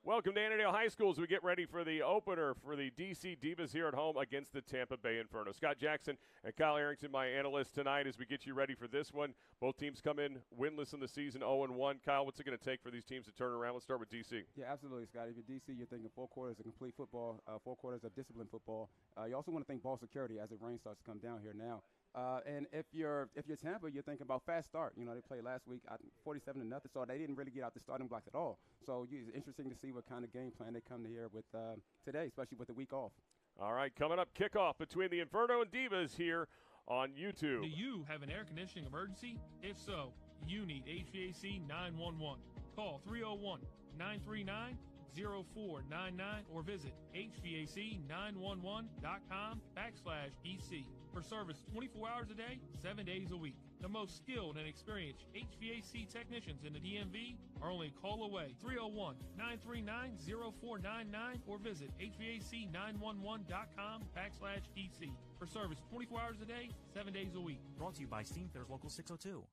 Welcome to Annandale High School as we get ready for the opener for the DC Divas here at home against the Tampa Bay Inferno. Scott Jackson and Kyle Arrington, my analysts tonight, as we get you ready for this one. Both teams come in winless in the season, 0-1. Kyle, what's it going to take for these teams to turn around? Let's start with DC. Yeah, absolutely, Scott. If you're DC, you're thinking 4 quarters of complete football, 4 quarters of disciplined football. You also want to think ball security as the rain starts to come down here now. And if you're Tampa, you're thinking about fast start. You know, they played last week, 47-0, so they didn't really get out the starting blocks at all. So it's interesting to see what kind of game plan they come to here with today, especially with the week off. All right, coming up, kickoff between the Inferno and Divas here on YouTube. Do you have an air conditioning emergency? If so, you need HVAC 911. Call 301-939-0499 or visit HVAC911.com/EC. For service 24 hours a day, 7 days a week. The most skilled and experienced HVAC technicians in the DMV are only a call away. 301-939-0499 or visit HVAC911.com/EC. For service 24 hours a day, 7 days a week. Brought to you by Steamfitters Local 602.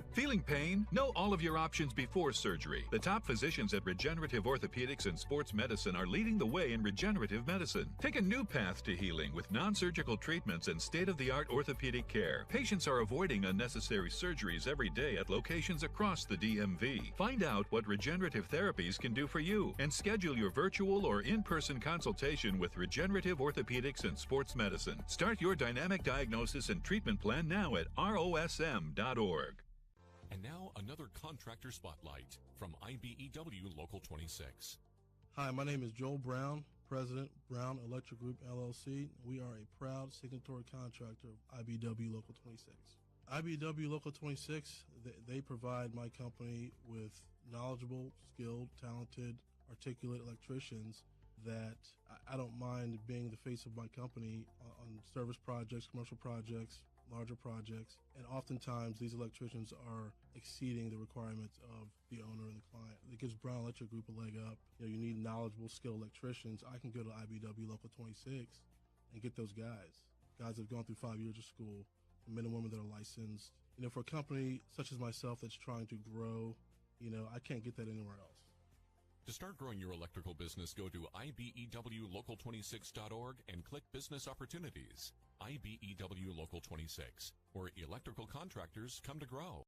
Feeling pain? Know all of your options before surgery. The top physicians at Regenerative Orthopedics and Sports Medicine are leading the way in regenerative medicine. Take a new path to healing with non-surgical treatments and state-of-the-art orthopedic care. Patients are avoiding unnecessary surgeries every day at locations across the DMV. Find out what regenerative therapies can do for you and schedule your virtual or in-person consultation with Regenerative Orthopedics and Sports Medicine. Start your dynamic diagnosis and treatment plan now at rosm.org. And now another contractor spotlight from IBEW Local 26. Hi, my name is Joel Brown, President, Brown Electric Group, LLC. We are a proud signatory contractor of IBEW Local 26. IBEW Local 26, they provide my company with knowledgeable, skilled, talented, articulate electricians that I don't mind being the face of my company on service projects, commercial projects, larger projects, and oftentimes these electricians are exceeding the requirements of the owner and the client. It gives Brown Electric Group a leg up. You need knowledgeable, skilled electricians. I can go to IBEW Local 26 and get those guys that have gone through 5 years of school, the men and women that are licensed. For a company such as myself that's trying to grow, I can't get that anywhere else. To start growing your electrical business, go to IBEWLocal26.org and click Business Opportunities. IBEW Local 26, where electrical contractors come to grow.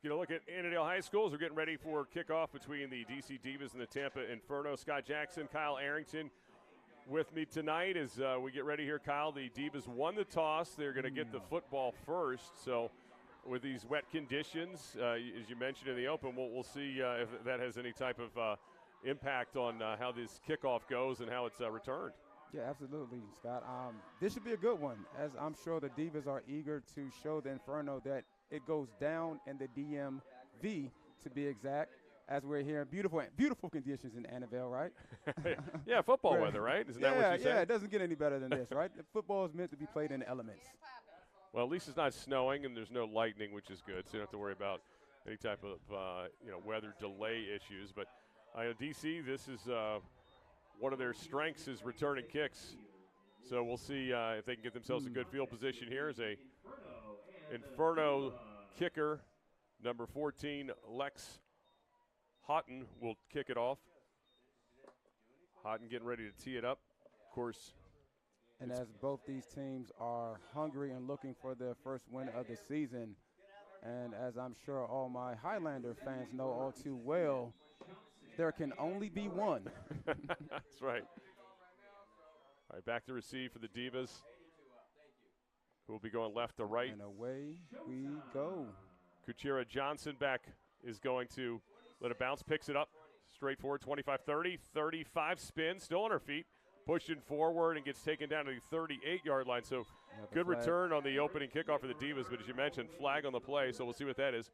Get a look at Annandale High School as we're getting ready for kickoff between the DC Divas and the Tampa Inferno. Scott Jackson, Kyle Arrington with me tonight as we get ready here. Kyle, the Divas won the toss. They're going to get the football first. So with these wet conditions, as you mentioned in the open, we'll see if that has any type of impact on how this kickoff goes and how it's returned. Yeah, absolutely, Scott. This should be a good one, as I'm sure the Divas are eager to show the Inferno that it goes down in the DMV, to be exact, as we're here. Beautiful conditions in Annandale, right? Yeah, football weather, right? Isn't that what you said? Yeah, it doesn't get any better than this, right? The football is meant to be played in the elements. Well, at least it's not snowing and there's no lightning, which is good, so you don't have to worry about any type of weather delay issues. But DC, this is one of their strengths is returning kicks. So we'll see if they can get themselves a good field position here as a Inferno kicker, number 14, Lex Houghton, will kick it off. Houghton getting ready to tee it up, of course. And as both these teams are hungry and looking for their first win of the season, and as I'm sure all my Highlander fans know all too well, there can only be one. That's right. All right, back to receive for the Divas. Who will be going left to right. And away we go. Kuchera Johnson back is going to let it bounce, picks it up. Straight forward, 25-30, 35 spin, still on her feet. Pushing forward and gets taken down to the 38-yard line. So good return on the opening kickoff for the Divas, but as you mentioned, flag on the play, so we'll see what that is.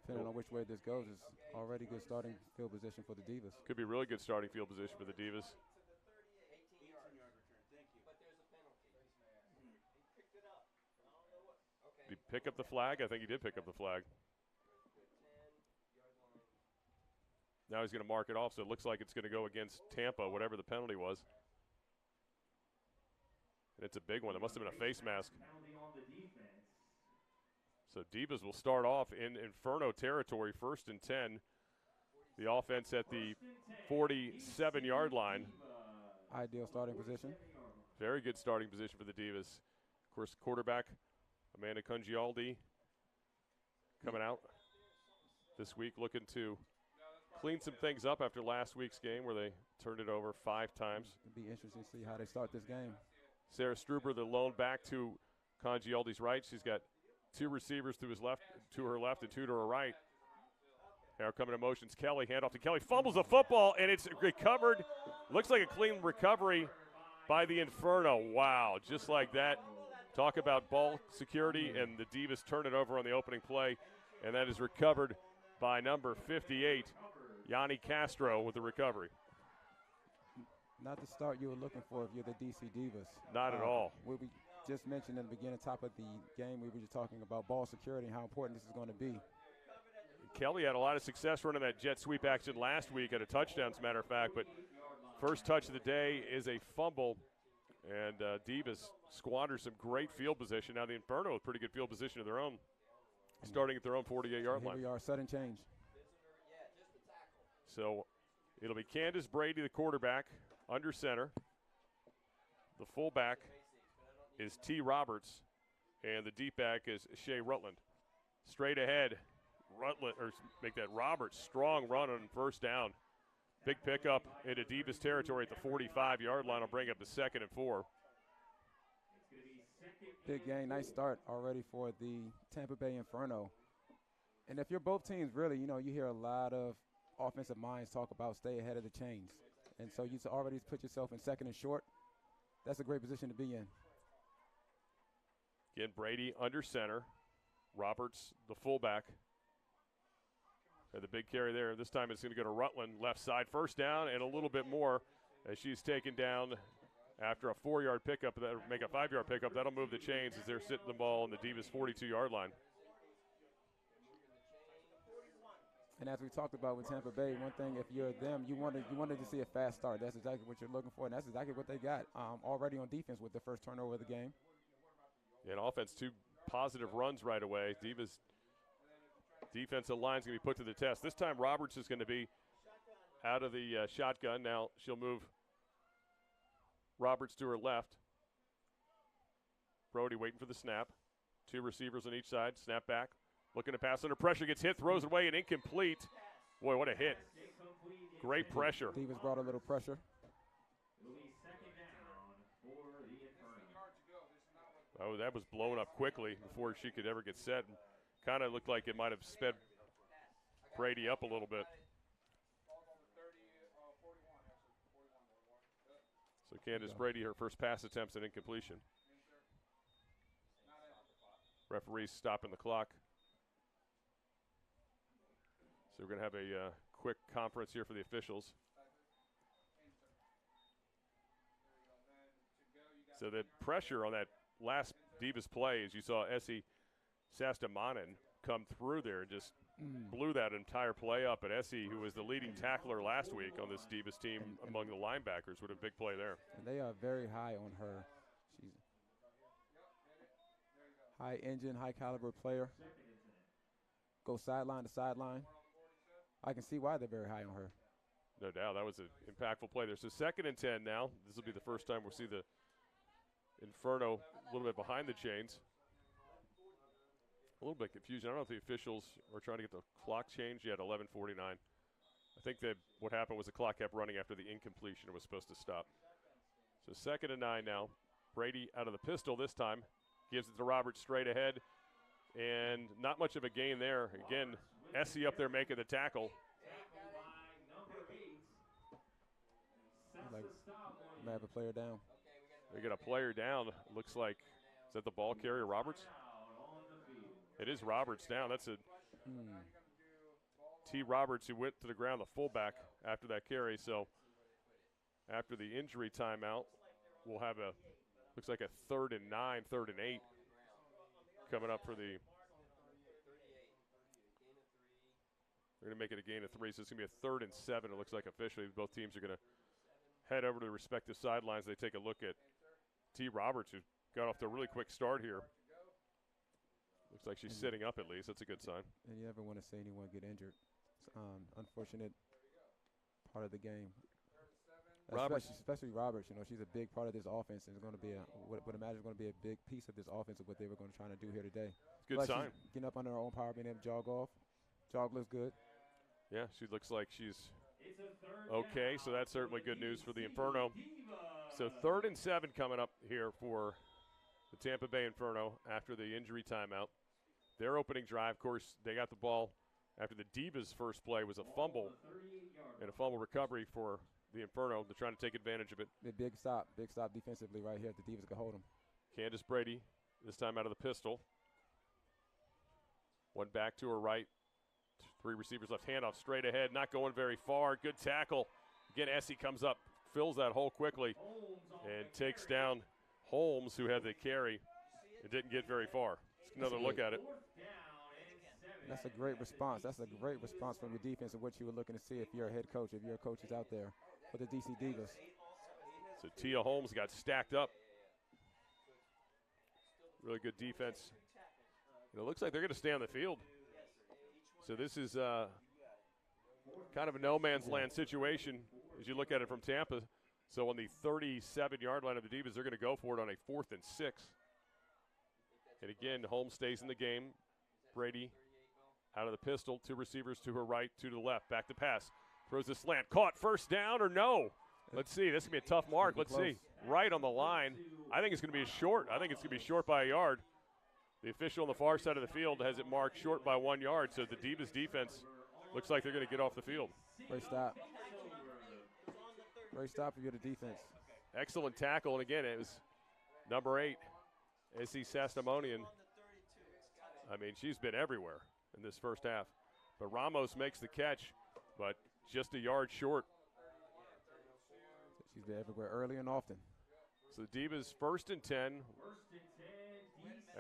Depending on which way this goes, it's already good starting field position for the Divas. Could be really good starting field position for the Divas. Did he pick up the flag? I think he did pick up the flag. Now he's going to mark it off, so it looks like it's going to go against Tampa, whatever the penalty was. And it's a big one. It must have been a face mask. So Divas will start off in Inferno territory, 1st and 10. The offense at the 47-yard line. Ideal starting position. Very good starting position for the Divas. Of course, quarterback Amanda Kungialdi coming out this week, looking to clean some things up after last week's game where they turned it over 5 times. It'll be interesting to see how they start this game. Sarah Struber, the lone back to Congialdi's right. She's got 2 receivers to her left, and 2 to her right. Now coming to motions. Kelly, handoff to Kelly, fumbles the football, and it's recovered. Looks like a clean recovery by the Inferno. Wow, just like that. Talk about ball security, and the Divas turn it over on the opening play, and that is recovered by number 58, Yanni Castro, with the recovery. Not the start you were looking for if you're the DC Divas. Not at all. We just mentioned in the beginning, top of the game, we were just talking about ball security and how important this is going to be. Kelly had a lot of success running that jet sweep action last week at a touchdown, as a matter of fact, but first touch of the day is a fumble, and Divas squander some great field position. Now the Inferno with pretty good field position of their own, starting at their own 48-yard line. Here we are, sudden change. So it'll be Candace Brady, the quarterback, under center. The fullback is T. Roberts, and the deep back is Shea Rutland. Straight ahead, Roberts, strong run on first down. Big pickup into Divas territory at the 45-yard line. Will bring up the 2nd and 4. Big game, nice start already for the Tampa Bay Inferno. And if you're both teams, really, you hear a lot of offensive minds talk about stay ahead of the chains. And so you already put yourself in 2nd and short. That's a great position to be in. Again, Brady under center. Roberts, the fullback. And the big carry there. This time it's going to go to Rutland, left side. First down and a little bit more as she's taken down after a 4-yard pickup. That'll make a 5-yard pickup. That'll move the chains as they're sitting the ball on the Divas 42-yard line. And as we talked about with Tampa Bay, one thing, if you're them, you wanted to see a fast start. That's exactly what you're looking for, and that's exactly what they got already on defense with the first turnover of the game. Yeah, and offense, 2 positive runs right away. Divas defensive line's going to be put to the test. This time Roberts is going to be out of the shotgun. Now she'll move Roberts to her left. Brody waiting for the snap. 2 receivers on each side. Snap back. Looking to pass under pressure. Gets hit. Throws it away and incomplete. Boy, what a hit. Great pressure. Divas brought a little pressure. Oh, that was blown up quickly before she could ever get set. Kind of looked like it might have sped Brady up a little bit. So Candace Brady, her first pass attempts and incompletion. Referees stopping the clock. So we're going to have a quick conference here for the officials. So the pressure on that last Divas play, as you saw Essie Sastamanen come through there and just blew that entire play up. And Essie, who was the leading tackler last week on this Divas team among the linebackers, with a big play there. And they are very high on her. She's a high engine, high caliber player. Go sideline to sideline. I can see why they're very high on her. No doubt. That was an impactful play there. So 2nd and 10 now. This will be the first time we'll see the Inferno a little bit behind the chains. A little bit confusion. I don't know if the officials were trying to get the clock changed yet. 11:49. I think that what happened was the clock kept running after the incompletion. It was supposed to stop. So 2nd and 9 now. Brady out of the pistol this time. Gives it to Roberts straight ahead. And not much of a gain there. Again, Essie up there making the tackle. May have a player down. They get a player down. Looks like, is that the ball carrier, Roberts? It is Roberts down. That's a T. Roberts who went to the ground, the fullback, after that carry. So after the injury timeout, we'll have a Looks like a 3rd and 9, 3rd and 8 coming up for the. They're going to make it a gain of 3, so it's going to be a 3rd and 7. It looks like officially both teams are going to head over to the respective sidelines. They take a look at T. Roberts, who got off to a really quick start here. Looks like she's sitting up at least. That's a good sign. And you never want to see anyone get injured. It's unfortunate part of the game. Roberts. Especially Roberts. You know, she's a big part of this offense, and it's going to be would imagine going to be a big piece of this offense of what they were going to try to do here today. Good sign. Getting up under her own power, being able to jog off. Jog looks good. Yeah, she looks like she's okay, so that's certainly good news for the Inferno. So 3rd and 7 coming up here for the Tampa Bay Inferno after the injury timeout. Their opening drive, of course, they got the ball after the Divas' first play was a fumble and a fumble recovery for the Inferno. They're trying to take advantage of it. Big stop defensively right here. The Divas can hold them. Candace Brady, this time out of the pistol. One back to her right. 3 receivers left, handoff straight ahead, not going very far. Good tackle. Again, Essie comes up, fills that hole quickly, and takes down Holmes, who had the carry. It didn't get very far. Let's another look at it. That's a great response. That's a great response from your defense of what you were looking to see if you're a head coach, if your coach is out there for the DC Divas. So Tia Holmes got stacked up. Really good defense. And it looks like they're going to stay on the field. So this is kind of a no man's land situation as you look at it from Tampa. So on the 37-yard line of the Divas, they're going to go for it on a 4th and 6. And again, Holmes stays in the game. Brady out of the pistol, 2 receivers to her right, 2 to the left. Back to pass. Throws the slant. Caught. First down or no? Let's see. This is going to be a tough mark. Let's see. Right on the line. I think it's going to be short. I think it's going to be short by a yard. The official on the far side of the field has it marked short by 1 yard. So the Divas defense looks like they're going to get off the field. Great stop. Great stop for you, the defense. Excellent tackle. And again, it was number 8, Essie Sastamonian. I mean, she's been everywhere in this first half. But Ramos makes the catch, but just a yard short. She's been everywhere early and often. So the Divas 1st and 10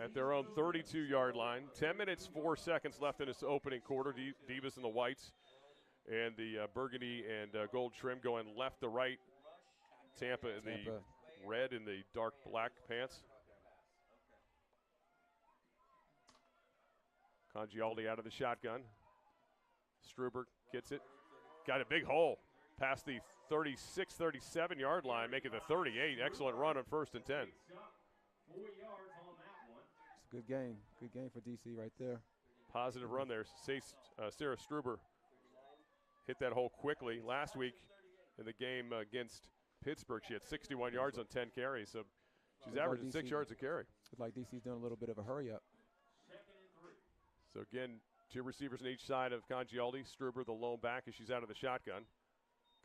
at their own 32-yard line. 10 minutes, 4 seconds left in this opening quarter. Divas in the whites and the burgundy and gold trim going left to right. Tampa in the red and the dark black pants. Congialdi out of the shotgun. Struber gets it. Got a big hole past the 36, 37-yard line, making the 38. Excellent run on 1st and 10. It's a good game. Good game for DC right there. Positive run there. Sarah Struber hit that hole quickly. Last week in the game against Pittsburgh, she had 61 yards on 10 carries. So she's averaging 6 yards a carry. It's like DC's doing a little bit of a hurry-up. So again, 2 receivers on each side of Congialdi. Struber, the lone back, as she's out of the shotgun.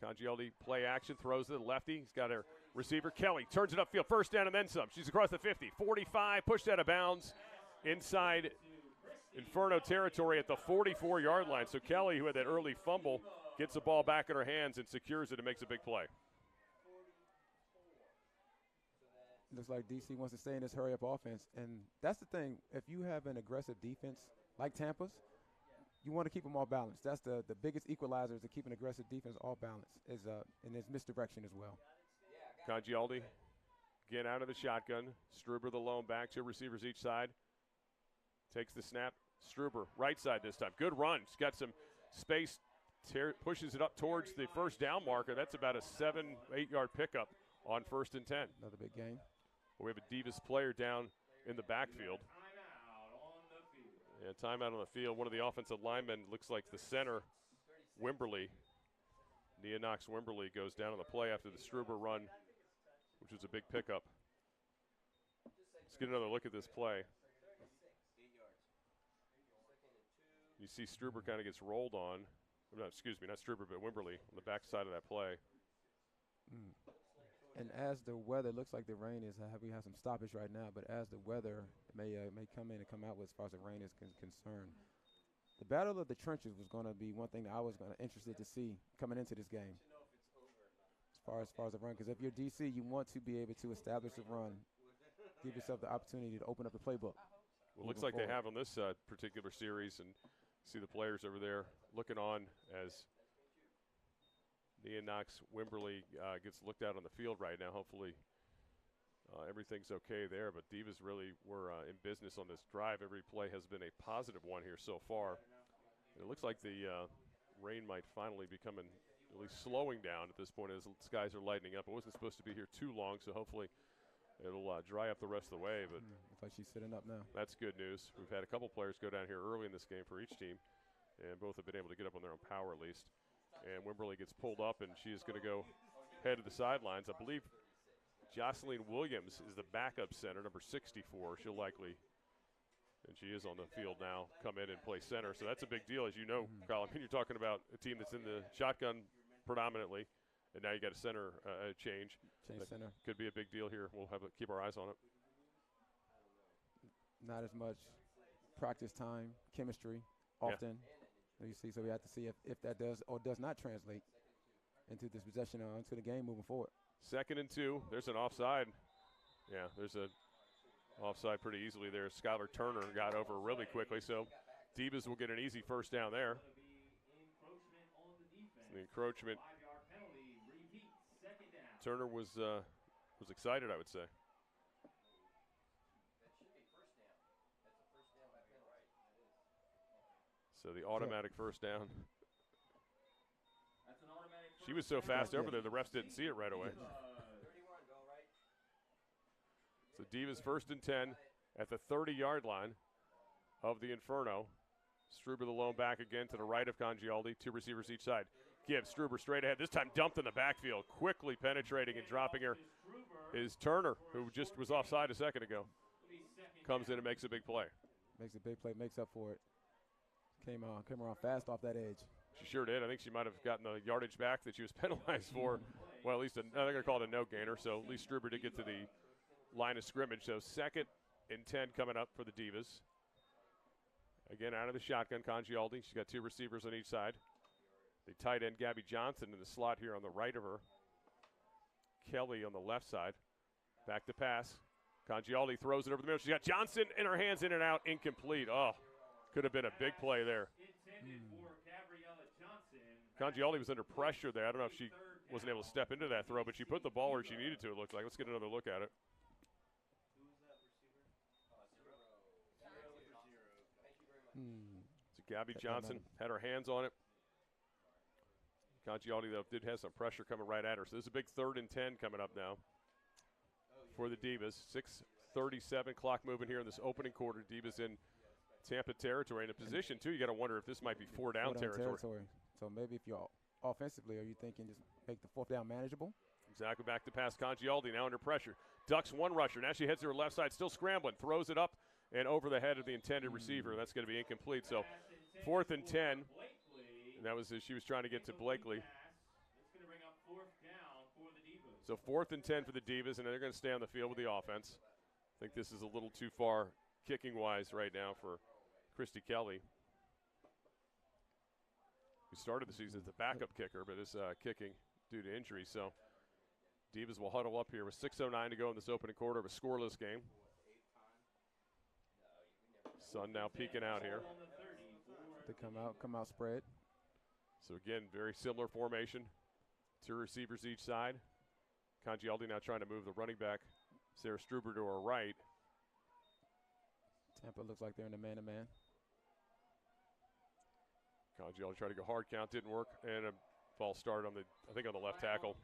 Congialdi play action, throws to the lefty. He's got her receiver, Kelly, turns it upfield, first down and then some. She's across the 50, 45, pushed out of bounds inside Inferno territory at the 44-yard line. So Kelly, who had that early fumble, gets the ball back in her hands and secures it and makes a big play. Looks like DC wants to stay in this hurry-up offense. And that's the thing. If you have an aggressive defense like Tampa's, you want to keep them all balanced. That's the biggest equalizer is to keep an aggressive defense all balanced. And there's misdirection as well. Congialdi again out of the shotgun. Struber, the lone back, 2 receivers each side. Takes the snap. Struber, right side this time. Good run. She's got some space. Pushes it up towards the first down marker. That's about a 7-8 yard pickup on 1st and 10. Another big game. We have a Divas player down in the backfield. Yeah, timeout on the field. One of the offensive linemen looks like the center, Wimberly. Nia Knox Wimberly goes down on the play after the Struber run, which was a big pickup. Let's get another look at this play. You see Struber kind of gets rolled on. No, excuse me, not Struber, but Wimberly on the backside of that play. And as the weather looks like the rain is, we have some stoppage right now, but as the weather may come in and come out with as far as the rain is concerned, the battle of the trenches was going to be one thing that I was interested to see coming into this game. As far as the run, because if you're DC, you want to be able to establish a run give yourself the opportunity to open up the playbook. Well, it looks like they have on this particular series, and see the players over there looking on as Knox Wimberly gets looked at on the field right now. Hopefully everything's okay there, but Divas really were in business on this drive. Every play has been a positive one here so far. And it looks like the rain might finally be coming, at least slowing down at this point as the skies are lightening up. It wasn't supposed to be here too long, so hopefully it'll dry up the rest of the way. But looks like she's sitting up now. That's good news. We've had a couple players go down here early in this game for each team, and both have been able to get up on their own power at least. And Wimberly gets pulled up, and she is going to go head to the sidelines. I believe Jocelyn Williams is the backup center, number 64. She'll likely, and she is on the field now, come in and play center. So that's a big deal, as you know, Kyle. I mean, you're talking about a team that's in the shotgun predominantly, and now you got a center change. Center. Could be a big deal here. We'll have to keep our eyes on it. Not as much practice time, chemistry, often. Yeah. You see, so we have to see if that does or does not translate into this possession into the game moving forward. 2nd and 2. There's an offside. Yeah, there's a offside pretty easily there. Skylar Turner got over really quickly, so Divas will get an easy first down there. The encroachment. Turner was excited, I would say. So the automatic first down. She was so fast over there, the refs didn't see it right away. So Divas 1st and 10 at the 30-yard line of the Inferno. Struber the lone back again to the right of Congialdi. 2 receivers each side. Gibbs, Struber straight ahead. This time dumped in the backfield. Quickly penetrating and dropping her is Turner, who just was offside a second ago. Comes in and makes a big play. Makes a big play, makes up for it. Came around fast off that edge. She sure did. I think she might have gotten the yardage back that she was penalized for. Well, at least they're going to call it a no gainer, so at least Struber did get to the line of scrimmage. So 2nd and 10 coming up for the Divas. Again, out of the shotgun, Congialdi. She's got 2 receivers on each side. The tight end, Gabby Johnson, in the slot here on the right of her. Kelly on the left side. Back to pass. Congialdi throws it over the middle. She's got Johnson in her hands, in and out, incomplete. Oh, could have been a big play there. Congialdi was under pressure there. I don't know if she wasn't able to step into that throw, but she put the ball where she needed to, it looks like. Let's get another look at it. So Gabby Johnson had her hands on it. Congialdi, though, did have some pressure coming right at her. So this is a big 3rd and 10 coming up now for the Divas. 6:37 clock moving here in this opening quarter. Divas in Tampa territory. In a position, too, you got to wonder if this might be 4-down territory. So maybe if you're offensively, are you thinking just make the 4th down manageable? Exactly. Back to pass. Congialdi now under pressure. Ducks 1 rusher. Now she heads to her left side, still scrambling. Throws it up and over the head of the intended receiver. That's going to be incomplete. So 4th and 10. And that was as she was trying to get to Blakely. So 4th and 10 for the Divas, and they're going to stay on the field with the offense. I think this is a little too far kicking-wise right now for Christy Kelly, who started the season as the backup kicker, but is kicking due to injury. So Divas will huddle up here with 6:09 to go in this opening quarter of a scoreless game. Sun now peeking out here. They come out spread. So again, very similar formation. 2 receivers each side. Congialdi now trying to move the running back, Sarah Struber, to her right. Tampa looks like they're in the man-to-man. Congialdi tried to go hard count, didn't work, and a false start on the left tackle.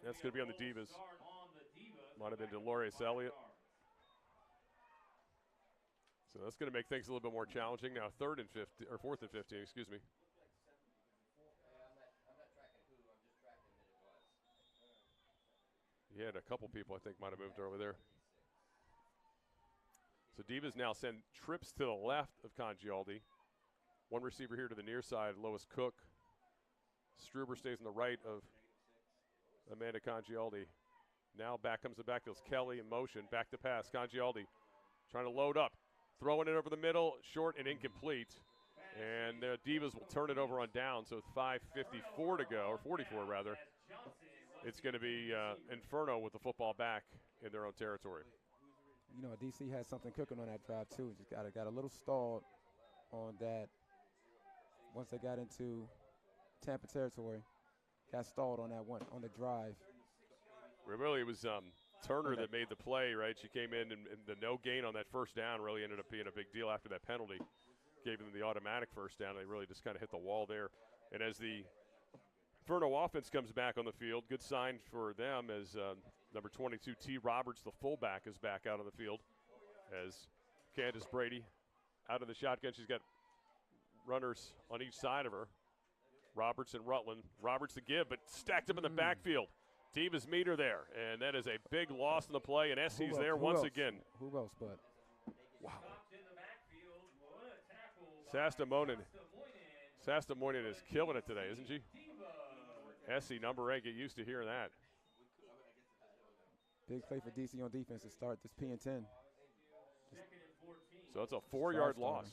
That's going to be on the Divas. Might have been Dolores Elliott. So that's going to make things a little bit more challenging now. 4th and 15, excuse me. He had a couple people I think might have moved over there. So Divas now send trips to the left of Congialdi. 1 receiver here to the near side, Lois Cook. Struber stays on the right of Amanda Congialdi. Now back comes the backfield. Kelly in motion, back to pass. Congialdi trying to load up. Throwing it over the middle, short and incomplete. And the Divas will turn it over on down, so with 5:54 to go, or 44 rather. it's going to be Inferno with the football back in their own territory. You know, DC had something cooking on that drive too. Just got a little stalled on that. Once they got into Tampa territory, got stalled on that one on the drive. Really, it was Turner that made the play, right? She came in, and the no gain on that first down really ended up being a big deal after that penalty. Gave them the automatic first down. They really just kind of hit the wall there. And as the Inferno offense comes back on the field, good sign for them as number 22, T. Roberts, the fullback, is back out on the field. As Candace Brady out of the shotgun. She's got runners on each side of her. Roberts and Rutland. Roberts to give, but stacked up in the backfield. Divas meet her there, and that is a big loss in the play, and Essie's there once again. Who else but? Wow. Sastamoinen is killing it today, isn't she? Essie, number 8, get used to hearing that. Big play for DC on defense to start this P&10. So it's a 4-yard loss.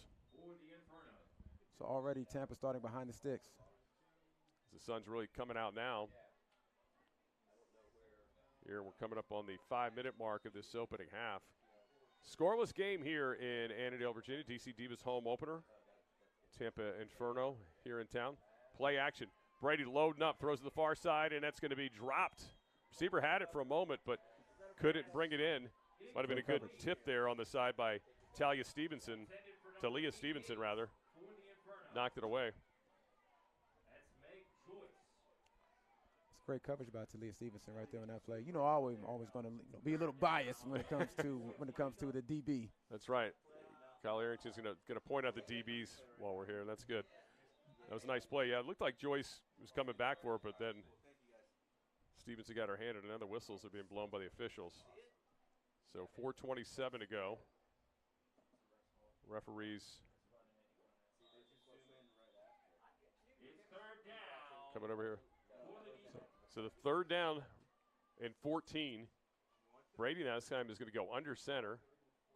So already Tampa starting behind the sticks. The sun's really coming out now. Here we're coming up on the 5-minute mark of this opening half. Scoreless game here in Annandale, Virginia. DC Divas home opener. Tampa Inferno here in town. Play action. Brady loading up, throws to the far side, and that's going to be dropped. Receiver had it for a moment, but couldn't bring it in. Might have been a good tip there on the side by Talia Stevenson. Talia Stevenson, rather. Knocked it away. It's great coverage by Talia Stevenson right there on that play. You know, always going to be a little biased when it comes to the DB. That's right. Kyle Arrington's going to point out the DBs while we're here. That's good. That was a nice play. Yeah, it looked like Joyce was coming back for it, but then Stevenson got her hand, and another whistles are being blown by the officials. So 4:27 to go. Referees coming over here. So the third down and 14. Brady now this time is going to go under center.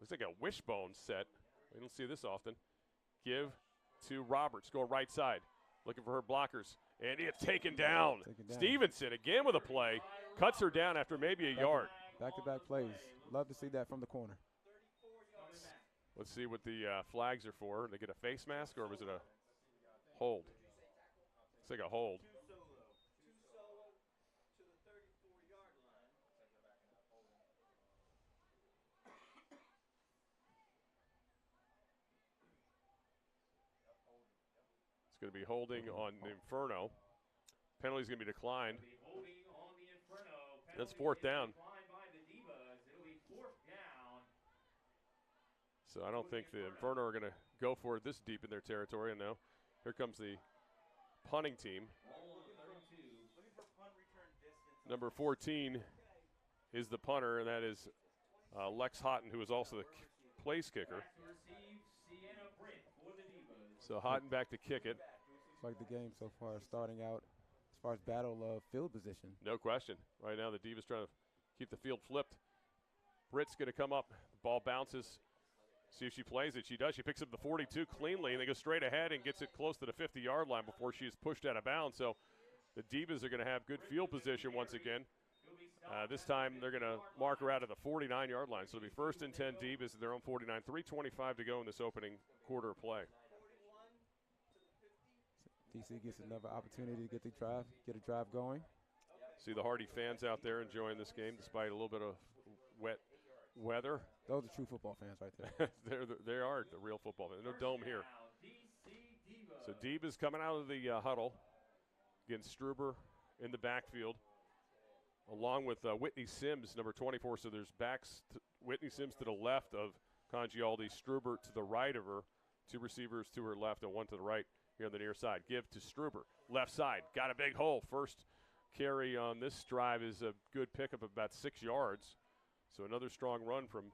Looks like a wishbone set. We don't see this often. Give to Roberts, going right side. Looking for her blockers. And it's taken down. Stevenson again with a play. Cuts her down after maybe a yard. Back-to-back plays. Love to see that from the corner. Let's see what the flags are for. Did they get a face mask or was it a hold? Looks like a hold. It's going to be holding on Inferno. Penalty's going to be declined. That's fourth down. So I don't think the Inferno are going to go for it this deep in their territory. And now here comes the punting team. Number 14 is the punter, and that is Lex Houghton, who is also the place kicker. So Houghton back to kick it. It's like the game so far starting out as far as battle of field position. No question. Right now the Divas trying to keep the field flipped. Britt's going to come up. The ball bounces. See if she plays it. She does. She picks up the 42 cleanly, and they go straight ahead and gets it close to the 50-yard line before she is pushed out of bounds. So the Divas are going to have good field position once again. This time they're going to mark her out at the 49-yard line. So it'll be first and 10 Divas at their own 49. 3:25 to go in this opening quarter of play. DC gets another opportunity to get a drive going. See the Hardy fans out there enjoying this game despite a little bit of wet weather. Those are true football fans right there. They are the real football fans. No dome here. So Divas coming out of the huddle. Again, Struber in the backfield, along with Whitney Sims, number 24. So there's Whitney Sims to the left of Congialdi, Struber to the right of her. Two receivers to her left and one to the right here on the near side. Give to Struber, left side. Got a big hole. First carry on this drive is a good pickup of about 6 yards. So another strong run from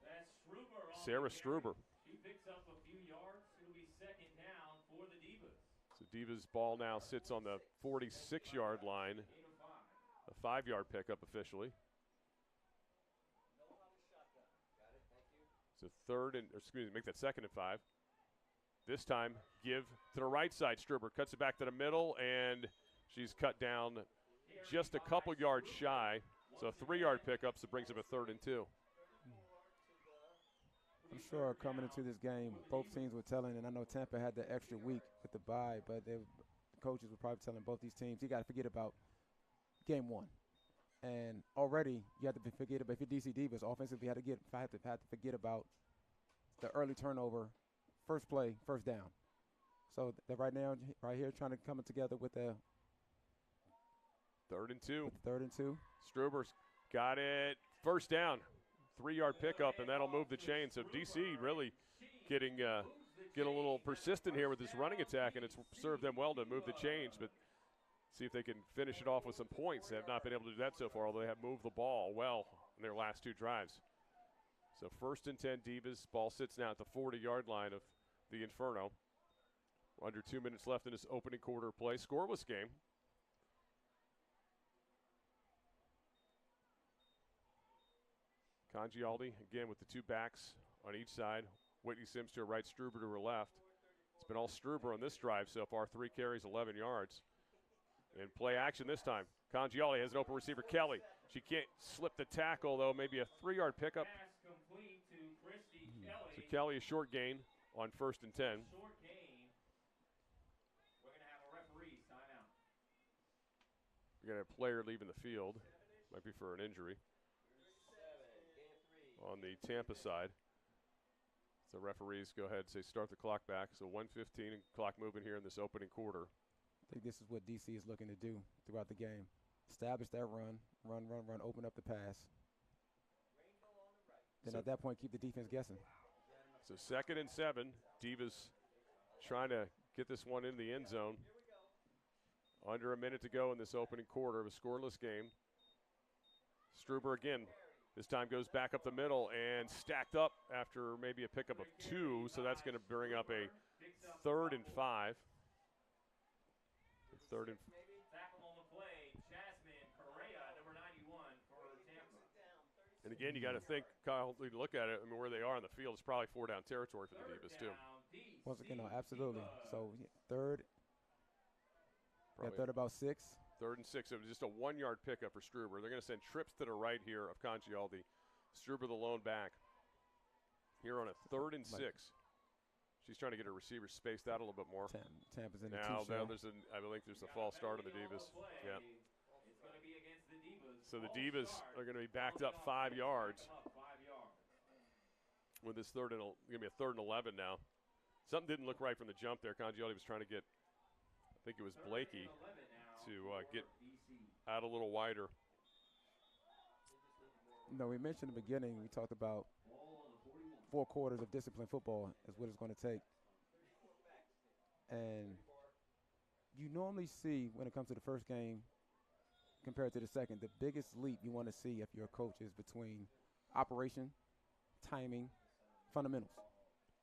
Sarah Struber. She picks up a few yards. It'll be second down for the Divas. So Divas ball now sits on the 46-yard line. A 5-yard pickup officially. So make that second and 5. This time, give to the right side. Struber cuts it back to the middle, and she's cut down just a couple yards shy. So a 3-yard pickup, so brings up a 3rd and 2. I'm sure coming into this game, both teams were telling, and I know Tampa had the extra week with the bye, but the coaches were probably telling both these teams, you got to forget about game 1. And already you have to forget about, if you're DC Divas, offensively had to forget about the early turnover, first play, first down. So they're right now, right here, trying to come together with a 3rd and 2. 3rd and 2. Struber's got it. First down. 3-yard pickup, and that'll move the chain. So DC really getting a little persistent here with this running attack, and it's served them well to move the chains, but see if they can finish it off with some points. They have not been able to do that so far, although they have moved the ball well in their last 2 drives. So 1st and 10 Divas. Ball sits now at the 40-yard line of the Inferno. Under 2 minutes left in this opening quarter play. Scoreless game. Congialdi, again, with the 2 backs on each side. Whitney Sims to her right, Struber to her left. It's been all Struber on this drive so far. 3 carries, 11 yards. And play action this time. Congialdi has an open receiver, Kelly. She can't slip the tackle, though. Maybe a 3-yard pickup. So Kelly, a short gain on 1st and 10. Short gain. We're going to have a referee's timeout. We're going to have a player leaving the field. Might be for an injury. On the Tampa side. So referees go ahead and say start the clock back. So 1:15 and clock moving here in this opening quarter. I think this is what DC is looking to do throughout the game. Establish that run, open up the pass. Then at that point, keep the defense guessing. So 2nd and 7. Divas trying to get this one in the end zone. Under a minute to go in this opening quarter of a scoreless game. Struber again. This time goes back up the middle and stacked up after maybe a pickup of 2. So that's going to bring up a 3rd and 5. 3rd and Tackle on the play, Jasmine Correa, number 91 for Tampa. And again, you got to think, Kyle, you look at it, I mean, where they are on the field, it's probably 4-down territory for the Divas, too. Once again, no, absolutely. So 3rd, yeah, 3rd about 6. 3rd and 6. It was just a 1-yard pickup for Struber. They're going to send trips to the right here of Congialdi. Struber the lone back. Here on a 3rd and 6. She's trying to get her receivers spaced out a little bit more. Tampa's in now the there's I believe there's a false start on the Divas. Yeah. It's going to be against the Divas. So the Divas are going to be backed up 5 yards. With this going to be a 3rd and 11 now. Something didn't look right from the jump there. Congialdi was trying to get, I think it was Blakey, to get out a little wider. No, we mentioned in the beginning, we talked about 4 quarters of disciplined football is what it's going to take. And you normally see, when it comes to the first game compared to the second, the biggest leap you want to see if you're a coach is between operation, timing, fundamentals.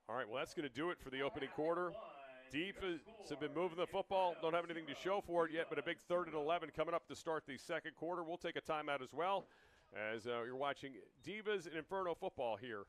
All right, well, that's going to do it for the opening quarter. Divas have been moving the football. Don't have anything to show for it yet, but a big 3rd and 11 coming up to start the second quarter. We'll take a timeout as well as you're watching Divas and Inferno football here.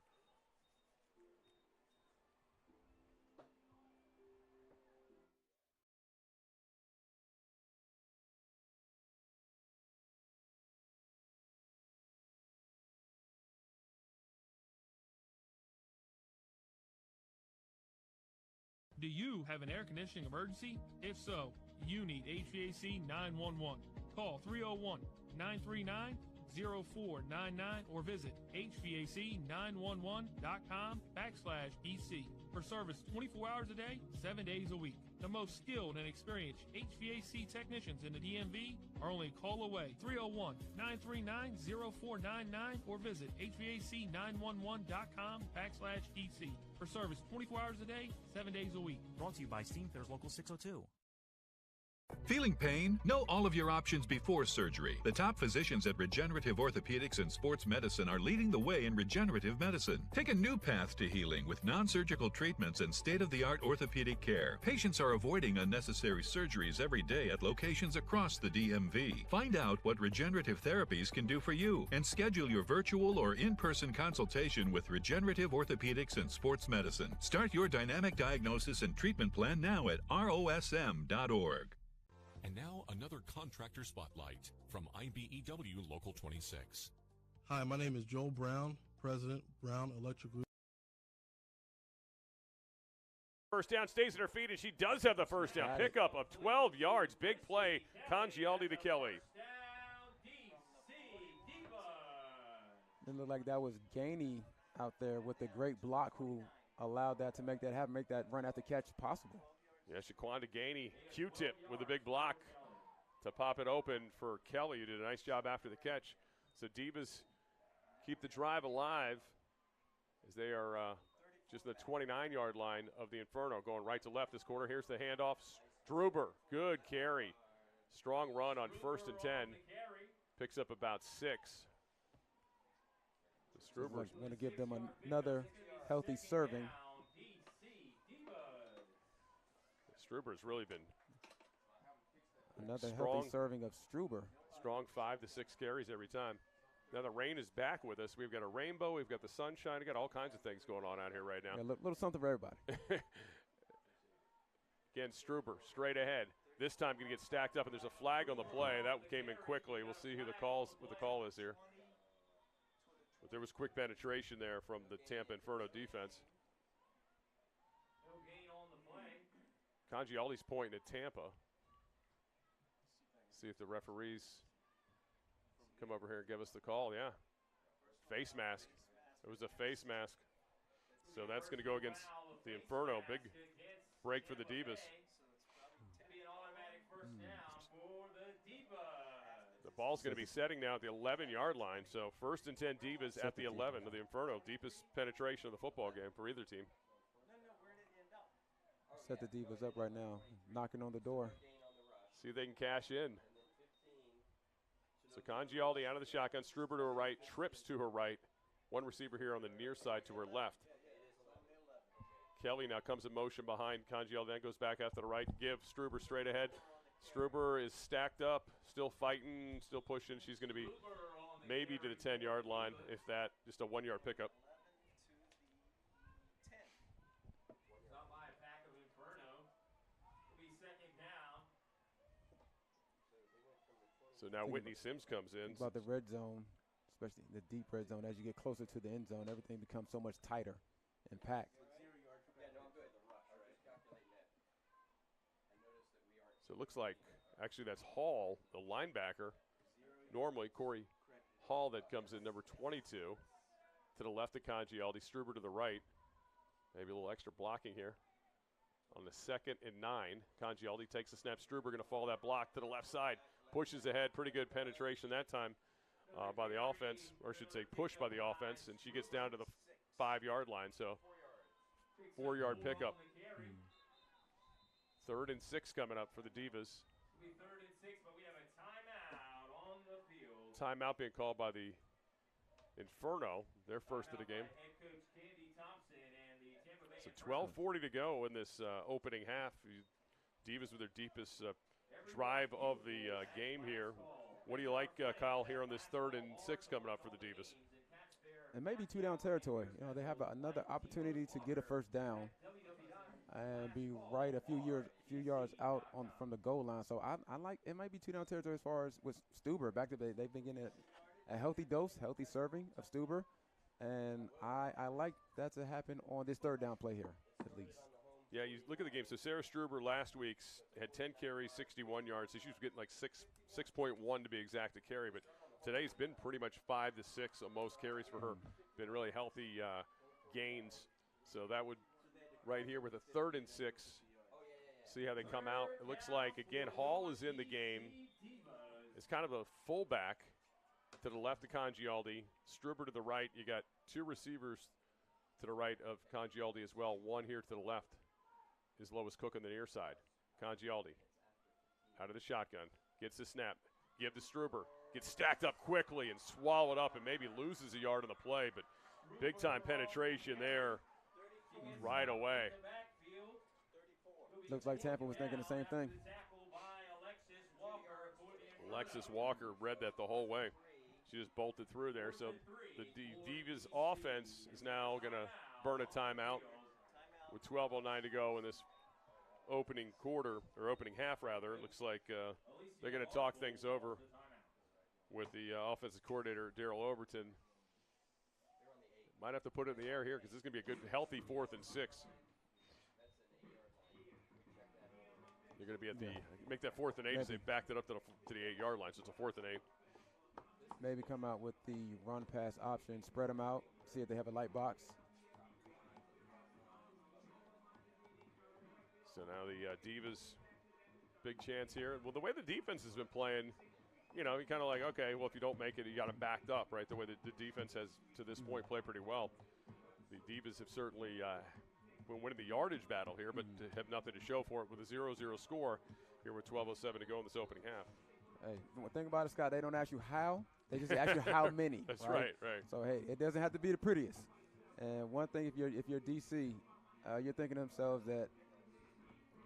Do you have an air conditioning emergency? If so, you need HVAC 911. Call 301-939-0499 or visit HVAC911.com/EC for service 24 hours a day, 7 days a week. The most skilled and experienced HVAC technicians in the DMV are only a call away. 301-939-0499 or visit HVAC911.com/EC for service 24 hours a day, 7 days a week. Brought to you by Steam There's Local 602. Feeling pain? Know all of your options before surgery. The top physicians at Regenerative Orthopedics and Sports Medicine are leading the way in regenerative medicine. Take a new path to healing with non-surgical treatments and state-of-the-art orthopedic care. Patients are avoiding unnecessary surgeries every day at locations across the DMV. Find out what regenerative therapies can do for you and schedule your virtual or in-person consultation with Regenerative Orthopedics and Sports Medicine. Start your dynamic diagnosis and treatment plan now at rosm.org. And now another contractor spotlight from IBEW Local 26. Hi, my name is Joel Brown, President, Brown Electric Group. First down, stays at her feet, and she does have the first down. Pickup of 12 yards. Big play. Congialdi to Kelly. It looked like that was Gainey out there with the great block who allowed that to make that happen, make that run after catch possible. Yeah, Shaquanda Gainey, Q-tip with a big block to pop it open for Kelly, who did a nice job after the catch. So Divas keep the drive alive as they are just the 29-yard line of the Inferno, going right to left this quarter. Here's the handoff. Struber, good carry. Strong run on 1st and 10. Picks up about 6. The Struber's going to give them another healthy serving. Struber's really been another strong, healthy serving of Struber. Strong 5 to 6 carries every time. Now the rain is back with us. We've got a rainbow. We've got the sunshine. We've got all kinds of things going on out here right now. Yeah, a little something for everybody. Again, Struber straight ahead. This time going to get stacked up, and there's a flag on the play. That came in quickly. We'll see what the call is here. But there was quick penetration there from the Tampa Inferno defense. Congialdi's pointing at Tampa. See if the referees come over here and give us the call. Yeah. Face mask. It was a face mask. So that's going to go against the Inferno. Big break for the Divas. The ball's going to be setting now at the 11-yard line. So 1st and 10 Divas at the 11 of the Inferno. Deepest penetration of the football game for either team. Set the Divas up right now, knocking on the door. See if they can cash in. So Congialdi out of the shotgun. Struber to her right, trips to her right. One receiver here on the near side to her left. Kelly now comes in motion behind Congialdi, then goes back out to the right. Give Struber straight ahead. Struber is stacked up, still fighting, still pushing. She's going to be maybe to the 10-yard line, if that, just a 1-yard pickup. So now Whitney Sims comes in. About the red zone, especially the deep red zone. As you get closer to the end zone, everything becomes so much tighter and packed. So it looks like, actually that's Hall, the linebacker. Normally Corey Hall that comes in, number 22. To the left of Congialdi, Struber to the right. Maybe a little extra blocking here. On the 2nd and 9, Congialdi takes the snap. Struber going to follow that block to the left side. Pushes ahead, pretty good penetration that time by the offense, or I should say pushed by the offense, and she gets down to the 5-yard line, so 4-yard pickup. 3rd and 6 coming up for the Divas. 3rd and 6, but we have a timeout on the field. Timeout being called by the Inferno, their first of the game. So 12:40 to go in this opening half. Divas with their deepest drive of the game here. What do you like, Kyle, here on this 3rd and 6 coming up for the Divas? And maybe 2-down territory. You know, they have another opportunity to get a first down and be right a few yards out from the goal line. So I like it. Might be 2-down territory as far as with Stuber. Back to they've been getting a healthy dose, healthy serving of Stuber, and I like that to happen on this 3rd down play here at least. Yeah, you look at the game. So Sarah Struber last week had 10 carries, 61 yards. So she was getting like 6.1 to be exact a carry. But today's been pretty much 5 to 6 of most carries for her. Been really healthy gains. So that would right here with a 3rd and 6. See how they come out. It looks like, again, Hall is in the game. It's kind of a fullback to the left of Congialdi. Struber to the right. You got 2 receivers to the right of Congialdi as well. 1 here to the left is Lois Cook on the near side. Congialdi out of the shotgun. Gets the snap. Give to Struber. Gets stacked up quickly and swallowed up and maybe loses a yard on the play, but big-time penetration there right away. Looks like Tampa was thinking the same thing. Alexis Walker read that the whole way. She just bolted through there. So the Divas offense is now going to burn a timeout with 12:09 to go in this opening quarter, or opening half rather. It looks like they're going to talk things over with the offensive coordinator, Daryl Overton. Might have to put it in the air here because this is going to be a good, healthy 4th and 6. You're going to be at the make that 4th and 8 as they backed it up to the 8-yard line, so it's a 4th and 8. Maybe come out with the run-pass option, spread them out, see if they have a light box. So now the Divas, big chance here. Well, the way the defense has been playing, you know, you kind of like, okay, well, if you don't make it, you got them backed up, right? The way the defense has, to this point, played pretty well. The Divas have certainly been winning the yardage battle here, but have nothing to show for it with a 0-0 score here with 12:07 to go in this opening half. Hey, one thing about it, Scott, they don't ask you how. They just ask you how many. That's right. So, hey, it doesn't have to be the prettiest. And one thing, if you're DC, you're thinking to themselves that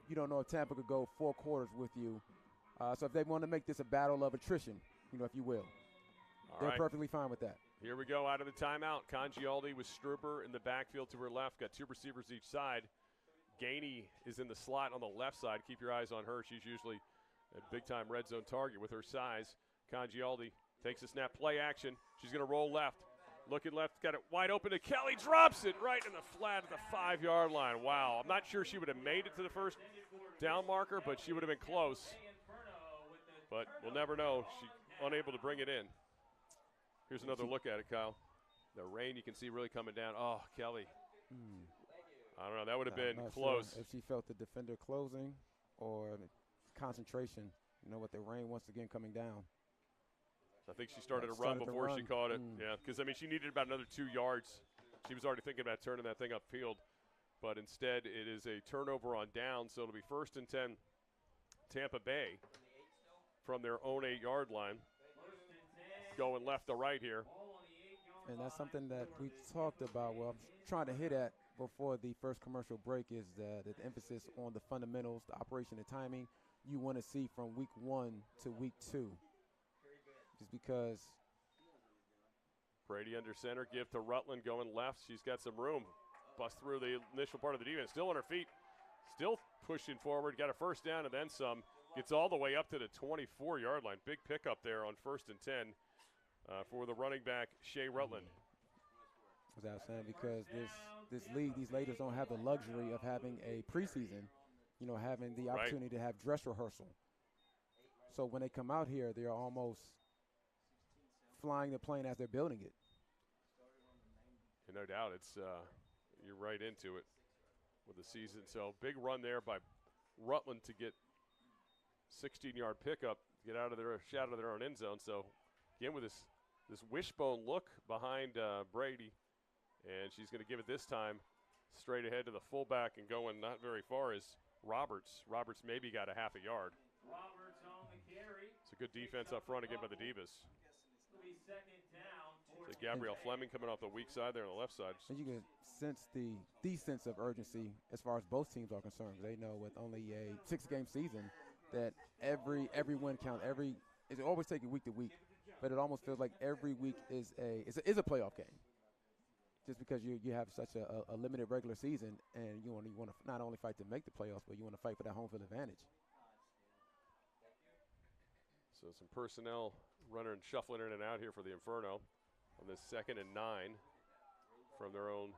you don't know if Tampa could go 4 quarters with you. So if they want to make this a battle of attrition, you know, if you will, they're perfectly fine with that. Here we go out of the timeout. Congialdi with Struber in the backfield to her left. Got 2 receivers each side. Gainey is in the slot on the left side. Keep your eyes on her. She's usually a big-time red zone target with her size. Congialdi takes a snap, play action. She's going to roll left. Looking left, got it wide open to Kelly. Drops it right in the flat at the 5-yard line. Wow, I'm not sure she would have made it to the first down marker, but she would have been close. But we'll never know. She unable to bring it in. Here's another look at it, Kyle. The rain you can see really coming down. Oh, Kelly. I don't know. That would have been close. Sure if she felt the defender closing or the concentration, you know, with the rain once again coming down. I think she started to run before she caught it. Yeah, because, I mean, she needed about another 2 yards. She was already thinking about turning that thing upfield. But instead, it is a turnover on down, so it'll be 1st and 10 Tampa Bay from their own 8-yard line. Going left to right here. And that's something that we talked about. Well, I'm trying to hit at before the first commercial break is that the emphasis on the fundamentals, the operation and timing you want to see from week 1 to week 2. Just because. Brady under center, give to Rutland going left. She's got some room. Bust through the initial part of the defense. Still on her feet. Still pushing forward. Got a first down and then some. Gets all the way up to the 24-yard line. Big pickup there on 1st and 10 for the running back, Shea Rutland. As I was saying, because this league, these ladies don't have the luxury of having a preseason, you know, having the opportunity to have dress rehearsal. So when they come out here, they're almost flying the plane as they're building it. No doubt, it's you're right into it with the season. So big run there by Rutland to get 16-yard pickup, get out of their own end zone. So again with this wishbone look behind Brady, and she's going to give it this time straight ahead to the fullback and going not very far is Roberts. Roberts maybe got a half a yard. Roberts on the carry. It's a good defense up front again by the Divas. It'll be 2nd down. So Gabrielle Fleming coming off the weak side there on the left side. And you can sense the sense of urgency as far as both teams are concerned. They know with only a 6-game season that every win count. It's always taking week to week, but it almost feels like every week is a playoff game. Just because you have such a limited regular season, and you want to not only fight to make the playoffs, but you want to fight for that home field advantage. So some personnel running and shuffling in and out here for the Inferno on this 2nd and 9 from their own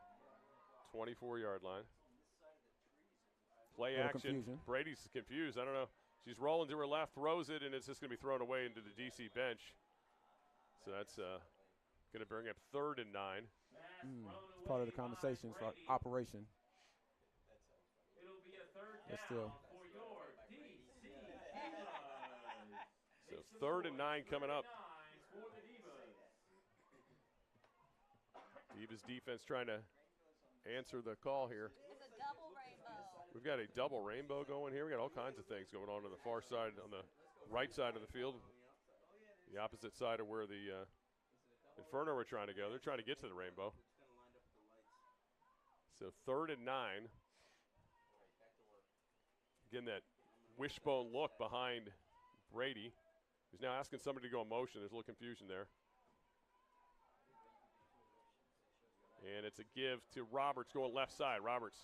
24-yard line. Play action. Confusion. Brady's confused. I don't know. She's rolling to her left, throws it, and it's just going to be thrown away into the DC bench. So that's going to bring up 3rd and 9. It's part of the conversation for operation. It'll be a 3rd But down still. for your DC Divas. So 3rd and 9 coming up. For the Divas. Divas defense trying to answer the call here. It's a double rainbow. We've got a double rainbow going here. We got all kinds of things going on the far side, on the right side of the field, the opposite side of where the Inferno are trying to go. They're trying to get to the rainbow. So 3rd and 9. Again, that wishbone look behind Brady. He's now asking somebody to go in motion. There's a little confusion there. And it's a give to Roberts going left side. Roberts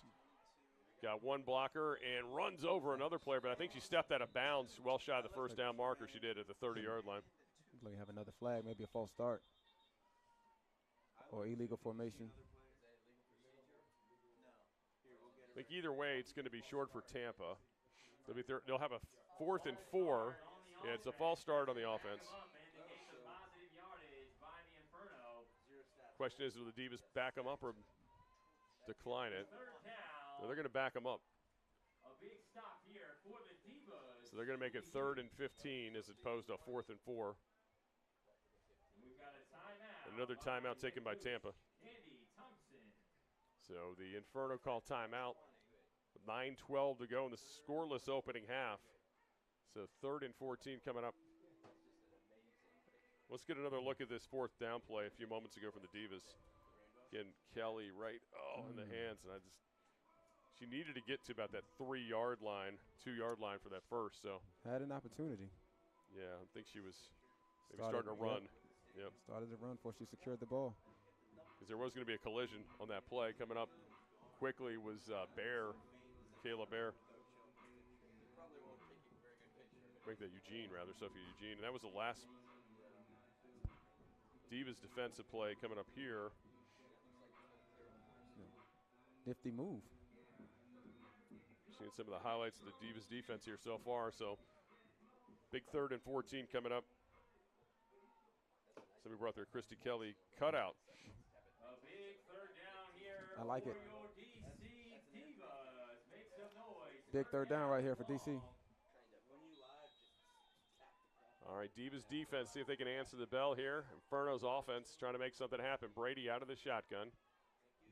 got one blocker and runs over another player, but I think she stepped out of bounds, well shy of the first down marker she did at the 30-yard line. Looks like have another flag, maybe a false start or illegal formation. I think either way, it's going to be short for Tampa. They'll have a 4th and 4. Yeah, it's a false start on the offense. Question is, will the Divas back them up or decline it? Well, they're going to back them up. So they're going to make it 3rd and 15 as opposed to a 4th and 4. Another timeout taken by Tampa. So the Inferno call timeout. 9:12 to go in the scoreless opening half. So 3rd and 14 coming up. Let's get another look at this 4th down play a few moments ago from the Divas. Again, Kelly right in the hands, and she needed to get to about that 3-yard line, 2-yard line for that first. So had an opportunity. Yeah, I think she was maybe starting to run. Yep. Started to run before she secured the ball. Because there was going to be a collision on that play. Coming up quickly was Kayla Bear. Make that Sophie Eugene. And that was the last Divas defensive play coming up here. Nifty move. Seeing some of the highlights of the Divas defense here so far. So big 3rd and 14 coming up. Somebody brought their Christy Kelly cutout. A big 3rd down here. I like it. Divas. Big 3rd down right here for DC. All right, Divas defense, see if they can answer the bell here. Inferno's offense trying to make something happen. Brady out of the shotgun.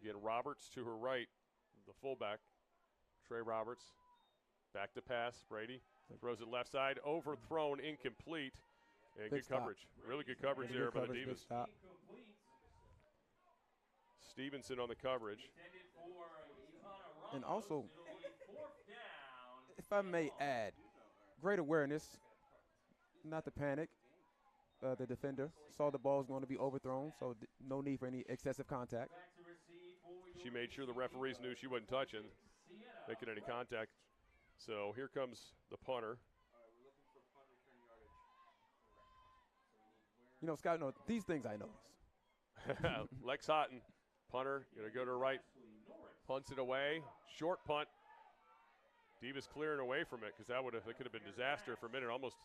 Again, Roberts to her right, the fullback. Trey Roberts, back to pass. Brady throws it left side, overthrown, incomplete. And good coverage. Really good coverage there by the Divas. Stevenson on the coverage. And also, if I may add, great awareness, not to panic. The defender saw the ball was going to be overthrown, so no need for any excessive contact. She made sure the referees knew she wasn't touching, making any contact. So here comes the punter. You know, Scott, these things I notice. Lex Houghton, punter, going to go to her right, punts it away, short punt. Divas clearing away from it because that could have been disaster for a minute. Almost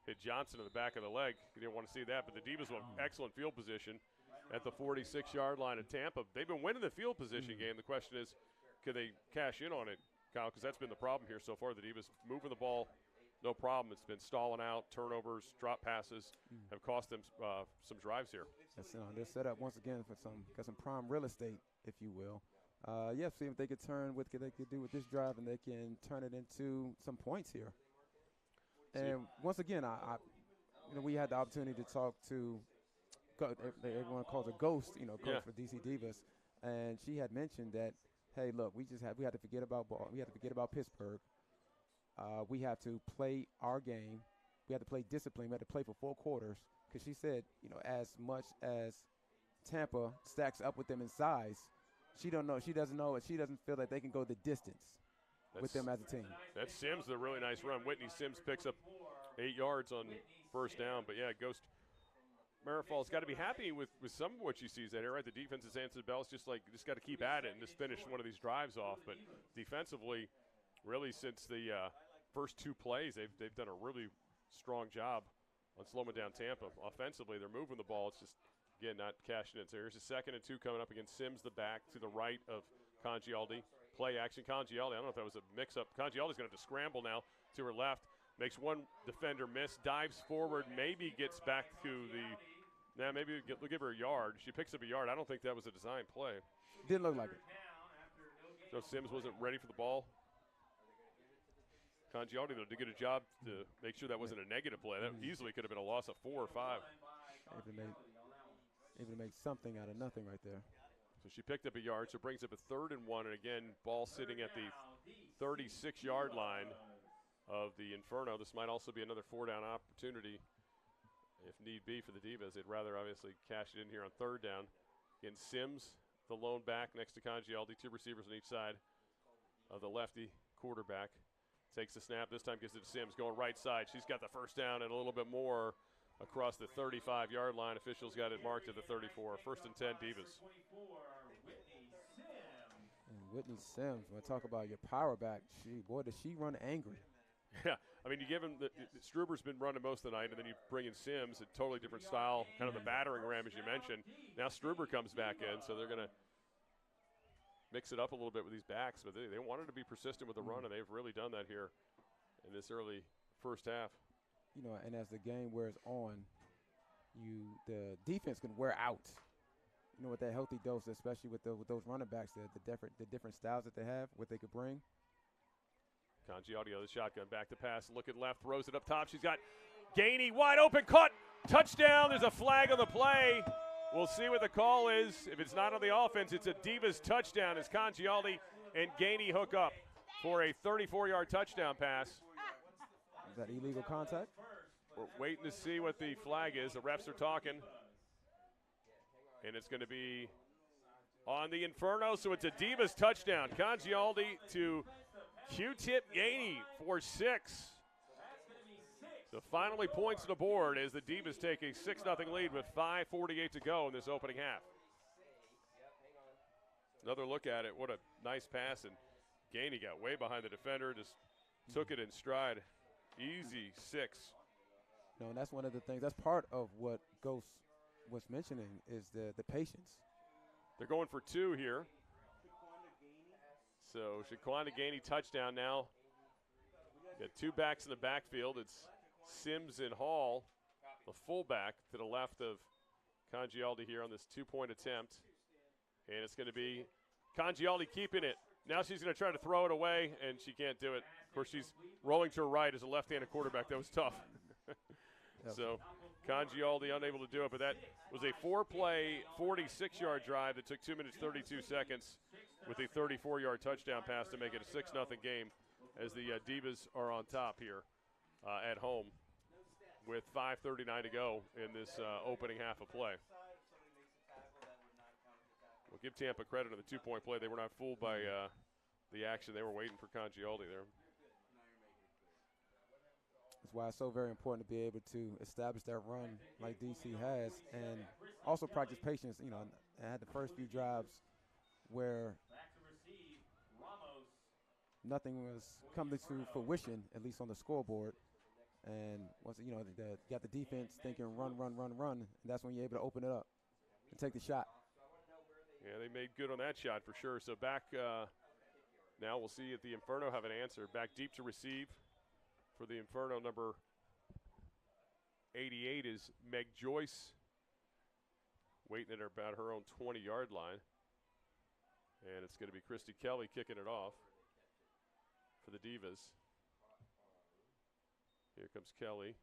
hit Johnson in the back of the leg. You didn't want to see that, but the Divas want excellent field position at the 46-yard line of Tampa. They've been winning the field position game. The question is, can they cash in on it, Kyle? Because that's been the problem here so far. The Divas moving the ball, no problem. It's been stalling out, turnovers, drop passes have cost them some drives here. They're set up once again for some prime real estate, if you will. See if they could turn what they could do with this drive, and they can turn it into some points here. And once again, we had the opportunity to talk to everyone calls a ghost, coach for DC Divas, and she had mentioned that, hey, look, we had to forget about ball. We had to forget about Pittsburgh. We have to play our game. We have to play discipline. We had to play for 4 quarters because she said, as much as Tampa stacks up with them in size, she doesn't feel that they can go the distance with them as a team. That's Sims, a really nice run. Whitney Sims picks up 8 yards on first down. But, yeah, Ghost Marifal's got to be happy with some of what she sees out here, right? The defense has answered the bell. It's just got to keep at it and just finish one of these drives off. But defensively, really since the first 2 plays, they've done a really strong job on slowing down Tampa. Offensively, they're moving the ball. It's just, again, not cashing in. So here's a 2nd and 2 coming up against Sims, the back to the right of Congialdi. Play action. Congialdi, I don't know if that was a mix-up. Congialdi's going to have to scramble now to her left. Makes one defender miss, dives forward, maybe gets back to the – maybe we'll give her a yard. She picks up a yard. I don't think that was a design play. Didn't look like it. So Sims wasn't ready for the ball. Congialdi, though, did a good job to make sure that wasn't a negative play. That easily could have been a loss of 4 or 5. Able to make something out of nothing right there. So she picked up a yard, so brings up a 3rd and 1. And again, ball sitting at the 36-yard line of the Inferno. This might also be another 4-down opportunity if need be for the Divas. They'd rather obviously cash it in here on 3rd down. Again, Sims, the lone back next to Congialdi, 2 receivers on each side. of the lefty quarterback. Takes the snap. This time gives it to Sims going right side. She's got the first down and a little bit more across the 35-yard line. Officials got it marked at the 34. 1st and 10, Divas. And Whitney Sims, when I talk about your power back, boy, does she run angry. Yeah, I mean, you give him Struber's been running most of the night, and then you bring in Sims, a totally different style, kind of the battering ram, as you mentioned. Now Struber comes back in, so they're going to mix it up a little bit with these backs, but they wanted to be persistent with the run, and they've really done that here in this early first half. You know, and as the game wears on, the defense can wear out. You know, with that healthy dose, especially with those running backs, the different styles that they have, what they could bring. Congialdi, the shotgun, back to pass, looking left, throws it up top. She's got Gainey wide open, caught, touchdown. There's a flag on the play. We'll see what the call is. If it's not on the offense, it's a Divas touchdown as Congialdi and Gainey hook up for a 34-yard touchdown pass. Is that illegal contact? We're waiting to see what the flag is. The refs are talking. And it's going to be on the Inferno, so it's a Divas touchdown. Congialdi to Q-tip Gainey for 6. So finally points to the board as the Divas take a 6-0 lead with 5:48 to go in this opening half. Another look at it. What a nice pass, and Gainey got way behind the defender, just took it in stride. Easy 6. No, and that's one of the things. That's part of what Ghost was mentioning is the patience. They're going for 2 here. So Shaquanda Gainey touchdown now. Got 2 backs in the backfield. It's Sims and Hall, the fullback to the left of Congialdi here on this 2-point attempt. And it's going to be Congialdi keeping it. Now she's going to try to throw it away, and she can't do it. Of course, she's rolling to her right as a left-handed quarterback. That was tough. So Congialdi unable to do it, but that was a 4-play, 46-yard drive that took 2 minutes, 32 seconds with a 34-yard touchdown pass to make it a 6-0 game as the Divas are on top here at home with 5:39 to go in this opening half of play. We'll give Tampa credit on the 2-point play. They were not fooled by the action. They were waiting for Congialdi there. That's why it's so very important to be able to establish that run like DC has and also practice patience. You know, I had the first few drives where nothing was coming to fruition, at least on the scoreboard. And once you know, you got the defense thinking run, and that's when you're able to open it up and take the shot. Yeah, they made good on that shot for sure. So back now we'll see if the Inferno have an answer. Back deep to receive for the Inferno, number 88 is Meg Joyce, waiting at about her own 20-yard line. And it's going to be Christy Kelly kicking it off for the Divas. Here comes Kelly.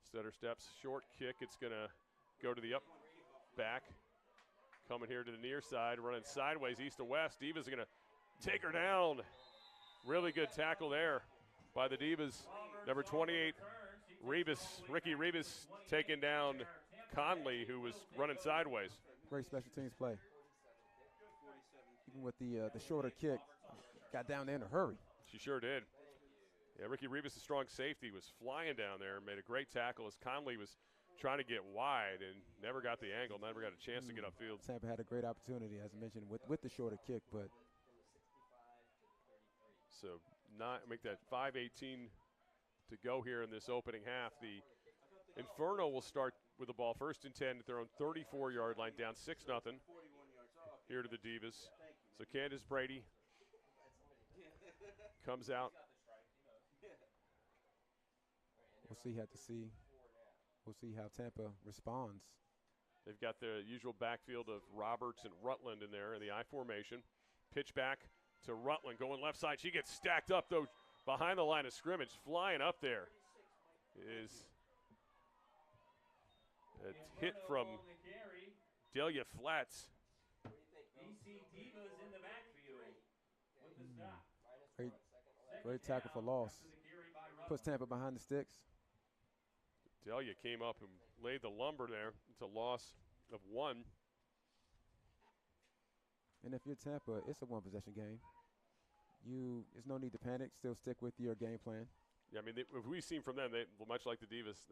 Stutter steps, short kick. It's going to go to the up back. Coming here to the near side, running sideways east to west. Divas are going to take her down. Really good tackle there by the Divas. Number 28, Ricky Rivas taking down Conley, who was running sideways. Great special teams play. Even with the shorter kick, got down there in a hurry. She sure did. Yeah, Ricky Rivas, a strong safety, was flying down there and made a great tackle as Conley was trying to get wide and never got the angle, never got a chance to get upfield. Tampa had a great opportunity, as I mentioned, with the shorter kick, but. So make that 5:18 to go here in this opening half. The Inferno will start with the ball 1st and 10 at their own 34-yard line, down 6-0 here to the Divas. So Candace Brady comes out. We'll see how Tampa responds. They've got the usual backfield of Roberts and Rutland in there in the I formation. Pitch back to Rutland going left side. She gets stacked up, though, behind the line of scrimmage. Flying up there is a hit from Delia Flats. Great tackle for loss. Puts Tampa behind the sticks. Delia came up and laid the lumber there. It's a loss of 1. And if you're Tampa, it's a one-possession game. there's no need to panic. Still stick with your game plan. Yeah, I mean, if we've seen from them, they much like the Divas,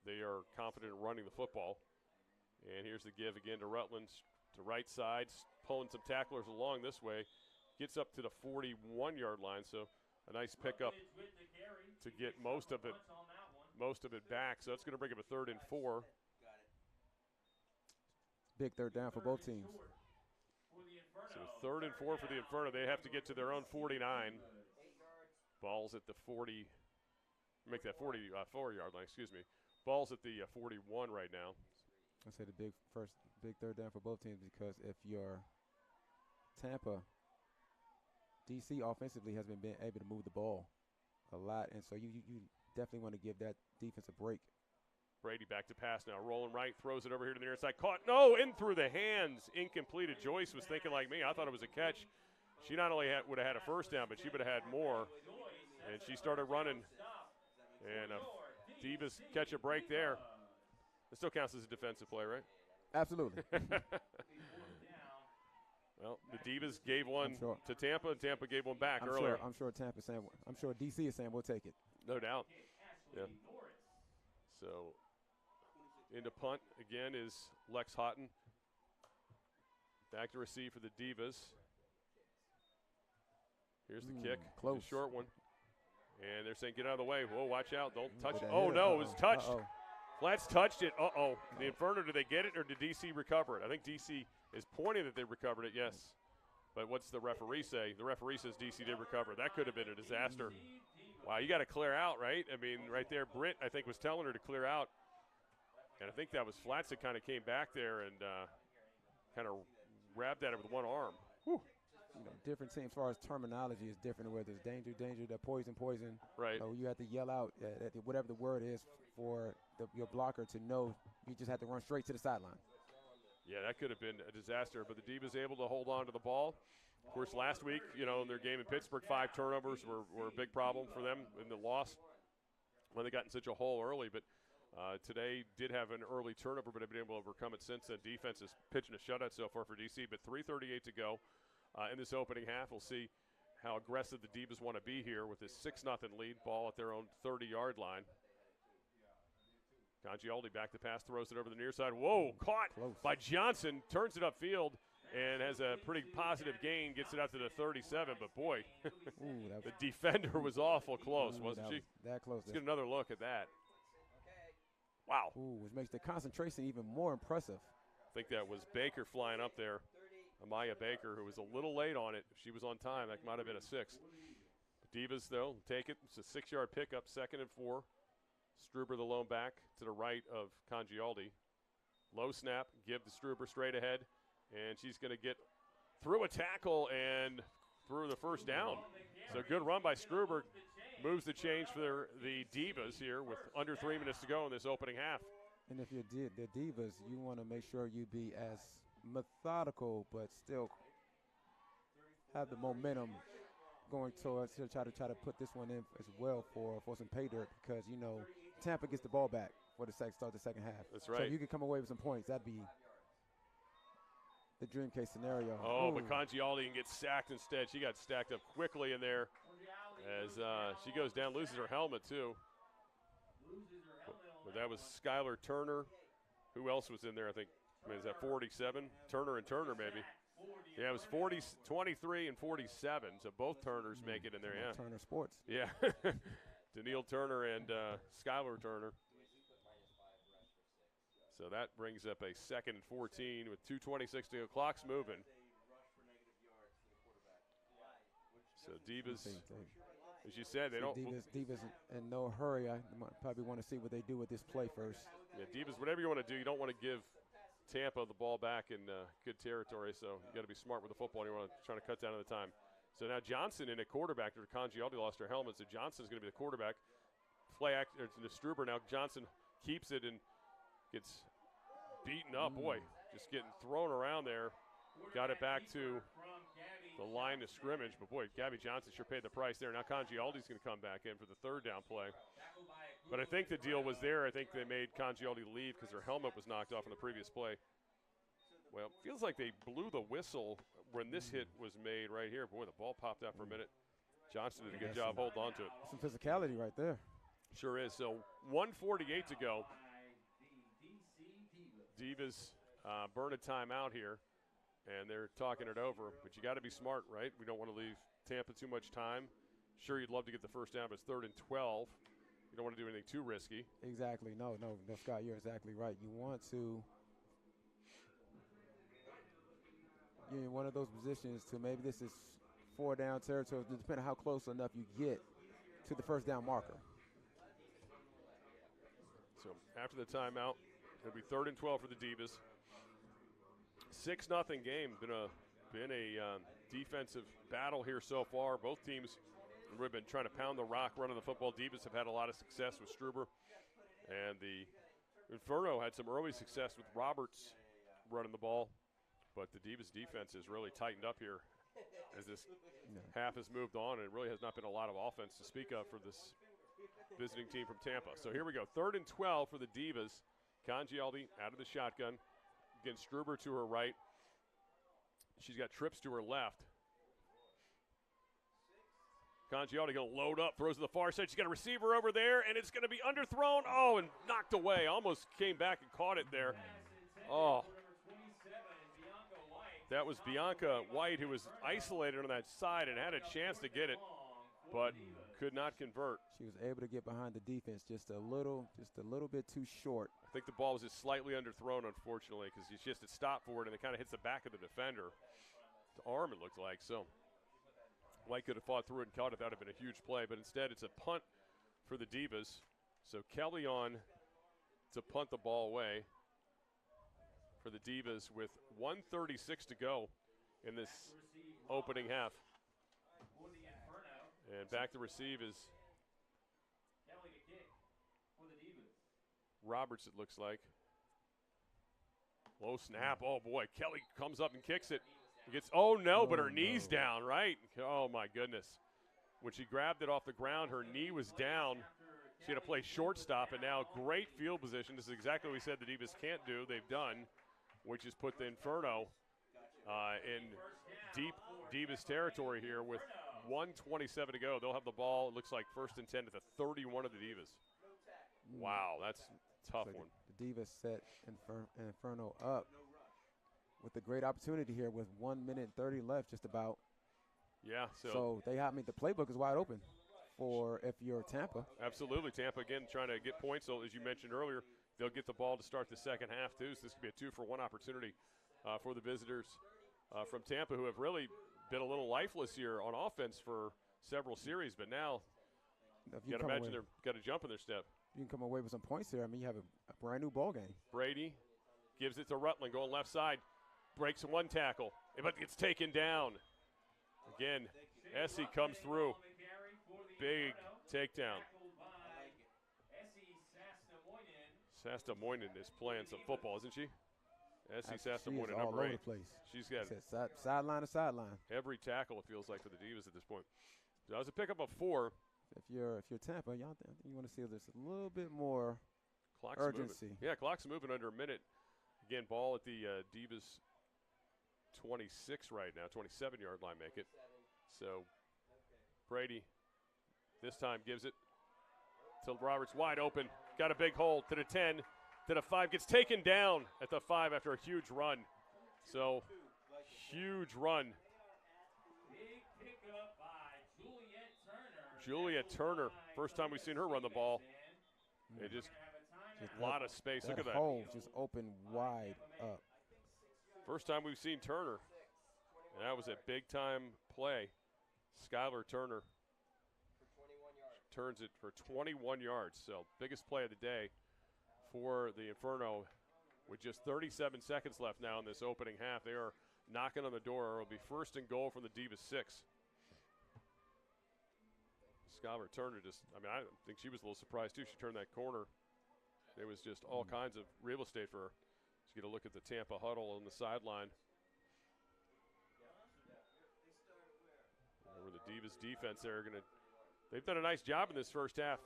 they are confident in running the football. And here's the give again to Rutland, to right side, pulling some tacklers along this way. Gets up to the 41-yard line, so a nice pickup to get most of it back. So that's going to bring up a 3rd and 4. Big third down for both teams. So 3rd and 4 for the Inferno. They have to get to their own 49. Ball's at the 40. Make that 44-yard line, excuse me. Ball's at the 41 right now. I say the big third down for both teams, because if you're Tampa, DC offensively has been able to move the ball a lot, and so you definitely want to give that defense a break. Brady back to pass now, rolling right, throws it over here to the near side. Caught, no, in through the hands, incompleted. Joyce was thinking like me. I thought it was a catch. She not only would have had a first down, but she would have had more. And she started running, and Divas catch a break there. It still counts as a defensive play, right? Absolutely. Well, the Divas gave one to Tampa, and Tampa gave one back earlier. I'm sure Tampa's saying, I'm sure DC is saying we'll take it. No doubt. Yeah. So into punt again is Lex Houghton. Back to receive for the Divas. Here's the kick. Close. The short one. And they're saying get out of the way. Whoa, watch out. Don't touch it. Oh, no, it was touched. Flats touched it. Uh-oh. The Inferno, did they get it or did DC recover it? I think DC is pointing that they recovered it, yes. But what's the referee say? The referee says DC did recover. That could have been a disaster. Wow, you got to clear out, right? I mean, right there, Britt, I think, was telling her to clear out. And I think that was Flats that kind of came back there and kind of grabbed at it with one arm. Whew. You know, different teams, as far as terminology, is different. Whether it's danger, the poison. Right. You have to yell out whatever the word is for your blocker to know. You just have to run straight to the sideline. Yeah, that could have been a disaster, but the Divas able to hold on to the ball. Of course, last week, in their game in Pittsburgh, 5 turnovers were a big problem for them in the loss when they got in such a hole early. But today did have an early turnover, but have been able to overcome it since then. Defense is pitching a shutout so far for DC, but 3:38 to go in this opening half. We'll see how aggressive the Divas want to be here with this 6-0 lead. Ball at their own 30-yard line. Congialdi back to pass, throws it over the near side. Whoa, caught by Johnson, turns it upfield, and has a pretty positive gain, gets it out to the 37. But, boy, the defender was awful close, wasn't she? That close. Let's get another look at that. Wow. Which makes the concentration even more impressive. I think that was Baker flying up there. Amaya Baker, who was a little late on it. If she was on time, that might have been a 6. Divas, though, take it. It's a 6-yard pickup, 2nd and 4. Struber, the lone back, to the right of Congialdi. Low snap, give to Struber straight ahead, and she's going to get through a tackle and through the first down. So good run by Struber. Moves the change for the Divas here with under 3 minutes to go in this opening half. And if you're the Divas, you want to make sure you be as methodical but still have the momentum going towards to try to put this one in as well for some pay dirt, because Tampa gets the ball back for the start the second half. That's right. So if you can come away with some points, that'd be the dream case scenario. Oh, but Congialdi can get sacked instead. She got stacked up quickly in there as she goes down, loses her helmet too. But that was Skylar Turner. Who else was in there? I think, is that 47? Turner and Turner maybe. Yeah, it was 23 and 47, so both Turners make it in there, yeah. Turner Sports. Yeah, Daniil Turner and Skylar Turner. So that brings up a 2nd and 14 with 2:26 to go. Clock's moving. So Divas, as you said, they don't. Divas in no hurry. I probably want to see what they do with this play first. Yeah, Divas, whatever you want to do, you don't want to give Tampa the ball back in good territory, so you got to be smart with the football. You want to try to cut down on the time. So now Johnson in a quarterback. Congialdi lost her helmet, so Johnson's going to be the quarterback. Play act to Struber. Now Johnson keeps it and gets beaten up. Boy, just getting thrown around there. Got it back to the line of scrimmage. But, boy, Gabby Johnson sure paid the price there. Now Congialdi's going to come back in for the 3rd down play. But I think the deal was there. I think they made Congialdi leave because her helmet was knocked off in the previous play. Well, it feels like they blew the whistle when this hit was made right here. Boy, the ball popped out for a minute. Johnson did a good job holding on to it. Some physicality right there. Sure is. So 1:48 to go. Divas burn a timeout here, and they're talking it over. But you got to be smart, right? We don't want to leave Tampa too much time. Sure, you'd love to get the first down, but it's 3rd and 12. You don't want to do anything too risky. Exactly. No, Scott, you're exactly right. You want to – you're in one of those positions to maybe this is 4-down territory, depending on how close enough you get to the first down marker. So after the timeout, it'll be 3rd and 12 for the Divas. 6-0 game. Been a defensive battle here so far. Both teams have really been trying to pound the rock, running the football. Divas have had a lot of success with Struber, and the Inferno had some early success with Roberts running the ball. But the Divas defense has really tightened up here as this half has moved on, and it really has not been a lot of offense to speak of for this visiting team from Tampa. So here we go, 3rd and 12 for the Divas. Congialdi out of the shotgun. Again, Struber to her right. She's got trips to her left. Congialdi going to load up, throws to the far side. She's got a receiver over there, and it's going to be underthrown. Oh, and knocked away. Almost came back and caught it there. Oh. That was Bianca White, who was isolated on that side and had a chance to get it, but could not convert. She was able to get behind the defense just a little bit too short. I think the ball was just slightly underthrown, unfortunately, because she just had stopped for it, and it kind of hits the back of the defender. The arm, it looked like. So White could have fought through it and caught it. That would have been a huge play, but instead it's a punt for the Divas. So Kelly on to punt the ball away for the Divas with 1:36 to go in this opening half. And back to receive is Roberts, it looks like. Low snap. Oh, boy. Kelly comes up and kicks it. Gets, oh, no, but her knee's down, right? Oh, my goodness. When she grabbed it off the ground, her knee was down. She had to play shortstop, and now great field position. This is exactly what we said the Divas can't do. They've done, which is put the Inferno in deep Divas territory here with 1:27 to go. They'll have the ball, it looks like 1st and 10 to the 31 of the Divas. Wow, that's a tough one. The Divas set Inferno up with a great opportunity here with 1 minute 30 left just about. Yeah. So the playbook is wide open for if you're Tampa. Absolutely. Tampa, again, trying to get points. So as you mentioned earlier, they'll get the ball to start the second half, too. So this could be a 2-for-1 opportunity for the visitors from Tampa, who have really been a little lifeless here on offense for several series. But now you got to imagine they've got a jump in their step. You can come away with some points here. I mean, you have a brand-new ball game. Brady gives it to Rutland, going left side. Breaks one tackle, but gets taken down. Again, Essie comes through. Big takedown. Sastamoinen is playing some football, isn't she? Essie Sastamoinen, all number over 8. the place. She's got sideline to sideline. Every tackle, it feels like, for the Divas at this point. That was a pickup of 4. If you're Tampa, you want to see there's a little bit more clock's urgency. Moving. Yeah, clock's moving under a minute. Again, ball at the Divas 26 right now, 27-yard line make it. So Brady this time gives it to Roberts, wide open. Got a big hole to the 10, to the 5. Gets taken down at the 5 after a huge run. So huge run. Juliet Turner, first time we've seen her run the ball. It just a lot of space. Look at that. Hole just open wide up. First time we've seen Turner. And that was a big-time play. Skylar Turner turns it for 21 yards. So biggest play of the day for the Inferno with just 37 seconds left now in this opening half. They are knocking on the door. It'll be 1st and goal from the Divas 6. Skylar Turner I think she was a little surprised too. She turned that corner. There was just all kinds of real estate for her. Just get a look at the Tampa huddle on the sideline. Where the Divas defense they've done a nice job in this first half,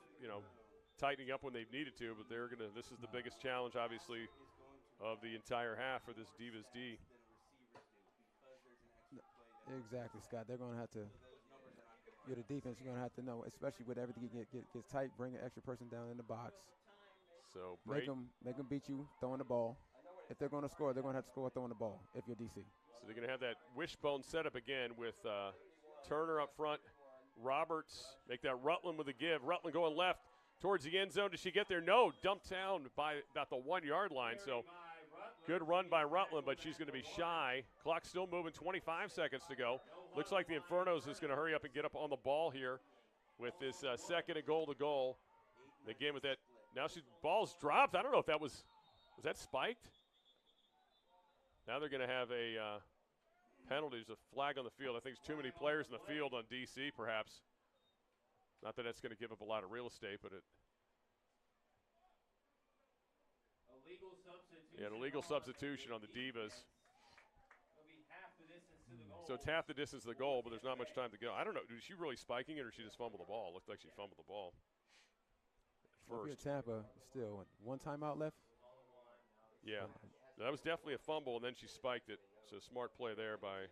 tightening up when they've needed to, but this is the biggest challenge, obviously, of the entire half for this Divas D. Exactly, Scott. They're going to have to you're the defense, you're going to have to know, especially with everything gets tight, bring an extra person down in the box. So Make them beat you throwing the ball. If they're going to score, they're going to have to score throwing the ball if you're DC. So they're going to have that wishbone setup again with Turner up front. Roberts make that Rutland with a give. Rutland going left towards the end zone. Does she get there? No. Dumped down by about the 1 yard line. So good run by Rutland, but she's going to be shy. Clock's still moving, 25 seconds to go. Looks like the Infernos is going to hurry up and get up on the ball here with this second and goal to goal. Again with that, now ball's dropped. I don't know if that was that spiked? Now they're going to have a penalty. There's a flag on the field. I think there's too many players in the field on DC, perhaps. Not that that's going to give up a lot of real estate, but an illegal substitution on the Divas. So it's half the distance to the goal, but there's not much time to go. I don't know. Is she really spiking it, or she just fumbled the ball? Looked like she fumbled the ball first. Tampa, still one timeout left. Yeah, that was definitely a fumble, and then she spiked it. So smart play there by.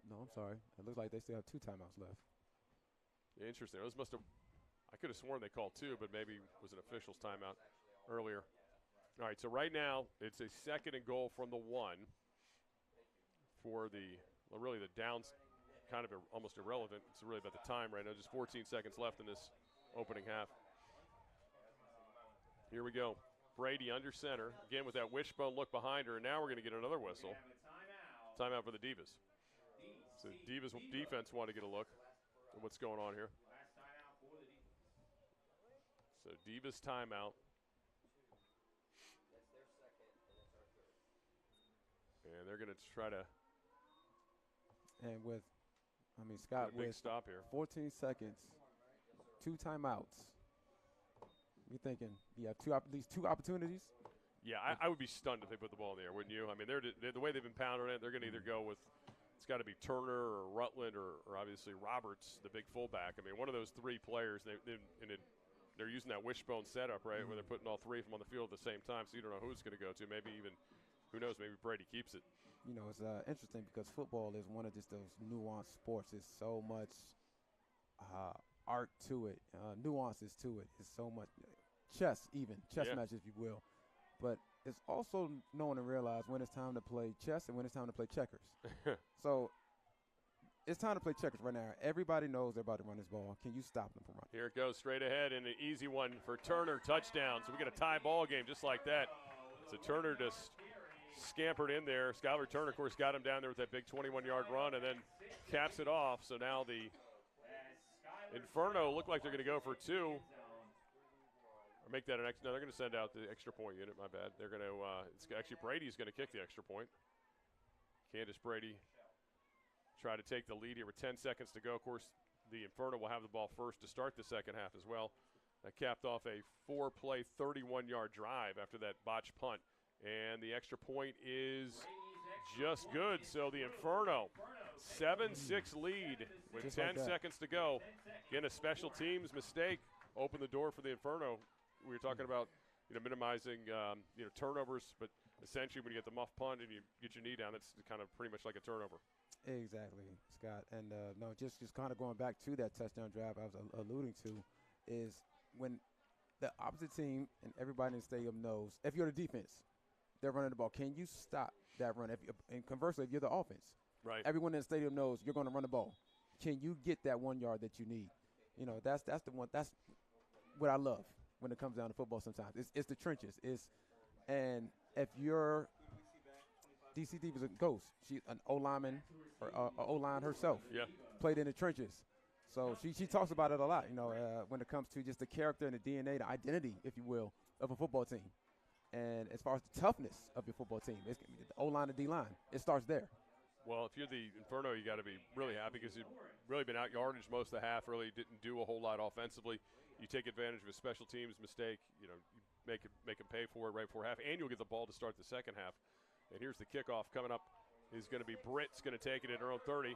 No, I'm sorry. It looks like they still have 2 timeouts left. Yeah, interesting. Those must have. I could have sworn they called 2, but maybe it was an official's timeout earlier. All right, so right now it's a second and goal from the 1 for really the downs, kind of almost irrelevant. It's really about the time right now. Just 14 seconds left in this opening half. Here we go. Brady under center, again with that wishbone look behind her, and now we're going to get another whistle. Timeout for the Divas. So Divas defense want to get a look at what's going on here. So Divas timeout. And they're going to try to. And Scott, big with stop here. 14 seconds, 2 timeouts. You're thinking you have at least 2 opportunities? Yeah, I would be stunned if they put the ball in the air, wouldn't you? I mean, they're the way they've been pounding it, they're going to either go with, it's got to be Turner or Rutland or obviously Roberts, the big fullback. I mean, one of those 3 players, they're using that wishbone setup, right, where they're putting all 3 of them on the field at the same time, so you don't know who it's going to go to. Maybe even, who knows, maybe Brady keeps it. You know, it's interesting because football is one of just those nuanced sports. There's so much art to it, nuances to it. It's so much chess matches, if you will. But it's also knowing and realize when it's time to play chess and when it's time to play checkers. So it's time to play checkers right now. Everybody knows they're about to run this ball. Can you stop them from running? Here it goes straight ahead, and an easy one for Turner, touchdown. So we get a tie ball game just like that. So Turner just scampered in there. Skylar Turner, of course, got him down there with that big 21-yard run and then caps it off. So now the Inferno look like they're going to go for 2. Or make that an extra. No, they're going to send out the extra point unit. My bad. They're going to. It's actually Brady's going to kick the extra point. Candace Brady try to take the lead here with 10 seconds to go. Of course, the Inferno will have the ball first to start the second half as well. That capped off a 4-play, 31-yard drive after that botched punt. And the extra point is just good. So the Inferno, 7-6 lead with just 10 like seconds to go. Again, a special teams mistake opened the door for the Inferno. We were talking about, minimizing, turnovers, but essentially when you get the muff punt and you get your knee down, it's kind of pretty much like a turnover. Exactly, Scott. And just kind of going back to that touchdown drive I was alluding to is when the opposite team and everybody in the stadium knows if you're the defense, they're running the ball. Can you stop that run? And conversely, if you're the offense, right? Everyone in the stadium knows you're going to run the ball. Can you get that 1 yard that you need? That's the one. That's what I love when it comes down to football. Sometimes it's the trenches. And if you're DC Divas a ghost, she's an O lineman or O-line herself. Yeah, played in the trenches. So she talks about it a lot. When it comes to just the character and the DNA, the identity, if you will, of a football team. And as far as the toughness of your football team, it's the O-line and D-line. It starts there. Well, if you're the Inferno, you got to be really happy because you've really been out yardage most of the half. Really didn't do a whole lot offensively. You take advantage of a special teams mistake. You make them pay for it right before half, and you'll get the ball to start the second half. And here's the kickoff coming up. Is going to be Britt's going to take it at her own 30,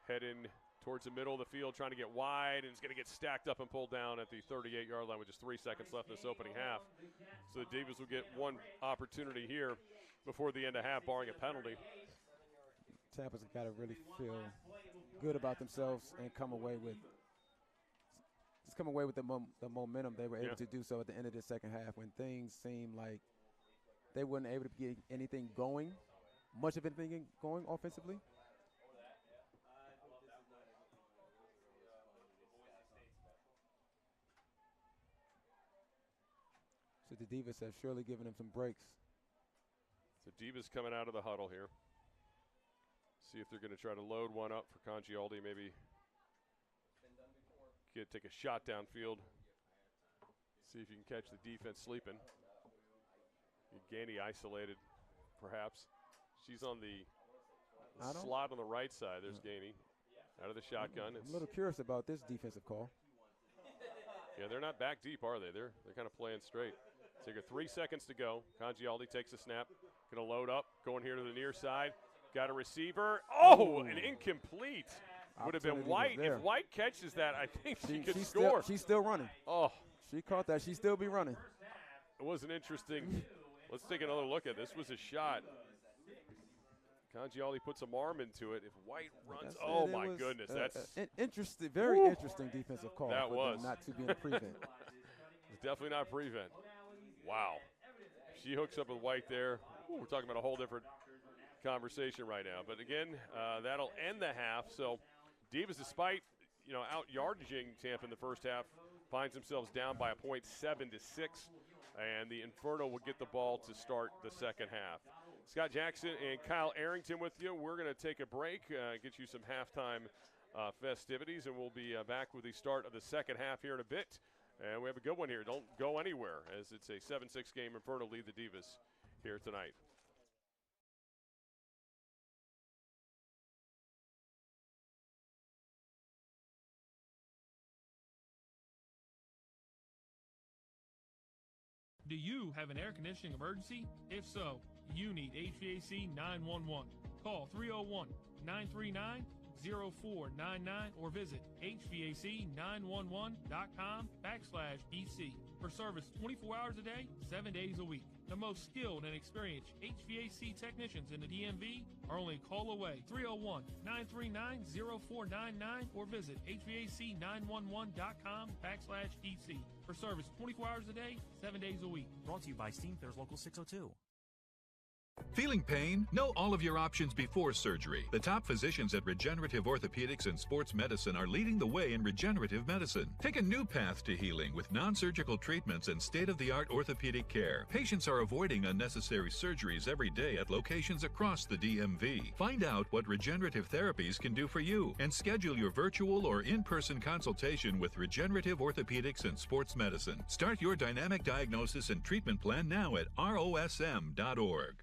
heading towards the middle of the field, trying to get wide, and it's going to get stacked up and pulled down at the 38-yard line with just 3 seconds left in this opening half. So the Divas will get one opportunity here before the end of half, barring a penalty. Tampa's got to really feel good about themselves and come away with the momentum they were able to do so at the end of the second half when things seemed like they weren't able to get anything going, much of anything going offensively. So the Divas have surely given them some breaks. So Divas coming out of the huddle here. See if they're going to try to load one up for Congialdi, maybe take a shot downfield. See if you can catch the defense sleeping. Gainey isolated, perhaps. She's on the slot on the right side. There's Gainey out of the shotgun. I'm a little curious about this defensive call. Yeah, they're not back deep, are they? They're kind of playing straight. So you got 3 seconds to go. Congialdi takes a snap. Going to load up. Going here to the near side. Got a receiver. Oh, an incomplete. Would have been White. If White catches that, I think she could score. She's still running. Oh. She caught that. She'd still be running. It was an interesting. Let's take another look at this. Was a shot. Congialdi puts some arm into it. If White runs, oh my goodness, that's an interesting, very interesting defensive call. That was not to be in a prevent. It's definitely not prevent. Wow, she hooks up with White there. Ooh, we're talking about a whole different conversation right now. But again, that'll end the half. So Divas, despite out yardaging Tampa in the first half, finds themselves down by a point, 7-6. And the Inferno will get the ball to start the second half. Scott Jackson and Kyle Arrington with you. We're going to take a break, get you some halftime festivities, and we'll be back with the start of the second half here in a bit. And we have a good one here. Don't go anywhere, as it's a 7-6 game. Inferno lead the Divas here tonight. Do you have an air conditioning emergency? If so, you need HVAC 911. Call 301-939-0499 or visit HVAC911.com/EC for service 24 hours a day, 7 days a week. The most skilled and experienced HVAC technicians in the DMV are only a call away. 301-939-0499 or visit HVAC911.com/EC for service 24 hours a day, 7 days a week. Brought to you by Steamfitters Local 602. Feeling pain? Know all of your options before surgery. The top physicians at Regenerative Orthopedics and Sports Medicine are leading the way in regenerative medicine. Take a new path to healing with non-surgical treatments and state-of-the-art orthopedic care. Patients are avoiding unnecessary surgeries every day at locations across the DMV. Find out what regenerative therapies can do for you and schedule your virtual or in-person consultation with Regenerative Orthopedics and Sports Medicine. Start your dynamic diagnosis and treatment plan now at rosm.org.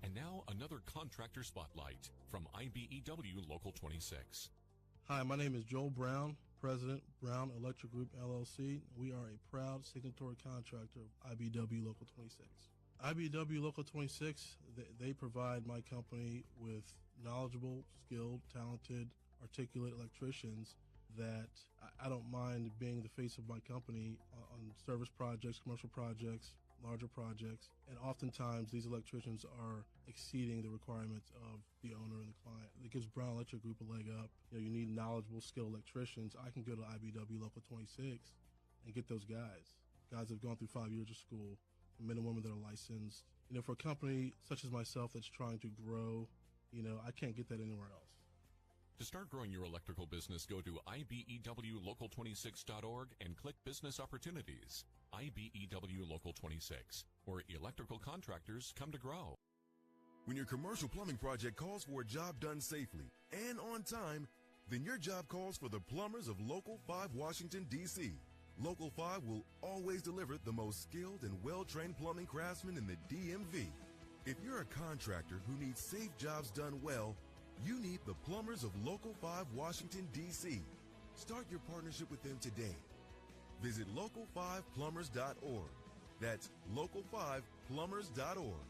And now another contractor spotlight from IBEW Local 26. Hi, my name is Joel Brown, President, Brown Electric Group, LLC. We are a proud signatory contractor of IBEW Local 26. IBEW Local 26, they provide my company with knowledgeable, skilled, talented, articulate electricians that I don't mind being the face of my company on service projects, commercial projects, larger projects, and oftentimes these electricians are exceeding the requirements of the owner and the client. It gives Brown Electric Group a leg up. You need knowledgeable, skilled electricians. I can go to IBEW Local 26 and get those guys that have gone through 5 years of school, men and women that are licensed. For a company such as myself that's trying to grow, I can't get that anywhere else. To start growing your electrical business, go to IBEWLocal26.org and click Business Opportunities. IBEW Local 26, where electrical contractors come to grow. When your commercial plumbing project calls for a job done safely and on time, then your job calls for the plumbers of Local 5 Washington, D.C. Local 5 will always deliver the most skilled and well-trained plumbing craftsmen in the DMV. If you're a contractor who needs safe jobs done well, you need the plumbers of Local 5 Washington, D.C. Start your partnership with them today. Visit local5plumbers.org. That's local5plumbers.org.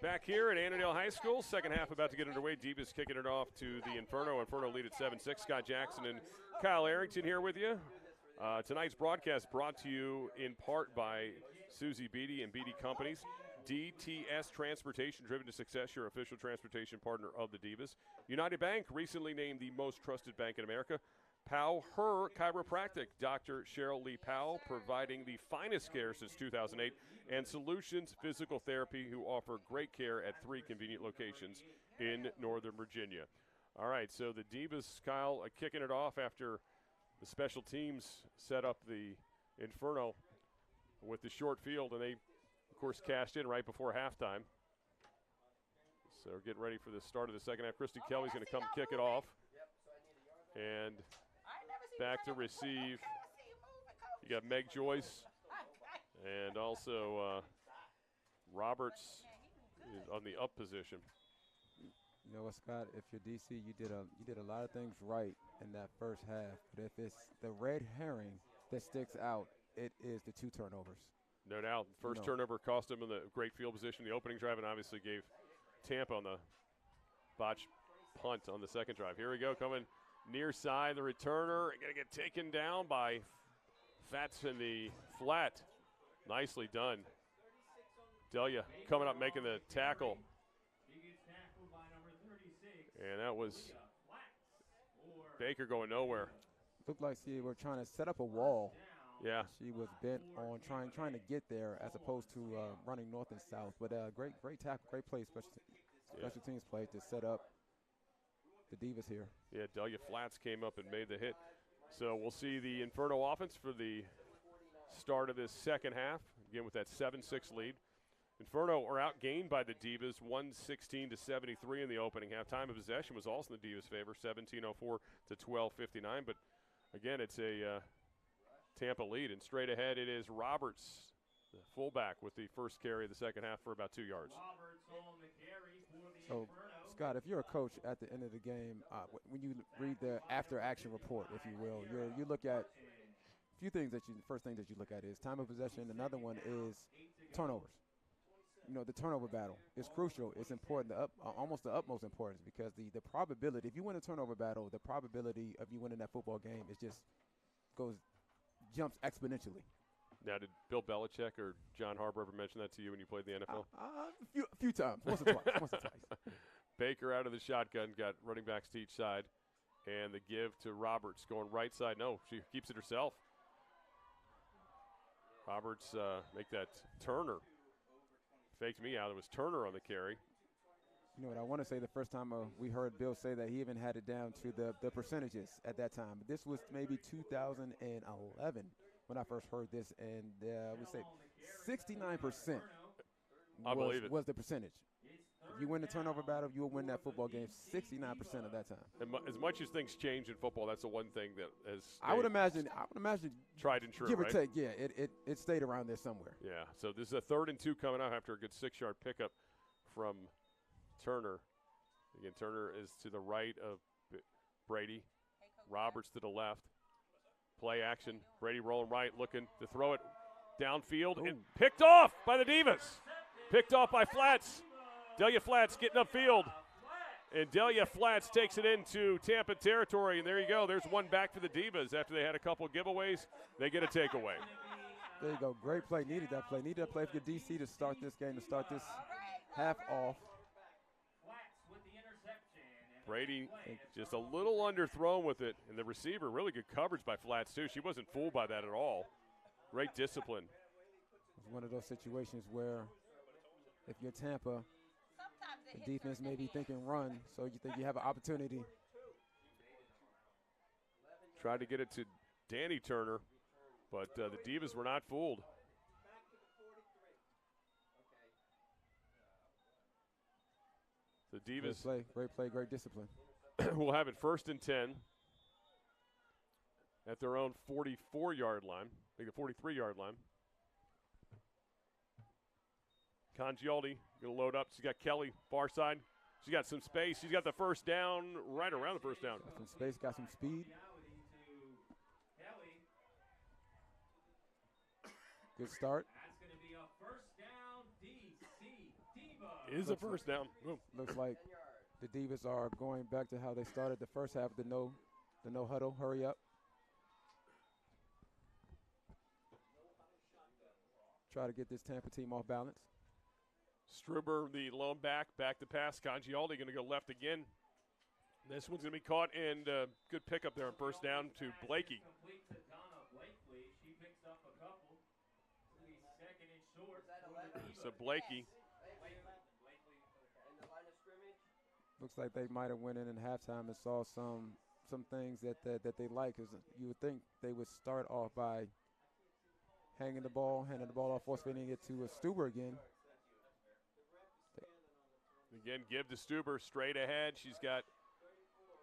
Back here at Annandale High School, second half about to get underway. Divas kicking it off to the Inferno. Inferno lead at 7-6. Scott Jackson and Kyle Arrington here with you. Tonight's broadcast brought to you in part by Susie Beatty and Beatty Companies. DTS Transportation, driven to success, your official transportation partner of the Divas. United Bank, recently named the most trusted bank in America. Powell Her Chiropractic, Dr. Cheryl Lee Powell, providing the finest care since 2008. And Solutions Physical Therapy, who offer great care at 3 convenient locations in Northern Virginia. All right, so the Divas, Kyle, kicking it off after the special teams set up the Inferno with the short field, and they, of course, cashed in right before halftime. So we're getting ready for the start of the second half. Christy Kelly's going to come kick it off. And back to receive. You got Meg Joyce and also Roberts is on the up position. You know what, Scott? If you're DC, you did a lot of things right in that first half. But if it's the red herring that sticks out, it is the 2 turnovers. No doubt. First turnover cost them in the great field position, the opening drive, and obviously gave Tampa on the botched punt on the second drive. Here we go, coming near side, the returner going to get taken down by Fats in the flat. Nicely done. Delia coming up, making the tackle. And that was Baker going nowhere. Looked like she were trying to set up a wall. Yeah. She was bent on trying to get there as opposed to running north and south. But great tackle, great play, special teams play to set up the Divas here. Yeah, Delia Flats came up and made the hit. So we'll see the Inferno offense for the start of this second half, again with that 7-6 lead. Inferno are outgained by the Divas, 116-73 in the opening half. Time of possession was also in the Divas' favor, 17:04 to 12:59. But again, it's a Tampa lead, and straight ahead it is Roberts, the fullback, with the first carry of the second half for about 2 yards. So, Scott, if you're a coach at the end of the game, when you read the after-action report, if you will, you look at a few things the first thing that you look at is time of possession. Another one is turnovers. You know, the turnover battle is crucial. It's important, almost the utmost importance, because the probability, if you win a turnover battle, the probability of you winning that football game is just jumps exponentially. Now, did Bill Belichick or John Harbaugh ever mention that to you when you played the NFL? A few times, once or twice. Baker out of the shotgun, got running backs to each side, and the give to Roberts going right side. No, she keeps it herself. Roberts make that Turner. Faked me out. It was Turner on the carry. You know what I want to say, the first time we heard Bill say that, he even had it down to the percentages at that time. This was maybe 2011 when I first heard this, and we say 69% was the percentage. If you win the turnover battle, you will win that football game 69% of that time. And as much as things change in football, that's the one thing that has I would imagine tried and true, give or right? take, yeah, it stayed around there somewhere. Yeah, so this is a 3rd and 2 coming up after a good 6-yard pickup from Turner. Again, Turner is to the right of Brady. Roberts to the left. Play action. Brady rolling right, looking to throw it downfield. And picked off by the Divas. Picked off by Flats. Delia Flats getting upfield. And Delia Flats takes it into Tampa territory. And there you go. There's one back for the Divas. After they had a couple of giveaways, they get a takeaway. There you go. Great play. Needed that play. Needed that play for DC to start this game, to start this half off. Brady just a little underthrown with it, and the receiver, really good coverage by Flats, too. She wasn't fooled by that at all. Great discipline. It's one of those situations where if you're Tampa, the defense may be thinking run, so you think you have an opportunity. Tried to get it to Danny Turner, but the Divas were not fooled. The Divas. Great play, great discipline. Will have it 1st and 10 at their own 44-yard line, I think the 43-yard line. Congialdi going to load up. She's got Kelly, far side. She's got some space. She's got the first down, right around the first down. Got some space, got some speed. Good start. is a first down. Boom. Looks like the Divas are going back to how they started the first half, the no huddle, hurry up. Try to get this Tampa team off balance. Struber, the lone back to pass. Congialdi going to go left again. This one's going to be caught, and good pickup there on first down to Blakey. So Blakey. Looks like they might have went in halftime and saw some things that they like. Because you would think they would start off by handing the ball off, force-feeding it to Stuber again. Again, give to Stuber straight ahead. She's got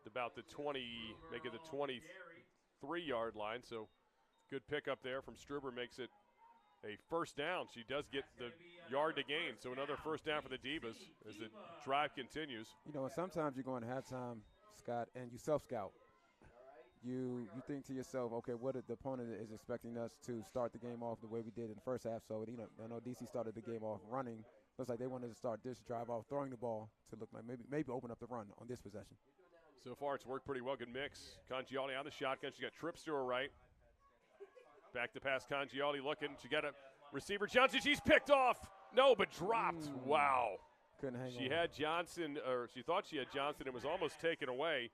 about the 20, make it the 23-yard line. So good pickup there from Struber, makes it a first down. She does get the yard to gain. So another first down for the Divas as the drive continues. You know, and sometimes you go into halftime, Scott, and you self-scout. You think to yourself, okay, what the opponent is expecting us to start the game off the way we did in the first half. So, you know, I know DC started the game off running. Looks like they wanted to start this drive off throwing the ball to look like maybe open up the run on this possession. So far, it's worked pretty well. Good mix. Congialdi on the shotgun. She got trips to her right. Back to pass. Congialdi looking. She got a receiver. Johnson. She's picked off. No, but dropped. Wow. Couldn't hang on. She had Johnson, or she thought she had Johnson. It was almost taken away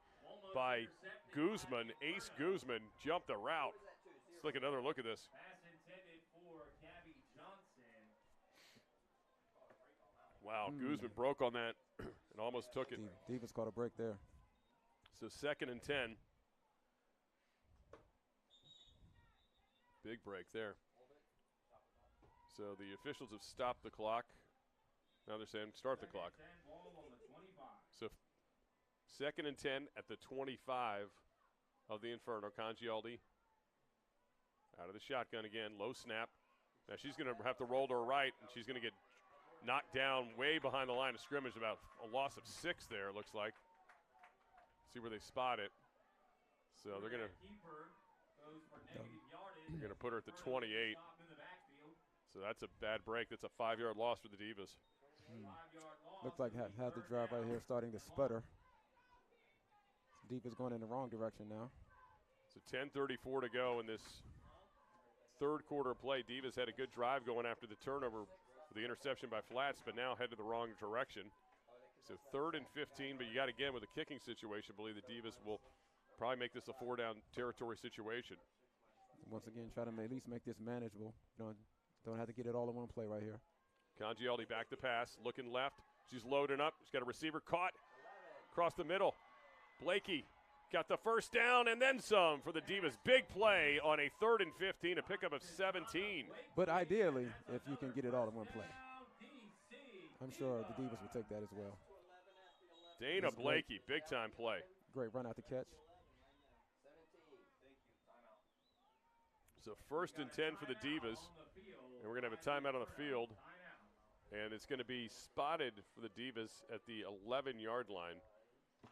by Guzman. Ace Guzman jumped the route. Let's take another look at this. Wow, Guzman broke on that and almost took it. Divas caught a break there. So 2nd and 10. Big break there. So the officials have stopped the clock. Now they're saying start the clock. So 2nd and 10 at the 25 of the Inferno. Congialdi out of the shotgun again. Low snap. Now she's going to have to roll to her right, and she's going to get knocked down way behind the line of scrimmage, about a loss of 6 there, it looks like. See where they spot it. So they're going to put her at the 28. So that's a bad break. That's a 5-yard loss for the Divas. Looks like had the drive right here starting to sputter. Divas going in the wrong direction now. So 10:34 to go in this third quarter play. Divas had a good drive going after the turnover, the interception by Flats, but now headed the wrong direction. So 3rd and 15, but you got, again, with a kicking situation, I believe the Divas will probably make this a 4-down territory situation. Once again, try to at least make this manageable. You know, don't have to get it all in one play right here. Congialdi back to pass, looking left. She's loading up. She's got a receiver caught across the middle. Blakey got the first down and then some for the Divas. Big play on a 3rd and 15, a pickup of 17. But ideally, if you can get it all in one play. I'm sure the Divas will take that as well. Dana Blakey, big-time play. Great run out the catch. So 1st and 10 for the Divas, and we're going to have a timeout on the field, and it's going to be spotted for the Divas at the 11-yard line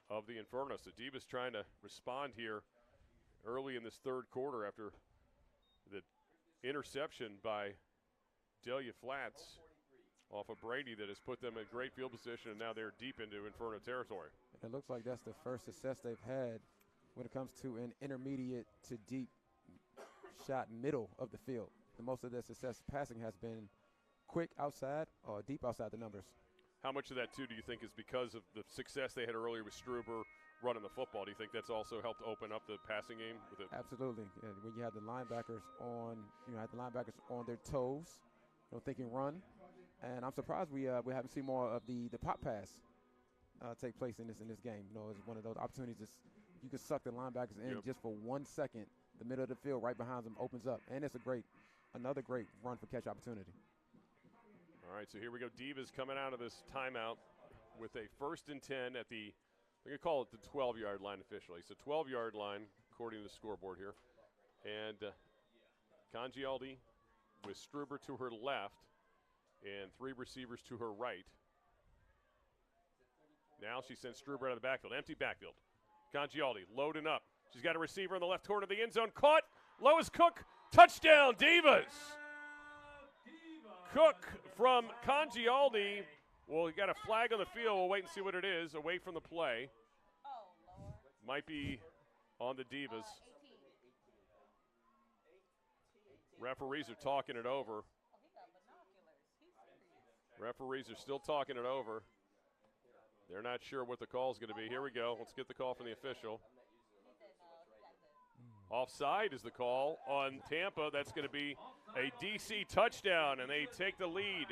of the Inferno. So Divas trying to respond here early in this third quarter after the interception by Delia Flats off of Brady that has put them in great field position, and now they're deep into Inferno territory. It looks like that's the first success they've had when it comes to an intermediate to deep shot middle of the field. The most of their success passing has been quick outside or deep outside the numbers. How much of that, too, do you think is because of the success they had earlier with Struber running the football? Do you think that's also helped open up the passing game with it? Absolutely. And when you have the linebackers on, on their toes, thinking run. And I'm surprised we haven't seen more of the pop pass take place in this game. It's one of those opportunities that you can suck the linebackers in just for 1 second. The middle of the field right behind them opens up, and it's another great run for catch opportunity. All right, so here we go. Divas coming out of this timeout with a 1st and 10 at the, we're going to call it the 12-yard line officially. So 12-yard line according to the scoreboard here. And Congialdi with Struber to her left and 3 receivers to her right. Now she sends Struber out of the backfield. Empty backfield. Congialdi loading up. She's got a receiver in the left corner of the end zone. Caught. Lois Cook. Touchdown, Divas. Cook from Congialdi Well, you got a flag on the field. We'll wait and see what it is. Away from the play. Might be on the Divas. Referees are talking it over. Referees are still talking it over. They're not sure what the call is going to be. Here we go. Let's get the call from the official. Offside is the call on Tampa. That's going to be a DC touchdown, and they take the lead.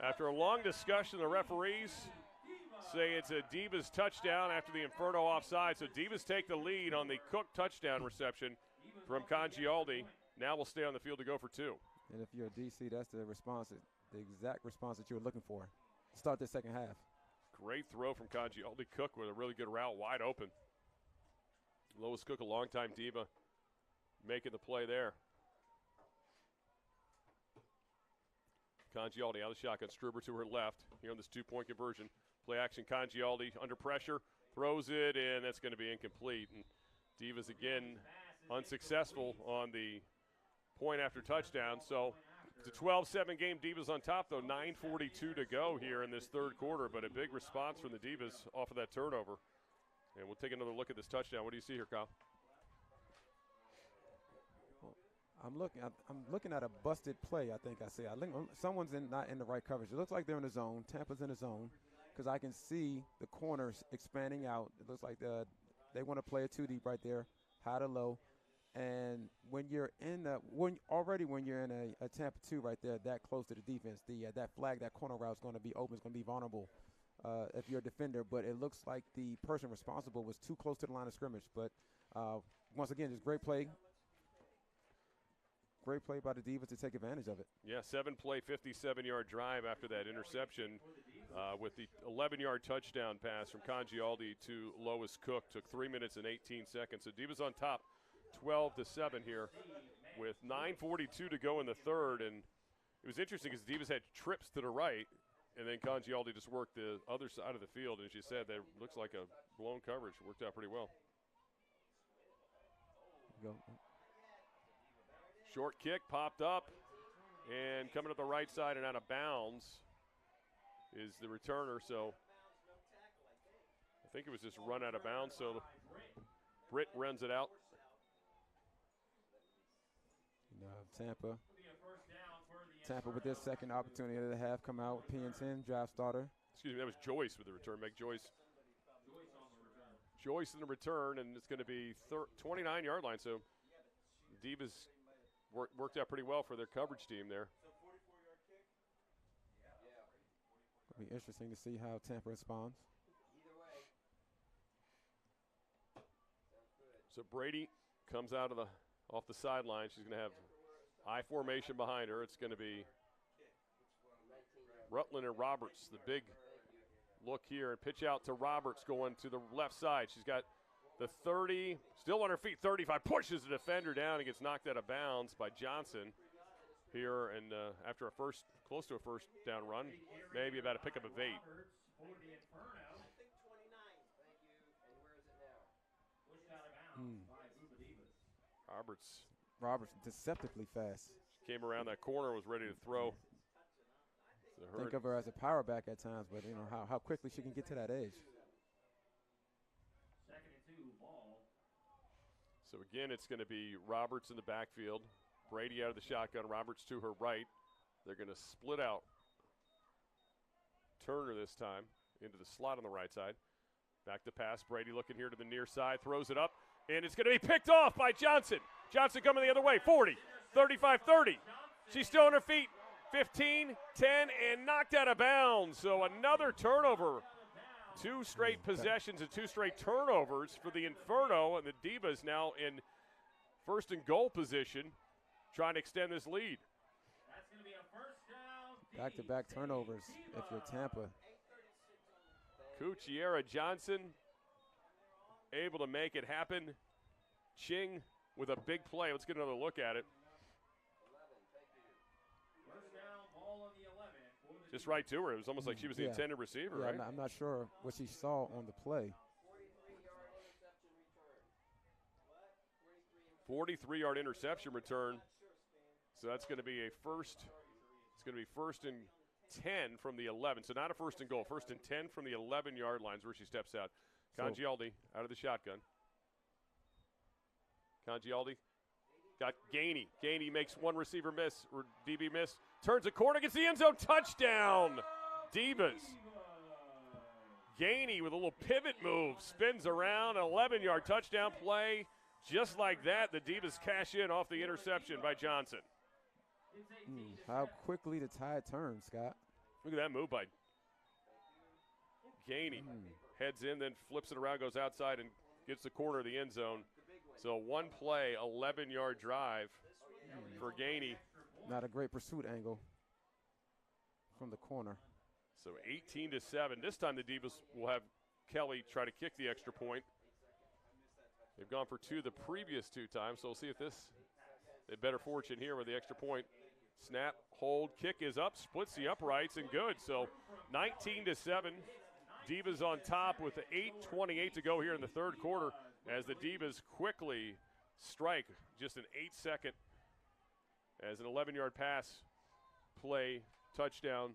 After a long discussion, the referees say it's a Divas touchdown after the Inferno offside. So Divas take the lead on the Cook touchdown reception from Congialdi. Now we'll stay on the field to go for 2. And if you're a DC, that's the response, the exact response that you were looking for. Start the second half. Great throw from Congialdi. Cook with a really good route, wide open. Lois Cook, a longtime Diva, making the play there. Congialdi out of the shotgun. Struber to her left here on this 2-point conversion. Play action, Congialdi under pressure, throws it, and that's going to be incomplete. And Divas again unsuccessful on the point after touchdown. So it's a 12-7 game. Divas on top, though. 9:42 to go here in this third quarter, but a big response from the Divas off of that turnover. And we'll take another look at this touchdown. What do you see here, Kyle? I'm looking at a busted play. I think I see. I think someone's not in the right coverage. It looks like they're in the zone. Tampa's in the zone because I can see the corners expanding out. It looks like they want to play a 2 deep right there, high to low. And when you're in when you're in a Tampa 2 right there, that close to the defense, that flag, that corner route is going to be open. It's going to be vulnerable if you're a defender. But it looks like the person responsible was too close to the line of scrimmage. But once again, just great play. Great play by the Divas to take advantage of it. Yeah, 7-play, 57-yard drive after that interception with the 11-yard touchdown pass from Congialdi to Lois Cook. Took 3 minutes and 18 seconds. So Divas on top, 12-7 here with 9:42 to go in the third. And it was interesting because Divas had trips to the right, and then Congialdi just worked the other side of the field. And as you said, that looks like a blown coverage. Worked out pretty well. Go. Short kick popped up, and coming up the right side and out of bounds is the returner. So I think it was just run out of bounds. So Britt runs it out. Tampa with their second opportunity of the half come out with PN10, drive starter. Excuse me, that was Joyce with the return. Meg Joyce. Joyce in the return, and it's going to be 29-yard line. So Divas worked out pretty well for their coverage team there. It'll be interesting to see how Tampa responds. So Brady comes out of off the sideline. She's going to have I formation behind her. It's going to be Rutland and Roberts. The big look here and pitch out to Roberts going to the left side. She's got the 30, still on her feet, 35, pushes the defender down and gets knocked out of bounds by Johnson here. And after close to a first down run, maybe about a pickup of 8. Roberts deceptively fast. She came around that corner, was ready to throw. So think of her as a power back at times, but you know how quickly she can get to that edge. So again, it's going to be Roberts in the backfield. Brady out of the shotgun. Roberts to her right. They're going to split out. Turner this time into the slot on the right side. Back to pass. Brady looking here to the near side. Throws it up. And it's going to be picked off by Johnson. Johnson coming the other way. 40, 35, 30. She's still on her feet. 15, 10, and knocked out of bounds. So another turnover. 2 straight possessions and 2 straight turnovers for the Inferno, and the Divas now in first and goal position, trying to extend this lead. Back-to-back turnovers if you're Tampa. Cucchiera Johnson able to make it happen. Ching with a big play. Let's get another look at it. Just right to her. It was almost like she was the intended receiver, right? I'm not sure what she saw on the play. 43-yard interception return. So that's going to be a first. It's going to be first and 10 from the 11. So not a first and goal. First and 10 from the 11-yard lines where she steps out. Congialdi out of the shotgun. Congialdi got Gainey. Gainey makes one receiver miss, or DB miss. Turns a corner, gets the end zone. Touchdown, Divas. Gainey with a little pivot move. Spins around, an 11-yard touchdown play. Just like that, the Divas cash in off the interception by Johnson. How quickly the tide turns, Scott. Look at that move by Gainey. Heads in, then flips it around, goes outside, and gets the corner of the end zone. So one play, 11-yard drive for Gainey. Not a great pursuit angle from the corner. So 18-7. This time the Divas will have Kelly try to kick the extra point. They've gone for 2 the previous 2 times, so we'll see if they have better fortune here with the extra point. Snap, hold, kick is up, splits the uprights, and good. So 19-7. Divas on top with 8:28 to go here in the third quarter as the Divas quickly strike just an 8-second as an 11-yard pass play touchdown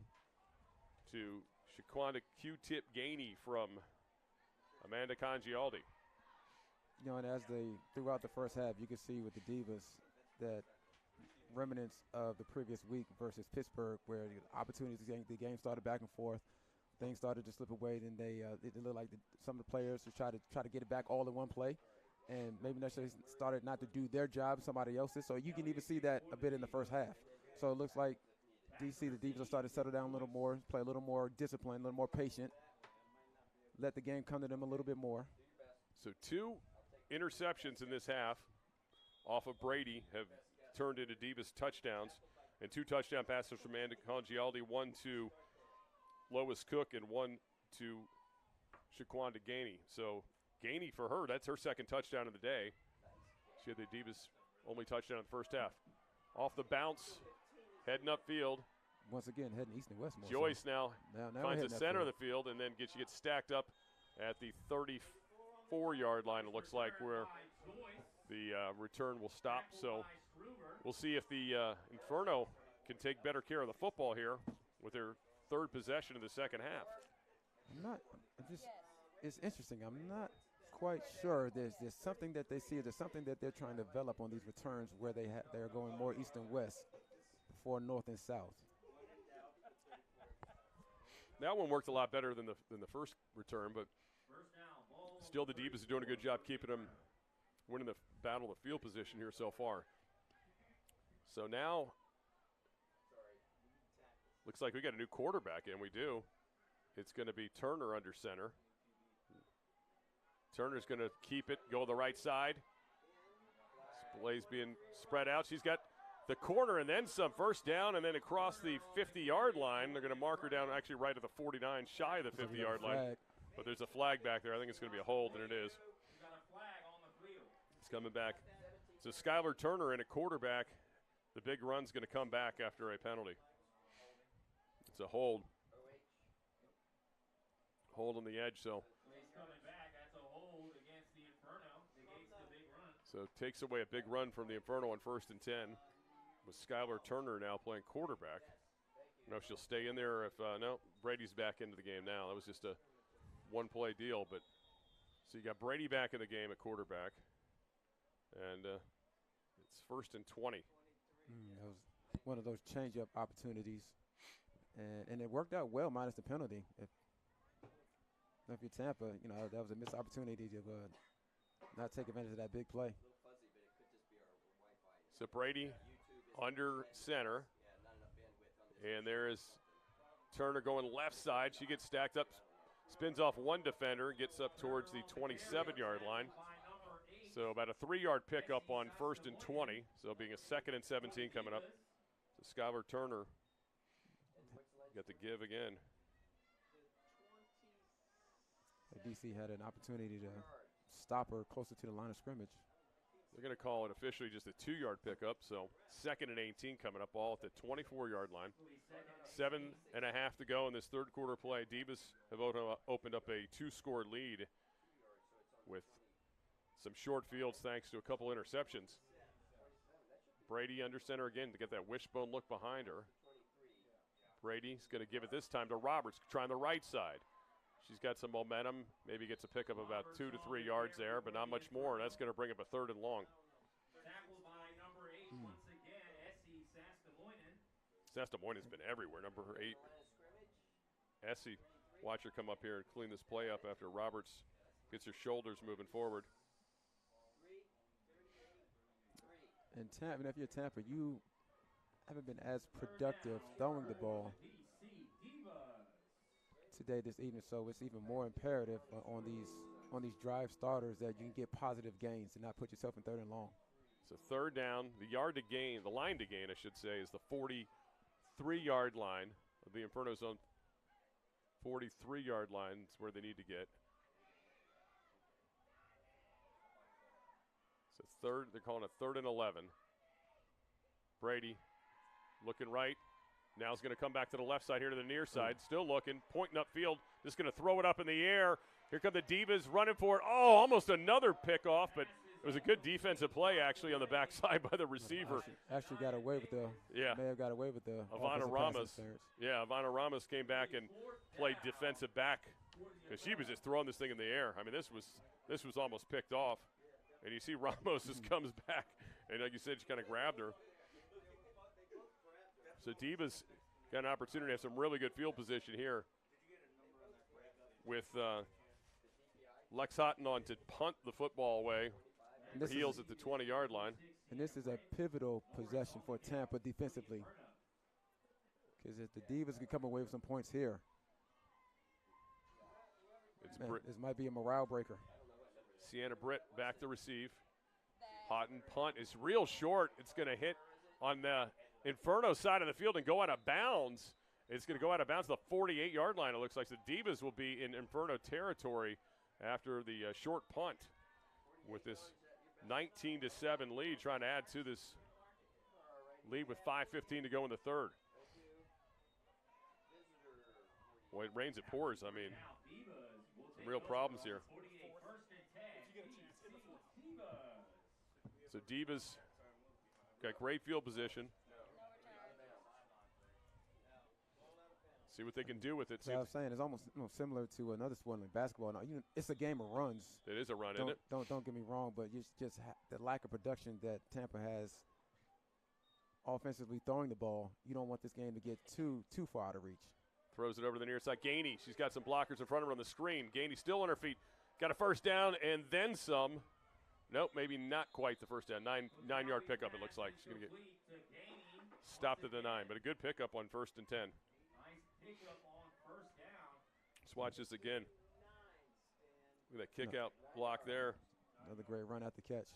to Shaquanda Q-Tip Gainey from Amanda Congialdi. You know, and as they, throughout the first half, you can see with the Divas that remnants of the previous week versus Pittsburgh, where the opportunities, the game started back and forth. Things started to slip away, then it looked like some of the players would try to get it back all in one play, and maybe necessarily started not to do their job, somebody else's. So you can even see that a bit in the first half. So it looks like the Divas are starting to settle down a little more, play a little more disciplined, a little more patient, let the game come to them a little bit more. So 2 interceptions in this half off of Brady have turned into Divas touchdowns, and 2 touchdown passes from Amanda Congialdi, 1 to Lois Cook and 1 to Shaquanda Gainey. So Gainey, for her, that's her second touchdown of the day. She had the Divas only touchdown in the first half. Off the bounce, heading upfield. Once again, heading east and west more. Joyce now finds the center of upfield. the field and then gets stacked up at the 34-yard line, it looks like, where the return will stop. So we'll see if the Inferno can take better care of the football here with their third possession of the second half. It's interesting. I'm not quite sure. There's something that they see. There's something that they're trying to develop on these returns where they're going more east and west before north and south. That one worked a lot better than the first return, but still the Divas are doing a good job keeping them winning the battle of field position here so far. So now looks like we got a new quarterback in. We do. It's going to be Turner under center. Turner's going to keep it, go the right side. Play's being spread out. She's got the corner and then some, first down, and then across the 50-yard line. They're going to mark her down actually right at the 49, shy of the 50-yard line. But there's a flag back there. I think it's going to be a hold, and it is. It's coming back. So Skylar Turner in a quarterback. The big run's going to come back after a penalty. It's a hold. Hold on the edge, so. So it takes away a big run from the Inferno on 1st and 10 with Skylar Turner now playing quarterback. I don't know if she'll stay in there or if, no, Brady's back into the game now. That was just a one-play deal, but so you got Brady back in the game at quarterback, and it's 1st and 20. That was one of those change-up opportunities, and it worked out well minus the penalty. If you're Tampa, you know, that was a missed opportunity to not take advantage of that big play. So Brady under center, and there is Turner going left side. She gets stacked up, spins off one defender, gets up towards the 27-yard line. So about a 3-yard pickup on 1st and 20. So being a 2nd and 17 coming up. So Skylar Turner got the give again. DC had an opportunity to stop her closer to the line of scrimmage. They're going to call it officially just a 2-yard pickup. So 2nd and 18 coming up, all at the 24-yard line. 7.5 to go in this third quarter play. Divas have opened up a 2-score lead with some short fields thanks to a couple Brady's going to give it this time to Roberts, trying the right side. She's got some momentum, maybe gets a pickup of about 2 to 3 yards there, but not much more. That's going to bring up a 3rd and long. Tackled by number 8 once again, Essie Saskamoinen. Saskamoinen's been everywhere, number 8. Essie, watch her come up here and clean this play up after Roberts gets her shoulders moving forward. And Tampa, if you're Tampa, you haven't been as productive throwing the ball today, this evening. So it's even more imperative on these drive starters that you can get positive gains and not put yourself in 3rd and long. So 3rd down, the yard to gain, the line to gain, I should say, is the 43-yard line of the Inferno zone. 43-yard line is where they need to get. So they're calling it 3rd and 11. Brady looking right. Now he's going to come back to the left side here to the near side. Still looking, pointing upfield. Just going to throw it up in the air. Here come the Divas running for it. Oh, almost another pickoff, but it was a good defensive play actually on the backside by the receiver. Actually got away with the. Yeah. May have got away with the. Ivana Ramos. Yeah, Ivana Ramos came back and played defensive back because she was just throwing this thing in the air. I mean, this was almost picked off. And you see Ramos just comes back, and like you said, she kind of grabbed her. So Divas got an opportunity to have some really good field position here with Lex Houghton on to punt the football away. Heels at the 20-yard line. And this is a pivotal possession for Tampa defensively, because if the Divas can come away with some points here, this might be a morale breaker. Sienna Britt back to receive. Houghton punt is real short. It's going to hit on the Inferno side of the field and go out of bounds. It's going to go out of bounds to the 48-yard line, it looks like. The Divas will be in Inferno territory after the short punt with this 19-7 lead, trying to add to this lead with 5:15 to go in the 3rd. Boy, it rains, it pours. I mean, some real problems here. So Divas got great field position. See what they can do with it. I was saying it's almost similar to another sport like basketball. Now, it's a game of runs. It is a run, isn't it? Don't get me wrong, but it's just the lack of production that Tampa has offensively throwing the ball. You don't want this game to get too far out of reach. Throws it over to the near side. Gainey, she's got some blockers in front of her on the screen. Gainey still on her feet. Got a 1st down and then some. Nope, maybe not quite the 1st down. Nine-yard pickup, it looks like. She's going to get stopped at the 9, but a good pickup on 1st and 10. Let's watch this again. Look at that kick-out block there. Another great run at the catch.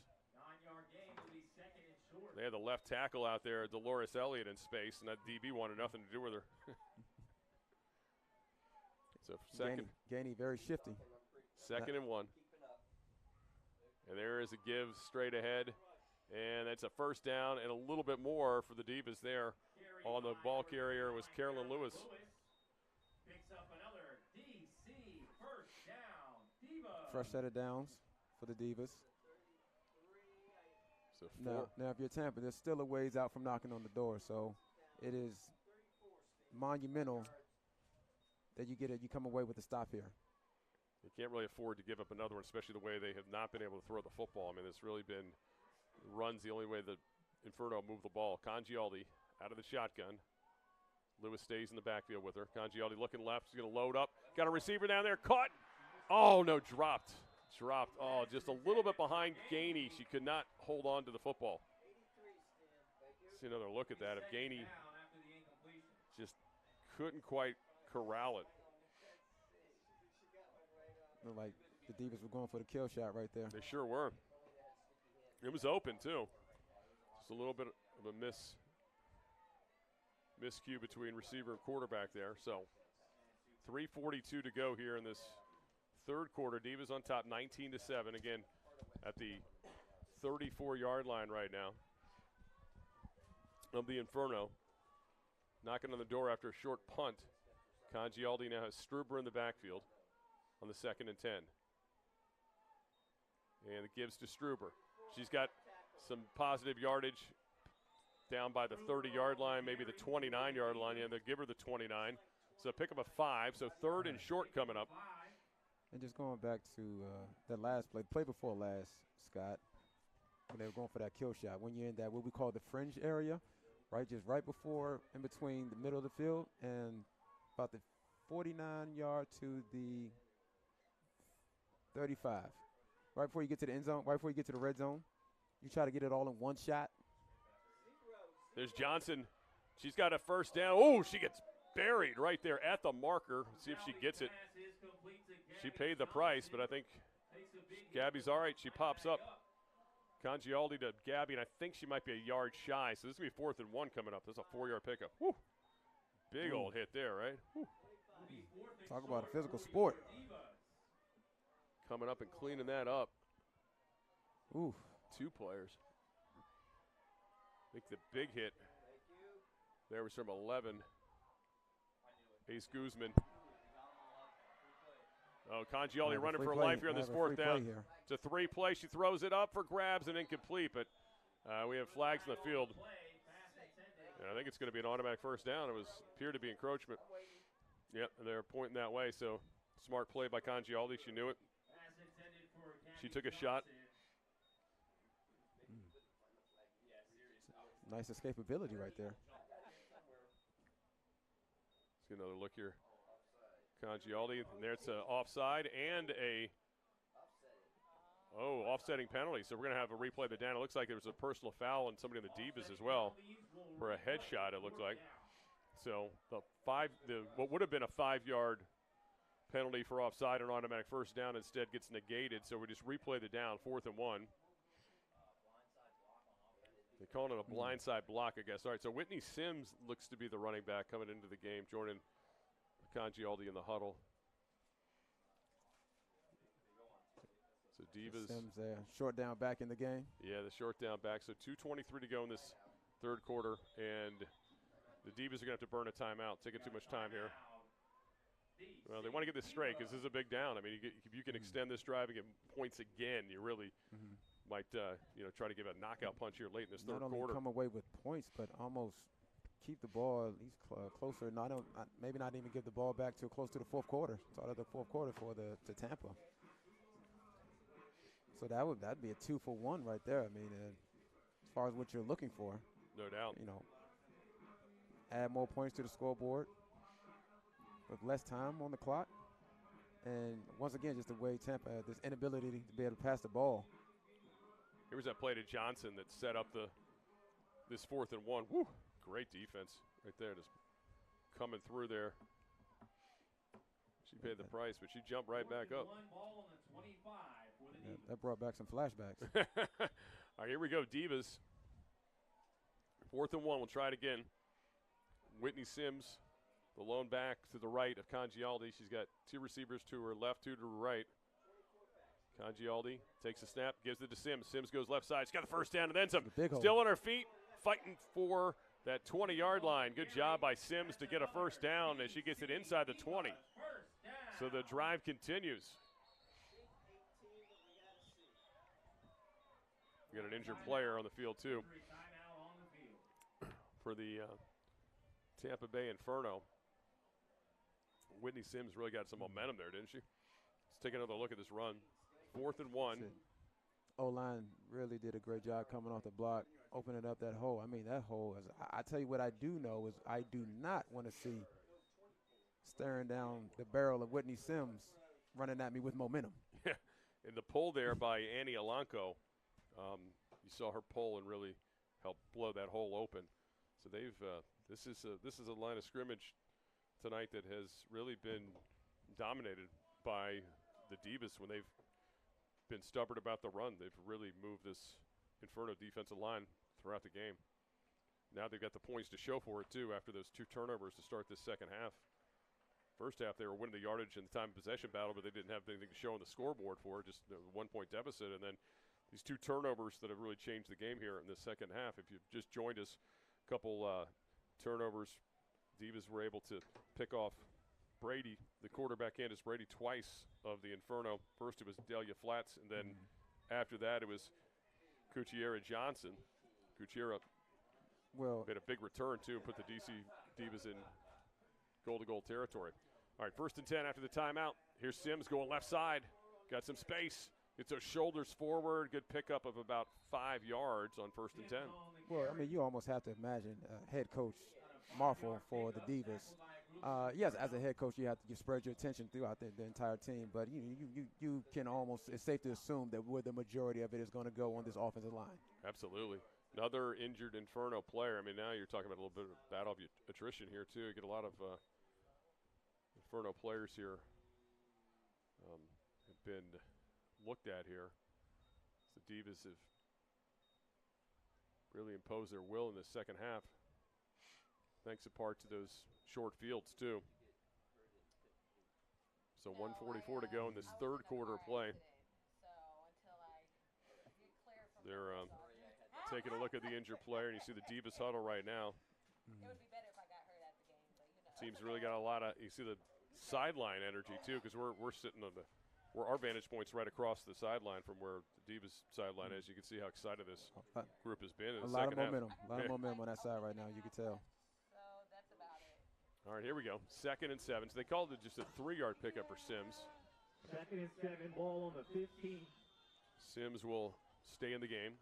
They had the left tackle out there, Dolores Elliott, in space, and that DB wanted nothing to do with her. So second. Gainey very shifty. 2nd and 1. And there is a give straight ahead. And that's a 1st down and a little bit more for the Divas there. On the ball carrier was Carolyn Lewis. Picks up another DC 1st down. Divas. Fresh set of downs for the Divas. So now, if you're Tampa, there's still a ways out from knocking on the door. So it is monumental that you come away with a stop here. You can't really afford to give up another one, especially the way they have not been able to throw the football. I mean, it's really been runs the only way that Inferno move the ball. Congialdi out of the shotgun. Lewis stays in the backfield with her. Congialdi looking left. She's going to load up. Got a receiver down there. Caught. Oh, no, dropped. Oh, just a little bit behind Gainey. She could not hold on to the football. See another look at that. If Gainey just couldn't quite corral it. Looked like the Divas were going for the kill shot right there. They sure were. It was open, too. Just a little bit of a miscue between receiver and quarterback there. So 3:42 to go here in this 3rd quarter. Divas on top 19-7. Again, at the 34-yard line right now of the Inferno. Knocking on the door after a short punt. Congialdi now has Struber in the backfield on the 2nd and 10. And it gives to Struber. She's got some positive yardage down by the 30-yard line, maybe the 29-yard line. Yeah, they'll give her the 29. So pick up a 5. So 3rd and short coming up. And just going back to that last play before last, Scott, when they were going for that kill shot, when you're in that what we call the fringe area, right, just right before, in between the middle of the field and about the 49-yard to the 35. Right before you get to the end zone, right before you get to the red zone, you try to get it all in one shot. There's Johnson. She's got a first down. Oh, she gets buried right there at the marker. See if she gets it. She paid the price, but I think Gabby's all right. She pops up. Congialdi to Gabby, and I think she might be a yard shy. So this will be 4th and 1 coming up. This is a 4-yard pickup. Woo. Big old hit there, right? Woo. Talk about a physical sport. Coming up and cleaning that up. Ooh. 2 players. I think the big hit there was from 11. Ace Guzman. Oh, Congialdi running for life here on this 4th down. It's a 3-play. She throws it up for grabs and incomplete, but we have flags in the field. And I think it's going to be an automatic first down. It appeared to be encroachment. Yep, they're pointing that way, so smart play by Congialdi. She knew it. She took a shot. Nice escapability right there. Let's get another look here. Congialdi, and there's an offside and offsetting penalty. So we're going to have a replay of the down. It looks like there was a personal foul on somebody in the Divas as well for a headshot, it looked like. So what would have been a 5-yard penalty for offside and automatic first down instead gets negated. So we just replay the down, 4th and 1. They're calling it a blindside block, I guess. All right, so Whitney Sims looks to be the running back coming into the game, joining Congialdi in the huddle. So Divas. Sims there, short down back in the game. Yeah, the short down back. So 2:23 to go in this 3rd quarter, and the Divas are going to have to burn a timeout, taking too much time here. Well, they want to get this straight because this is a big down. I mean, if you can extend this drive and get points again, you really might try to give a knockout punch here late in this 3rd quarter. Not only come away with points, but almost keep the ball at least closer. Maybe not even give the ball back till close to the 4th quarter. Start of the 4th quarter for the Tampa. So that'd be a 2-for-1 right there. I mean, as far as what you're looking for, no doubt. Add more points to the scoreboard with less time on the clock, and once again, just the way Tampa had this inability to be able to pass the ball. Here was that play to Johnson that set up this 4th and 1. Woo! Great defense right there, just coming through there. She paid the price, but she jumped right back up. Yeah, that brought back some flashbacks. All right, here we go, Divas. 4th and 1, we'll try it again. Whitney Sims, the lone back to the right of Congialdi. She's got 2 receivers to her left, 2 to her right. Congialdi takes a snap, gives it to Sims. Sims goes left side. She's got the first down and then some. Still on her feet, fighting for that 20-yard line. Good job by Sims to get a first down as she gets it inside the 20. So the drive continues. We got an injured player on the field, too, for the Tampa Bay Inferno. Whitney Sims really got some momentum there, didn't she? Let's take another look at this run. 4th and 1. O-line really did a great job coming off the block, opening up that hole. I mean, that hole is – I tell you what I do know is I do not want to see staring down the barrel of Whitney Sims running at me with momentum. Yeah, and the pull there by Annie Alanco, you saw her pull and really help blow that hole open. So they've this is a line of scrimmage tonight that has really been dominated by the Divas when they've been stubborn about the run. They've really moved this Inferno defensive line throughout the game. Now they've got the points to show for it, too, after those 2 turnovers to start this second half. First half, they were winning the yardage and the time of possession battle, but they didn't have anything to show on the scoreboard for it, just a 1-point deficit. And then these 2 turnovers that have really changed the game here in the second half. If you've just joined us, a couple turnovers. Divas were able to pick off Brady, the quarterback Candace Brady, twice of the Inferno. First it was Delia Flats, and then after that it was Kuchera Johnson. Kuchera Well, made a big return, too, and put the DC Divas in goal-to-goal territory. All right, 1st and 10 after the timeout. Here's Sims going left side. Got some space. Gets those shoulders forward. Good pickup of about 5 yards on 1st and 10. Well, I mean, you almost have to imagine head coach Marfel for the Divas. Yes, as a head coach, you have to spread your attention throughout the entire team, but you can almost, it's safe to assume that where the majority of it is going to go on this offensive line. Absolutely. Another injured Inferno player. I mean, now you're talking about a little bit of battle of attrition here, too. You get a lot of Inferno players here have been looked at here. The Divas have really imposed their will in the second half, thanks in part to those short fields, too. So 1:44 to go in this third quarter of play. They're taking a look at the injured player, and you see the Divas huddle right now. Team's really got a lot of, you see the sideline energy, too, because we're sitting on where our vantage point's right across the sideline from where the Divas sideline is. You can see how excited this group has been in the second half. A lot of momentum on that side right now, you can tell. All right, here we go. 2nd and 7. So they called it just a 3-yard pickup for Sims. 2nd and 7, ball on the 15. Sims will stay in the game.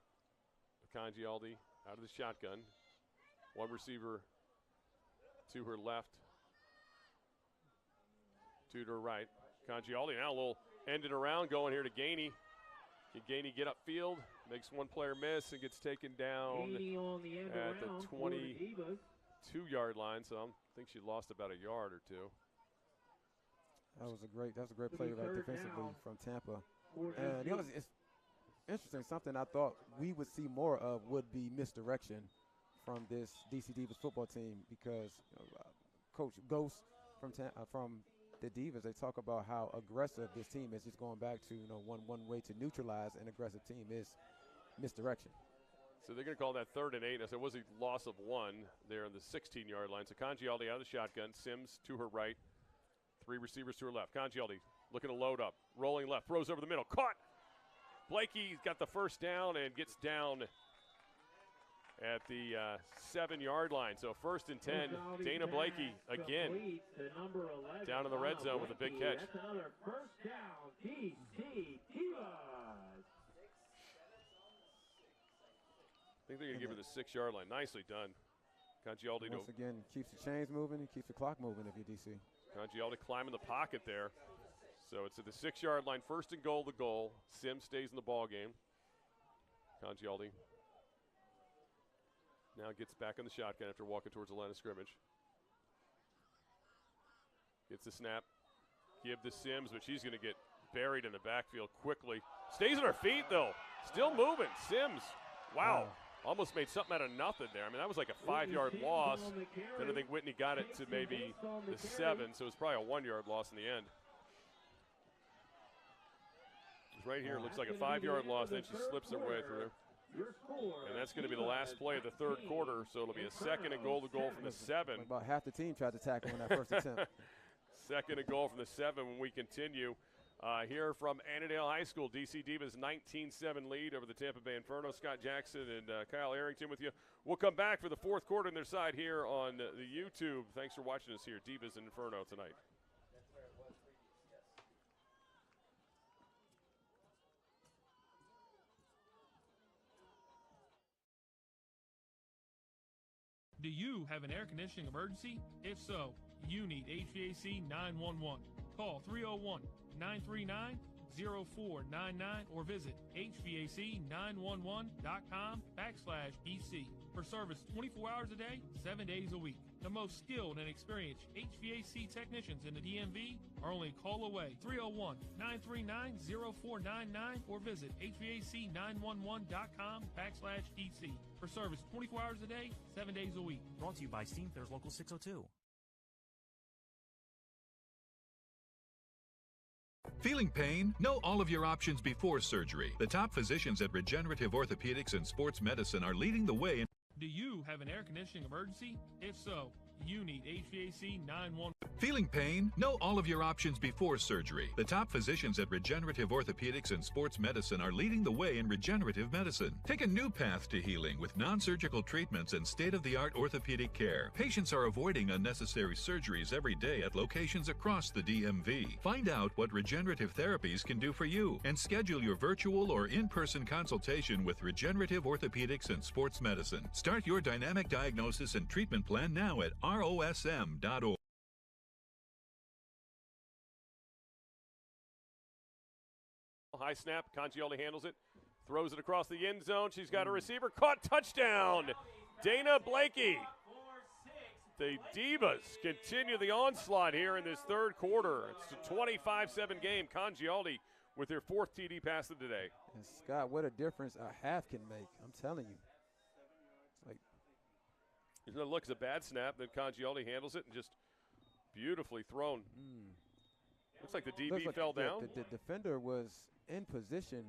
Congialdi out of the shotgun. One receiver to her left, two to her right. Congialdi now a little ended around, going here to Gainey. Can Gainey get upfield? Makes one player miss and gets taken down at the 22-yard line. So I think she lost about a yard or two. That was a great play right defensively from Tampa. And it's interesting. Something I thought we would see more of would be misdirection from this DC Divas football team, because Coach Ghost from the Divas, they talk about how aggressive this team is. Just going back to one way to neutralize an aggressive team is misdirection. So they're going to call that 3rd and 8. Now, so it was a loss of 1 there on the 16-yard line. So Congialdi out of the shotgun. Sims to her right. 3 receivers to her left. Congialdi looking to load up. Rolling left. Throws over the middle. Caught. Blakey's got the first down and gets down at the 7-yard line. So 1st and 10. Dana Blakey again down in the red zone with a big catch. That's another first down. DC Divas. I think they're going to give her the 6-yard line. Nicely done. Congialdi once again keeps the chains moving and keeps the clock moving if you're DC. Congialdi climbing the pocket there. So it's at the 6-yard line, 1st and goal to goal. Sims stays in the ball game. Congialdi now gets back on the shotgun after walking towards the line of scrimmage. Gets the snap. Give to Sims, but she's going to get buried in the backfield quickly. Stays on her feet, though. Still moving. Sims, wow. Almost made something out of nothing there. I mean, that was like a 5-yard loss. Then I think Whitney got it to maybe the 7, so it was probably a 1-yard loss in the end. Right here, looks like a 5-yard loss, then she slips her way through. And that's going to be the last play of the third quarter, so it'll be a 2nd and goal to goal from the 7. About half the team tried to tackle in that first attempt. 2nd and goal from the 7 when we continue. Here from Annandale High School, DC Divas 19-7 lead over the Tampa Bay Inferno. Scott Jackson and Kyle Arrington with you. We'll come back for the fourth quarter on their side here on the YouTube. Thanks for watching us here, Divas and Inferno tonight. Do you have an air conditioning emergency? If so, you need HVAC 911. Call 301-939-0499 or visit HVAC911.com/EC for service 24 hours a day, 7 days a week. The most skilled and experienced HVAC technicians in the DMV are only a call away. 301-939-0499 or visit HVAC911.com/EC for service 24 hours a day, 7 days a week. Brought to you by Steam Fair's Local 602. Feeling pain? Know all of your options before surgery. The top physicians at Regenerative Orthopedics and Sports Medicine are leading the way. Do you have an air conditioning emergency? If so, you need HVAC 911. Feeling pain? Know all of your options before surgery. The top physicians at Regenerative Orthopedics and Sports Medicine are leading the way in regenerative medicine. Take a new path to healing with non-surgical treatments and state-of-the-art orthopedic care. Patients are avoiding unnecessary surgeries every day at locations across the DMV. Find out what regenerative therapies can do for you and schedule your virtual or in-person consultation with Regenerative Orthopedics and Sports Medicine. Start your dynamic diagnosis and treatment plan now at rosm.org. High snap, Congioli handles it, throws it across the end zone. She's got a receiver, caught, touchdown, Dana Blakey. The Divas continue the onslaught here in this third quarter. It's a 25-7 game. Congioli with their fourth TD pass of the day. And Scott, what a difference a half can make. I'm telling you. It's like, it looks a bad snap, then Congioli handles it and just beautifully thrown. Looks like the DB fell down. The defender was in position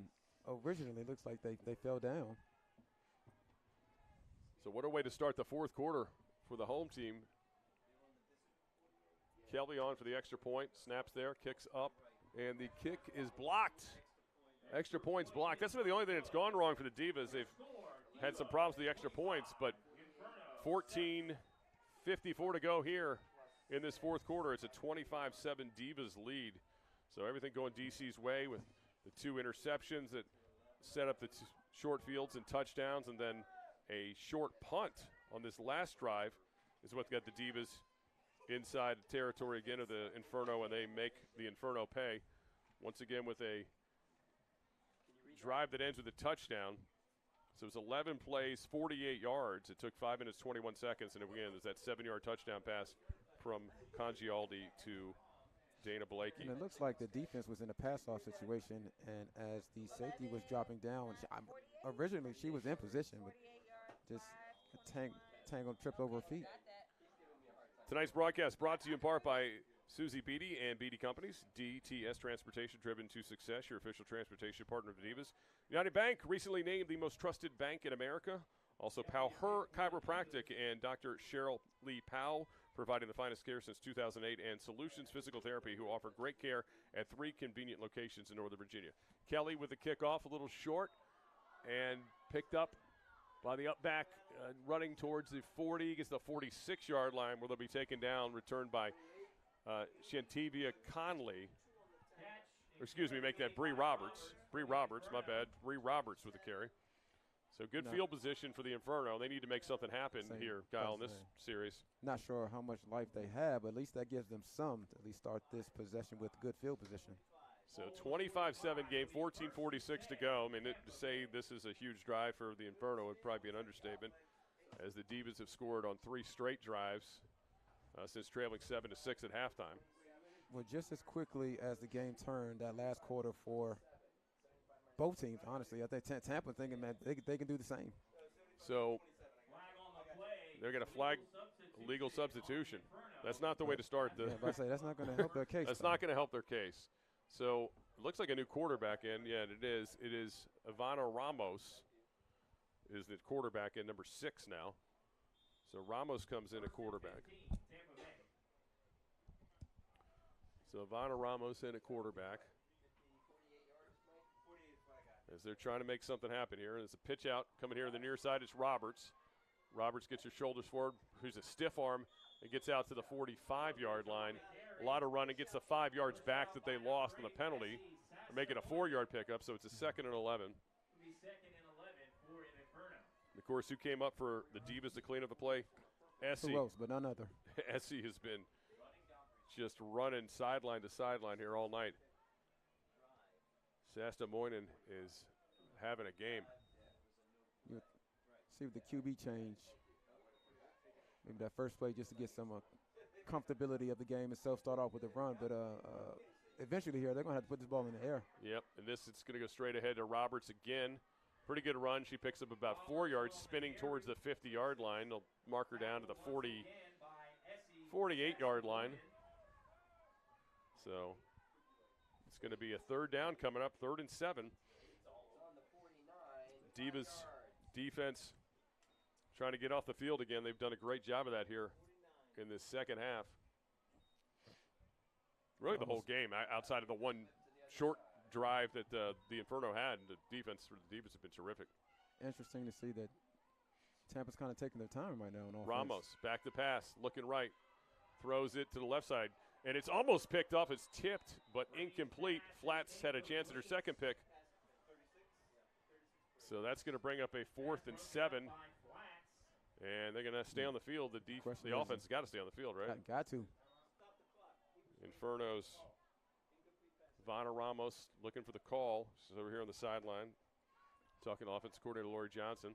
originally. Looks like they fell down. So what a way to start the fourth quarter for the home team. Kelby on for the extra point. Snaps there, kicks up, and the kick is blocked. Extra points blocked. That's really the only thing that's gone wrong for the Divas. They've had some problems with the extra points, but 14:54 to go here in this fourth quarter. It's a 25-7 Divas lead. So everything going DC's way with the two interceptions that set up the short fields and touchdowns, and then a short punt on this last drive is what got the Divas inside the territory again of the Inferno, and they make the Inferno pay. Once again with a drive that ends with a touchdown. So it was 11 plays, 48 yards. It took 5 minutes, 21 seconds, and again, there's that 7-yard touchdown pass from Congioli to Dana Blakey. And it looks like the defense was in a pass-off situation, and as the safety was dropping down, originally she was in position, but just tangled, tripped over her feet. Tonight's broadcast brought to you in part by Susie Beatty and Beatty Companies. DTS Transportation, driven to success, your official transportation partner of the Divas. United Bank, recently named the most trusted bank in America. Also, Powell Chiropractic and Dr. Cheryl Lee Powell, providing the finest care since 2008, and Solutions Physical Therapy, who offer great care at 3 convenient locations in Northern Virginia. Kelly with the kickoff, a little short, and picked up by the up back, running towards the 40, gets the 46-yard line where they'll be taken down, returned by Shantavia Conley. Or excuse me, make that Bree Roberts. Bree Roberts, my bad. Bree Roberts with the carry. So good field position for the Inferno. They need to make something happen here, Kyle, in this series. Not sure how much life they have, but at least that gives them some to at least start this possession with good field position. So 25-7 game, 14:46 to go. I mean, to say this is a huge drive for the Inferno would probably be an understatement, as the Divas have scored on 3 straight drives since trailing 7-6 at halftime. Well, just as quickly as the game turned that last quarter for both teams, honestly, I think Tampa thinking, man, they can do the same. So they're going to flag legal substitution. That's not the way to start the. Yeah, I say that's not going to help their case. That's not going to help their case. So it looks like a new quarterback in. Yeah, it is. It is Ivana Ramos is the quarterback in, number 6 now. So Ramos comes in at quarterback. So Ivana Ramos in at quarterback, as they're trying to make something happen here. There's a pitch out coming here on the near side. It's Roberts. Roberts gets her shoulders forward. Who's a stiff arm and gets out to the 45-yard line. A lot of running, gets the 5 yards back that they lost in the penalty. They're making a 4-yard pickup, so it's a 2nd and 11. And of course, who came up for the Divas to clean up the play? Essie. Who else, but none other. Essie has been just running sideline to sideline here all night. Shasta Moynihan is having a game. You see with the QB change, maybe that first play just to get some comfortability of the game itself, start off with a run, but eventually here they're going to have to put this ball in the air. Yep, and this it's going to go straight ahead to Roberts again. Pretty good run. She picks up about 4 yards, spinning towards the 50-yard line. They'll mark her down to the 48-yard line. So it's going to be a 3rd down coming up, 3rd and 7. Divas defense trying to get off the field again. They've done a great job of that here in this second half. Really the whole game, outside of the one short drive that the Inferno had. The defense for the Divas have been terrific. Interesting to see that Tampa's kind of taking their time right now on offense. Ramos, back to pass, looking right. Throws it to the left side. And it's almost picked off. It's tipped, but incomplete. Flats had a chance at her second pick. So that's going to bring up a 4th and 7. And they're going to stay on the field. The offense has got to stay on the field, right? Got to. Inferno's Vanna Ramos looking for the call. She's over here on the sideline talking to offensive coordinator Lori Johnson.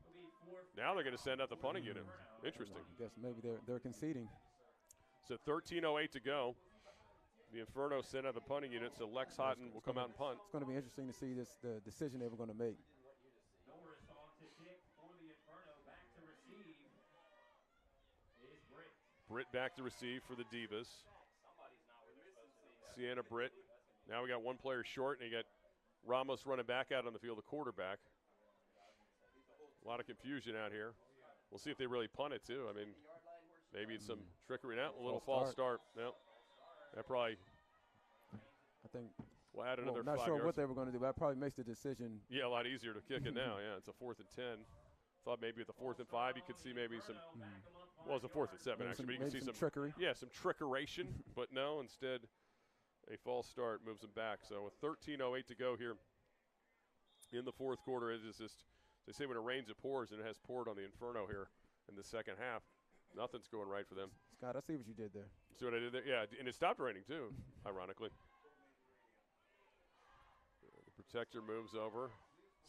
Now they're going to send out the punting unit. Interesting. I guess maybe they're conceding. So 13:08 to go. The Inferno sent out the punting unit, so Lex Houghton will come out and punt. It's going to be interesting to see the decision they were going to make. Britt back to receive for the Divas. Sienna Britt. Now we got one player short, and you got Ramos running back out on the field, the quarterback. A lot of confusion out here. We'll see if they really punt it, too. I mean, maybe it's some trickery now. A little false start. Yep. That probably I think we'll add another 5 not sure yards. what they were going to do, but that probably makes the decision. Yeah, a lot easier to kick it now. Yeah, it's a 4th and 10. Thought maybe at the 4th and 5 you could see maybe some well, it's a 4th and 7 maybe actually, some, but you can see some trickery. Yeah, some trickeration, but no, instead a false start moves them back. So with 13:08 to go here in the 4th quarter, it is just, they say when it rains it pours, and it has poured on the Inferno here in the second half. Nothing's going right for them. Scott, I see what you did there. See what I did there? Yeah, and it stopped raining too, ironically. The protector moves over.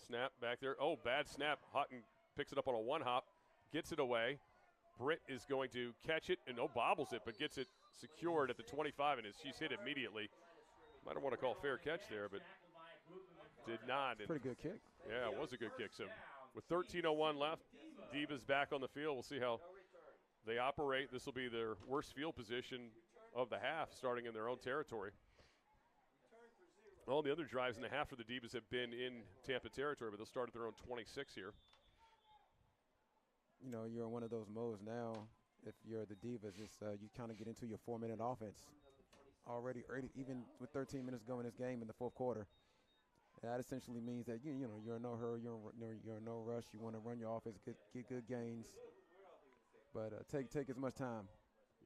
Snap back there. Oh, bad snap. Houghton picks it up on a one-hop, gets it away. Britt is going to catch it and bobbles it, but gets it secured at the 25, and she's hit immediately. I don't want to call fair catch there, but did not. And pretty good kick. Yeah, it was a good kick. So with 13:01 left, Divas back on the field. We'll see how they operate. This will be their worst field position of the half, starting in their own territory. All the other drives in the half for the Divas have been in Tampa territory, but they'll start at their own 26 here. You know, you're in one of those modes now. If you're the Divas, it's you kind of get into your 4-minute offense already, even with 13 minutes going this game in the 4th quarter. That essentially means that you know you're in no hurry, you're in no rush. You want to run your offense, get good gains, but take as much time.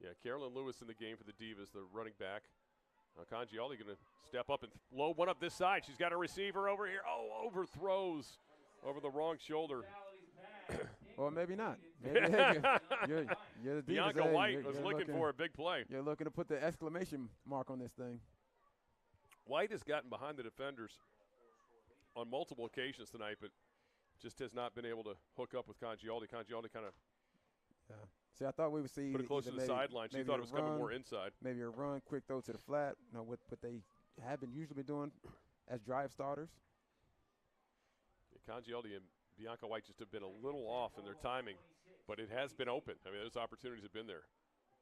Yeah, Carolyn Lewis in the game for the Divas, the running back. Congialdi going to step up and load one up this side. She's got a receiver over here. Oh, overthrows over the wrong shoulder. Well, maybe not. Maybe you're the Divas. Bianca White was looking for a big play. You're looking to put the exclamation mark on this thing. White has gotten behind the defenders on multiple occasions tonight, but just has not been able to hook up with Congialdi. Congialdi kind of see, I thought we would see put it close to the sideline. She thought it was coming more inside. Maybe a run, quick throw to the flat. You know, what they have been usually doing as drive starters. Yeah, Congialdi and Bianca White just have been a little off in their timing, but it has been open. I mean, those opportunities have been there.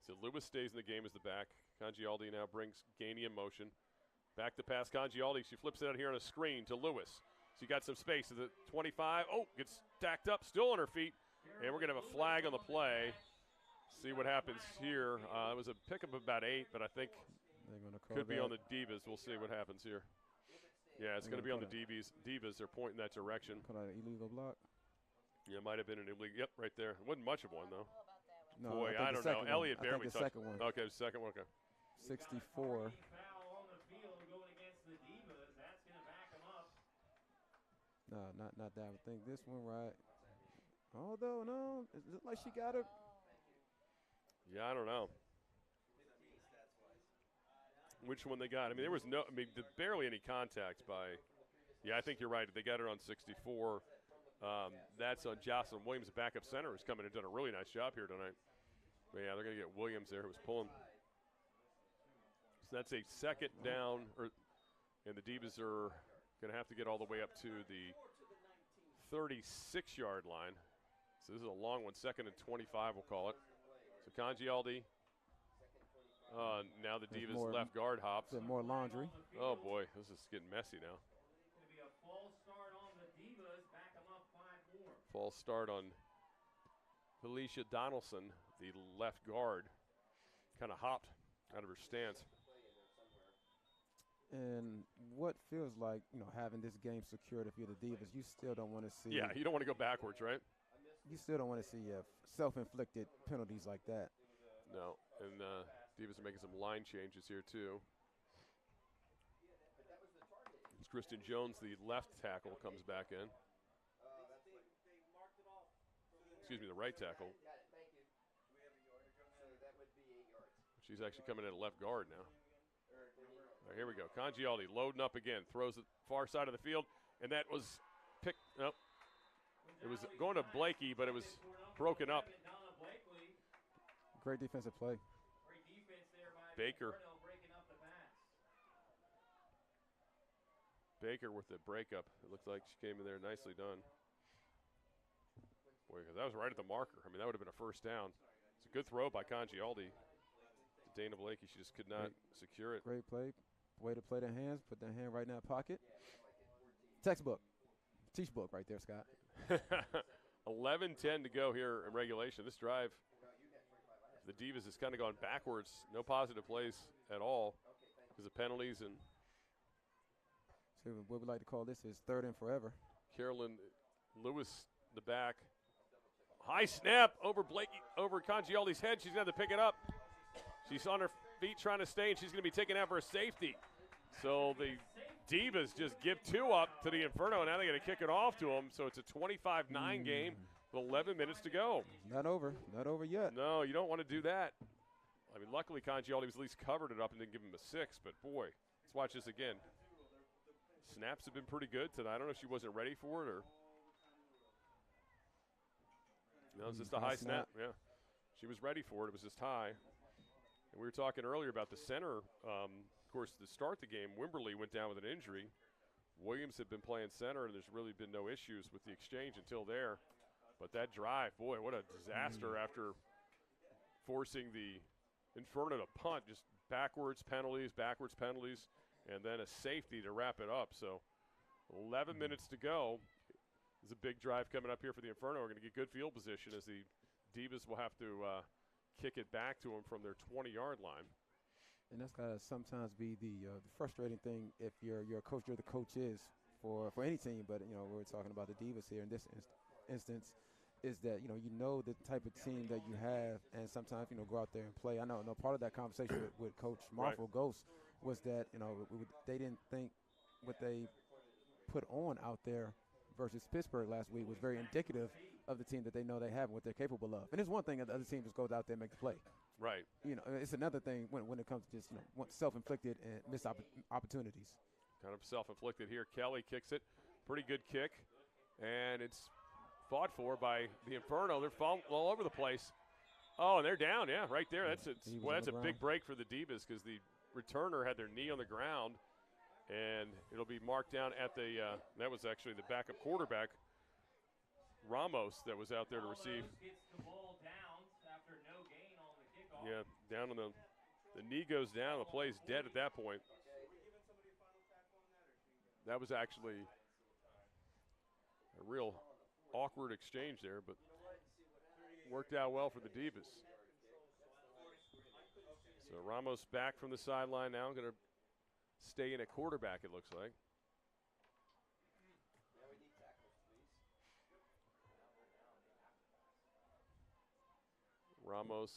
So Lewis stays in the game as the back. Congialdi now brings Gainey in motion. Back to pass Congialdi. She flips it out here on a screen to Lewis. She got some space at the 25. Oh, gets stacked up, still on her feet. And we're going to have a flag on the play. See what happens here. It was a pickup of about 8, but I think could be on the Divas. We'll see what happens here. Yeah, it's going to be on the Divas. They're pointing that direction. Call that an illegal block? Yeah, it might have been an illegal. Yep, right there. It wasn't much of one, though. No, Boy, I don't know. Elliott barely touched. Second one. Okay, second one. Okay. 64. No, not that. I think this one right. Although, no, it looks like she got her. Yeah, I don't know. Which one they got? I mean, there was barely any contact by. Yeah, I think you're right. They got her on 64. That's on Jocelyn Williams, the backup center, who's coming and done a really nice job here tonight. But yeah, they're going to get Williams there, who was pulling. So that's a second down, and the Divas are going to have to get all the way up to the 36-yard line. So this is a long one, 2nd and 25, we'll call it. So Congialdi. Now the Divas left guard hops. More laundry. Oh, boy, this is getting messy now. False start on Felicia Donaldson, the left guard. kind of hopped out of her stance. And what feels like, having this game secured if you're the Divas, you still don't want to see. Yeah, you don't want to go backwards, right? You still don't want to see self-inflicted penalties like that. No, and Divas are making some line changes here too. It's Kristen Jones, the left tackle, comes back in. Excuse me, the right tackle. She's actually coming in at left guard now. All right, here we go. Congialdi loading up again, throws the far side of the field, and that was picked. Nope. It was going to Blakey, but it was broken up. Great defensive play. Baker. Baker with the breakup. It looked like she came in there nicely done. Boy, that was right at the marker. I mean, that would have been a first down. It's a good throw by Congialdi. Dana Blakey, she just could not secure it. Great play. Way to play the hands. Put the hand right in that pocket. Textbook. Teach book right there, Scott. 11:10 to go here in regulation. This drive, the Divas has kind of gone backwards. No positive plays at all because of penalties. And so what we like to call this is third and forever. Carolyn Lewis, the back. High snap over Blakey, over Congialdi's head. She's going to have to pick it up. She's on her feet trying to stay, and she's going to be taken out for a safety. So the Divas just give 2 up to the Inferno, and now they got to kick it off to them. So it's a 25-9 game with 11 minutes to go. Not over. Not over yet. No, you don't want to do that. I mean, luckily Congialdi was at least covered it up and didn't give him a 6, but boy, let's watch this again. Snaps have been pretty good tonight. I don't know if she wasn't ready for it or. No, it's just a high snap. Yeah. She was ready for it. It was just high. And we were talking earlier about the center. Of course, to start the game, Wimberly went down with an injury. Williams had been playing center, and there's really been no issues with the exchange until there. But that drive, boy, what a disaster after forcing the Inferno to punt. Just backwards penalties, and then a safety to wrap it up. So 11 minutes to go. There's a big drive coming up here for the Inferno. We're going to get good field position as the Divas will have to kick it back to them from their 20-yard line. And that's got to sometimes be the frustrating thing if you're a coach, you're the coach is for any team. But, we're talking about the Divas here in this instance, is that, you know the type of team that you have and sometimes, go out there and play. I know part of that conversation with Coach Marfel Ghost was that, they didn't think what they put on out there versus Pittsburgh last week was very indicative of the team that they know they have and what they're capable of. And it's one thing that the other team just goes out there and makes a play. Right. It's another thing when it comes to just, self-inflicted and missed opportunities. Kind of self-inflicted here. Kelly kicks it. Pretty good kick. And it's fought for by the Inferno. They're all over the place. Oh, and they're down, yeah, right there. That's a big break for the Divas because the returner had their knee on the ground. And it'll be marked down at the that was actually the backup quarterback, Ramos, that was out there to receive. Gets the ball down after no gain on the kickoff. Yeah, down on the knee goes down. The play's dead at that point. That was actually a real awkward exchange there, but worked out well for the Divas. So Ramos back from the sideline now, going to stay in at quarterback, it looks like. Ramos.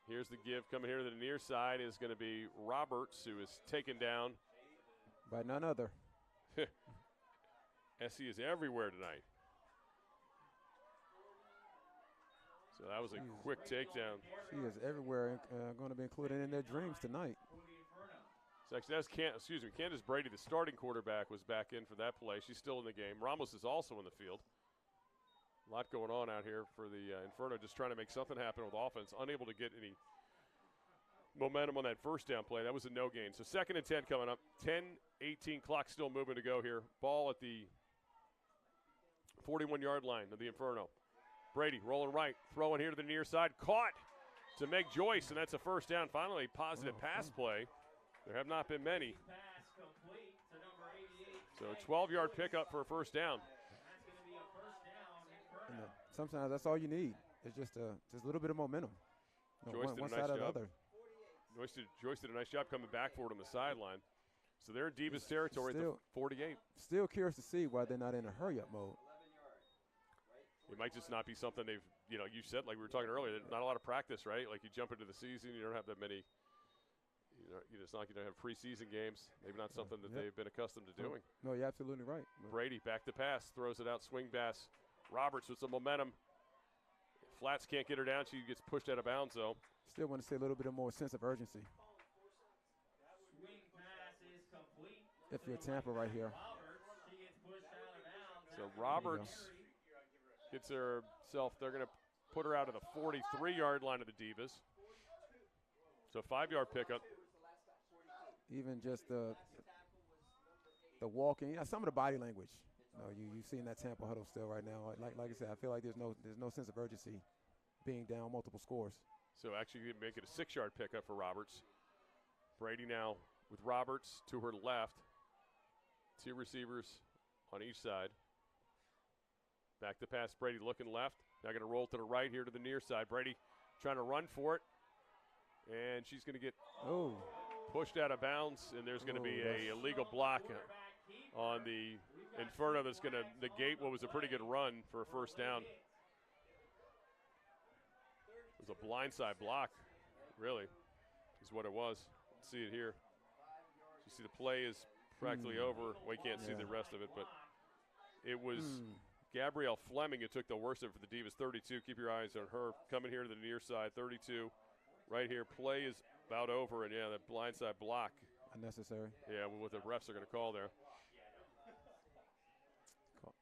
Here's the give coming here to the near side is going to be Roberts, who is taken down by none other. Essie is everywhere tonight. So that was a quick takedown. She is everywhere, going to be included in their dreams tonight. So actually, Candace Brady, the starting quarterback, was back in for that play. She's still in the game. Ramos is also in the field. A lot going on out here for the Inferno, just trying to make something happen with offense. Unable to get any momentum on that first down play. That was a no gain. So 2nd and 10 coming up. 10-18 clock still moving to go here. Ball at the 41-yard line of the Inferno. Brady rolling right, throwing here to the near side. Caught to Meg Joyce, and that's a first down. Finally, positive pass play. There have not been many. So a 12-yard pickup for a first down. And the sometimes that's all you need. It's just a little bit of momentum. One side or the other. Joyce did a nice job coming back for it on the sideline. So they're in Divas territory at the 48. Still curious to see why they're not in a hurry-up mode. It might just not be something they've, you said, like we were talking earlier, not a lot of practice, right? Like you jump into the season, you don't have that many, it's not like you don't have preseason games. Maybe not something that they've been accustomed to doing. No, you're absolutely right. Brady back to pass, throws it out, swing pass. Roberts with some momentum. Flats can't get her down. She gets pushed out of bounds, though. Still want to see a little bit of more sense of urgency. If you're Tampa right here. So Roberts gets herself, they're going to put her out of the 43-yard line of the Divas. So 5-yard pickup. Even just the walking, some of the body language. You see in that Tampa huddle still right now. Like I said, I feel like there's no sense of urgency being down multiple scores. So actually make it a 6-yard pickup for Roberts. Brady now with Roberts to her left. 2 receivers on each side. Back to pass, Brady looking left. Now going to roll to the right here to the near side. Brady trying to run for it. And she's going to get pushed out of bounds, and there's going to be a illegal block on the Inferno that's going to negate what was a pretty good run for a first down. It was a blindside block, really, is what it was. Let's see it here. You see the play is practically over. We can't see the rest of it, but it was Gabrielle Fleming who took the worst of it for the Divas. 32, keep your eyes on her. Coming here to the near side, 32. Right here, play is about over, and that blindside block. Unnecessary. Yeah, what the refs are going to call there.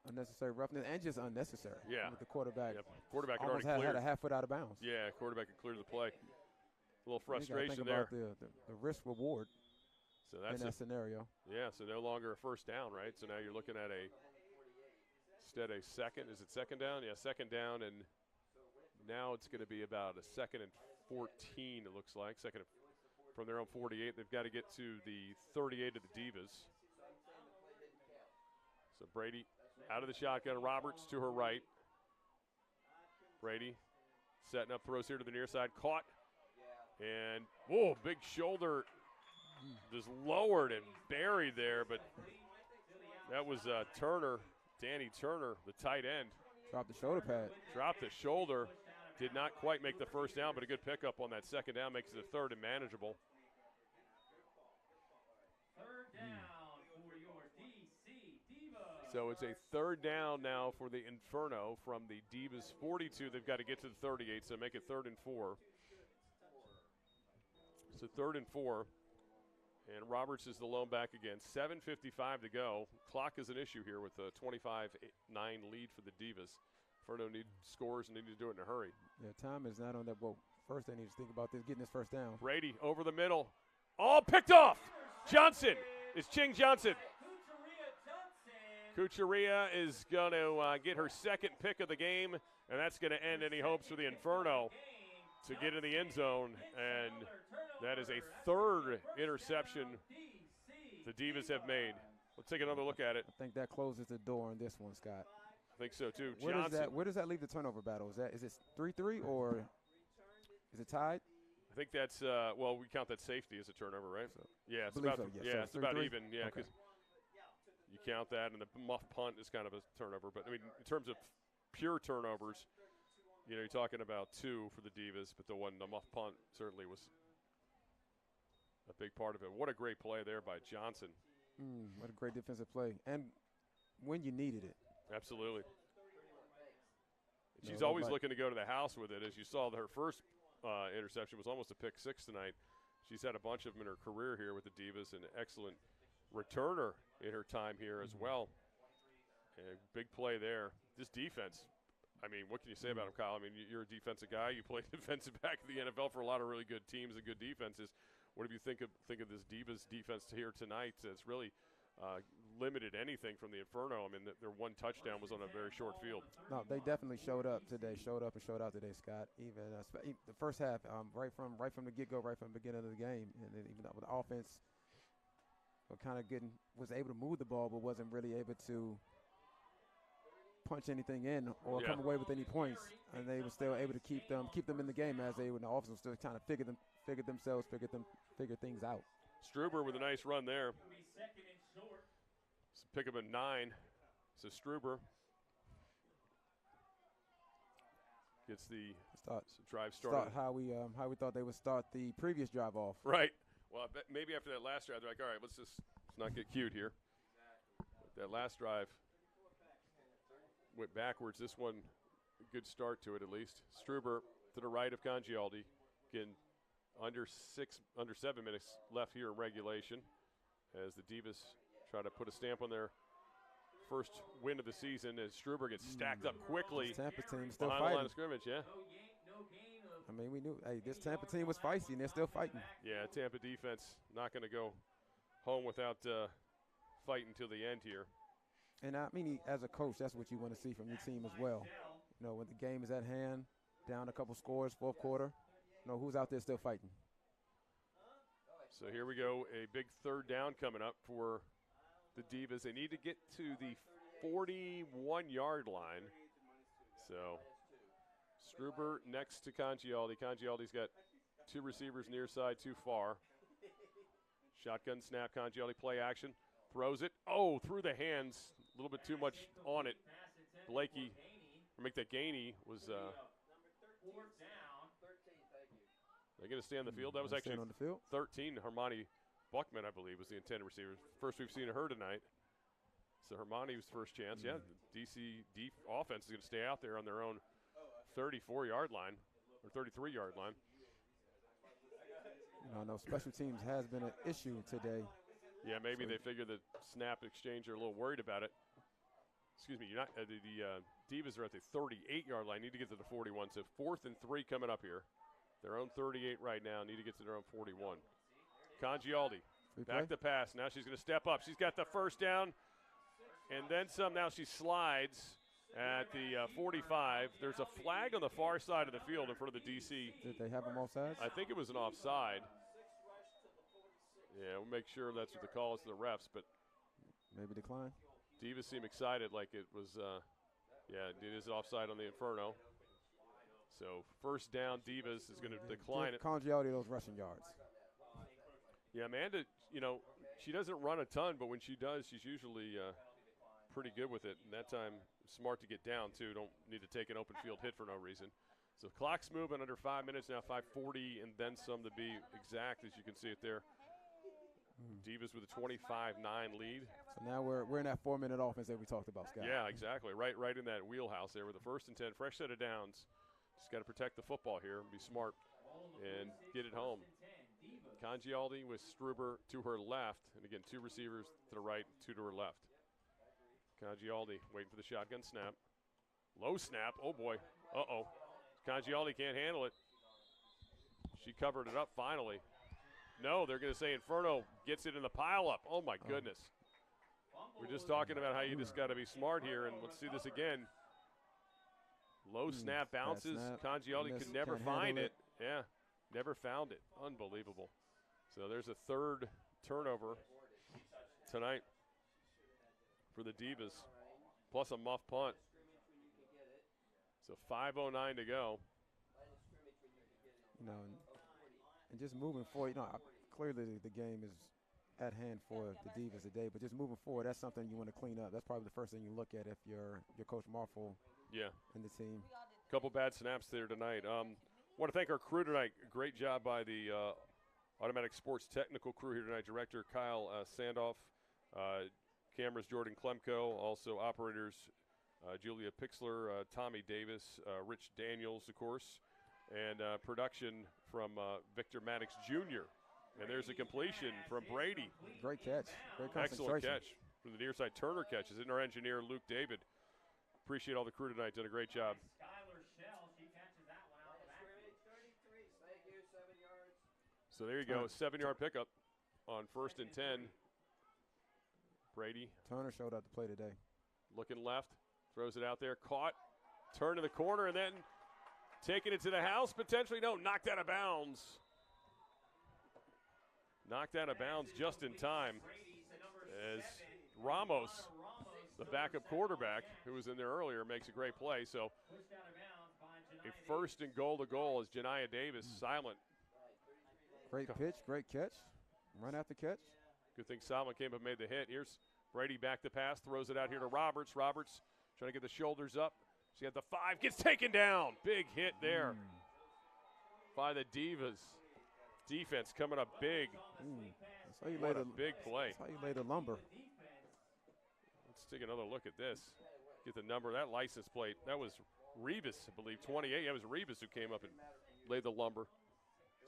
Unnecessary roughness and just unnecessary. Yeah. With the quarterback. Yep. Quarterback had almost already cleared. had a half foot out of bounds. Yeah, quarterback had cleared the play. A little frustration think there. About the risk reward so that's in that scenario. Yeah, so no longer a first down, right? So now you're looking at instead a second. Is it second down? Yeah, second down, and now it's going to be about a 2nd and 14, it looks like. Second from their own 48. They've got to get to the 38 of the Divas. So Brady out of the shotgun. Roberts to her right. Brady setting up, throws here to the near side. Caught. And, big shoulder just lowered and buried there. But that was Turner, Danny Turner, the tight end. Dropped the shoulder pad. Dropped the shoulder. Did not quite make the first down, but a good pickup on that second down makes it a 3rd and manageable. 3rd down for your DC Divas. So it's a 3rd down now for the Inferno from the Divas 42. They've got to get to the 38, so make it 3rd and 4. So 3rd and 4. And Roberts is the lone back again. 7:55 to go. Clock is an issue here with a 25-9 lead for the Divas. Inferno need scores and need to do it in a hurry. Yeah, time is not on that. Well, first they need to think about this, getting this first down. Brady over the middle. All picked off. Johnson. It's Ching Johnson. Kucheria is going to get her 2nd pick of the game, and that's going to end any hopes for the Inferno to get in the end zone. And that is a 3rd interception the Divas have made. Let's take another look at it. I think that closes the door on this one, Scott. I think so too. Where does that leave the turnover battle? Is it 3-3 or is it tied? I think that's we count that safety as a turnover, right? So, yeah, it's about so, it's about even. Yeah, because okay. you count that, and the muff punt is kind of a turnover. But I mean, in terms of pure turnovers, you're talking about 2 for the Divas, but the muff punt certainly was a big part of it. What a great play there by Johnson. What a great defensive play, and when you needed it. Absolutely. She's always looking to go to the house with it. As you saw, her first interception was almost a pick 6 tonight. She's had a bunch of them in her career here with the Divas, and an excellent returner in her time here as well. And big play there. This defense, I mean, what can you say about them, Kyle? I mean, you're a defensive guy. You played defensive back in the NFL for a lot of really good teams and good defenses. What do you think of this Divas defense here tonight? It's really limited anything from the Inferno. I mean, their one touchdown was on a very short field. No, they definitely showed up today. Showed up and showed out today, Scott. Even the first half, right from the get-go, right from the beginning of the game, and then even with the offense, was able to move the ball, but wasn't really able to punch anything in or come away with any points, and they were still able to keep them in the game as they were. The offense was still trying to figure things out. Struber with a nice run there. So pick up a 9. So Struber gets the drive started. How we thought they would start the previous drive off. Right. Well, I bet maybe after that last drive, they're like, all right, let's not get cute here. That last drive went backwards. This one, a good start to it at least. Struber to the right of Congialdi. Again, under 7 minutes left here in regulation as the Divas try to put a stamp on their first win of the season as Struber gets stacked up quickly. This Tampa team still behind fighting. the line of scrimmage, yeah. I mean, we knew, this Tampa team was feisty, and they're still fighting. Yeah, Tampa defense not going to go home without fighting until the end here. And I mean, as a coach, that's what you want to see from your team as well. You know, when the game is at hand, down a couple scores, fourth quarter, you know, who's out there still fighting? So here we go, a big third down coming up for the Divas. They need to get to the 41-yard line. So Struber next to Congialdi. Congialdi's got 2 receivers near side, 2 far. Shotgun snap, Congialdi play action. Throws it. Oh, through the hands. A little bit too much on it. Blakey, or make that Gainey, was they're going to stay on the field. That was actually on the field. 13. Hermione Buckman, I believe, was the intended receiver. First we've seen of her tonight. So Hermione's first chance. Yeah, the DC offense is going to stay out there on their own 34-yard line or 33-yard line. You know, I know special teams has been an issue today. Yeah, maybe they figure the snap exchange are a little worried about it. Excuse me, you're not, the Divas are at the 38-yard line. Need to get to the 41. So 4th and 3 coming up here. Their own 38 right now. Need to get to their own 41. Congialdi, back to pass. Now she's going to step up. She's got the first down and then some. Now she slides at the 45. There's a flag on the far side of the field in front of the DC. Did they have them offsides? I think it was an offside. Yeah, we'll make sure that's what the call is to the refs, but maybe decline. Divas seem excited like it was, yeah, it is offside on the Inferno. So first down, Divas is going to decline it. Congialdi those rushing yards. Yeah, Amanda, you know, she doesn't run a ton, but when she does, she's usually pretty good with it. And that time, smart to get down, too. Don't need to take an open field hit for no reason. So clock's moving under 5 minutes now, 5:40, and then some to be exact, as you can see it there. Divas with a 25-9 lead. So now we're in that 4-minute offense that we talked about, Scott. Yeah, exactly. Right in that wheelhouse there with the 1st and 10. Fresh set of downs. Just got to protect the football here and be smart and get it home. Congialdi with Struber to her left. And again, 2 receivers to the right, 2 to her left. Congialdi waiting for the shotgun snap. Low snap. Oh, boy. Uh-oh. Congialdi can't handle it. She covered it up finally. No, they're going to say Inferno gets it in the pile-up. Oh, my goodness. We're just talking about how you just got to be smart here, and let's see this again. Low snap bounces. Congialdi could never find it. Yeah, never found it. Unbelievable. So there's a 3rd turnover tonight for the Divas, plus a muff punt. So 5:09 to go. You know, and just moving forward, you know, clearly the game is at hand for the Divas today, but just moving forward, that's something you want to clean up. That's probably the first thing you look at if you're Coach Marful and the team. Couple bad snaps there tonight. Want to thank our crew tonight. Great job by the Automatic Sports technical crew here tonight. Director Kyle Sandoff, cameras Jordan Klemko, also operators Julia Pixler, Tommy Davis, Rich Daniels, of course, and production from Victor Maddox Jr. And there's a completion from Brady. Great catch. Great concentration. Excellent catch from the near side. Turner catches it. And our engineer, Luke David. Appreciate all the crew tonight. Did a great job. So there you go, a 7-yard pickup on 1st and 10. Brady. Turner showed up to play today. Looking left, throws it out there, caught, turn to the corner, and then taking it to the house, potentially. No, knocked out of bounds. Knocked out of bounds just in time as Ramos The backup quarterback, who was in there earlier, makes a great play. So a first and goal to goal is Janiah Davis silent. Great pitch, great catch. Run after catch. Good thing Silent came up and made the hit. Here's Brady back to pass, throws it out here to Roberts. Roberts trying to get the shoulders up. She got the 5, gets taken down. Big hit there by the Divas. Defense coming up big. That's how you What a big play. That's how you lay the lumber. Let's take another look at this. Get the number, that license plate. That was Rebus, I believe, 28. That was Rebus who came up and laid the lumber.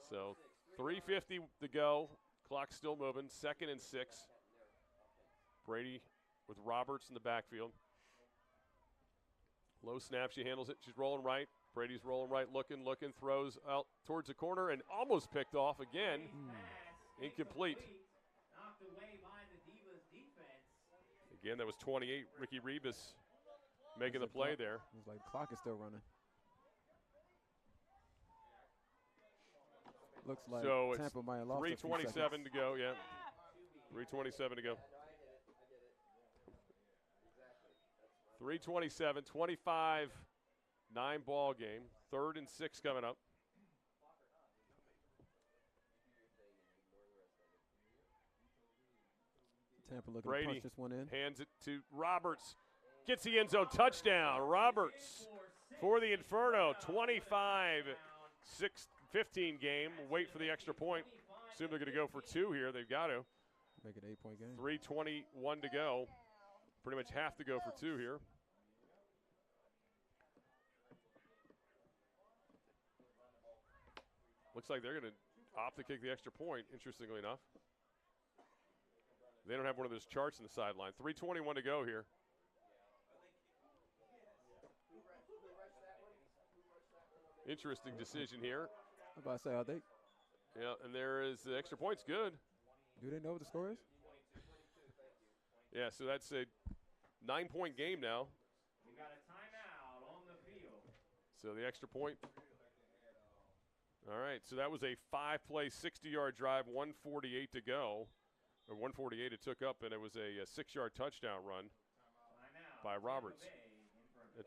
So 3:50 to go. Clock still moving. 2nd and 6. Brady with Roberts in the backfield. Low snap. She handles it. She's rolling right. Brady's rolling right, looking, throws out towards the corner and almost picked off again. Incomplete. Again, that was 28. Ricky Rebus making the play there. It was like the clock is still running. Looks like so Tampa might have lost 3:27 to go, yeah. 3:27 to go. 3:27, 25, 9 ball game. 3rd and 6 coming up. Tampa looking Brady to punch this one in. Hands it to Roberts. Gets the end zone touchdown. Roberts for the Inferno. 25-15 game. Wait for the extra point. Assume they're going to go for 2 here. They've got to. Make it 8-point game. 3:21 to go. Pretty much have to go for 2 here. Looks like they're going to opt to kick the extra point, interestingly enough. They don't have one of those charts in the sideline. 3:21 to go here. Interesting decision here. I'm about to say, are they? Yeah, and there is the extra point's good. Do they know what the score is? Yeah, so that's a 9-point game now. We got a timeout on the field. So the extra point. All right, so that was a 5-play, 60-yard drive, 1:48 to go. Or 1:48 it took up, and it was a 6-yard touchdown run by Roberts.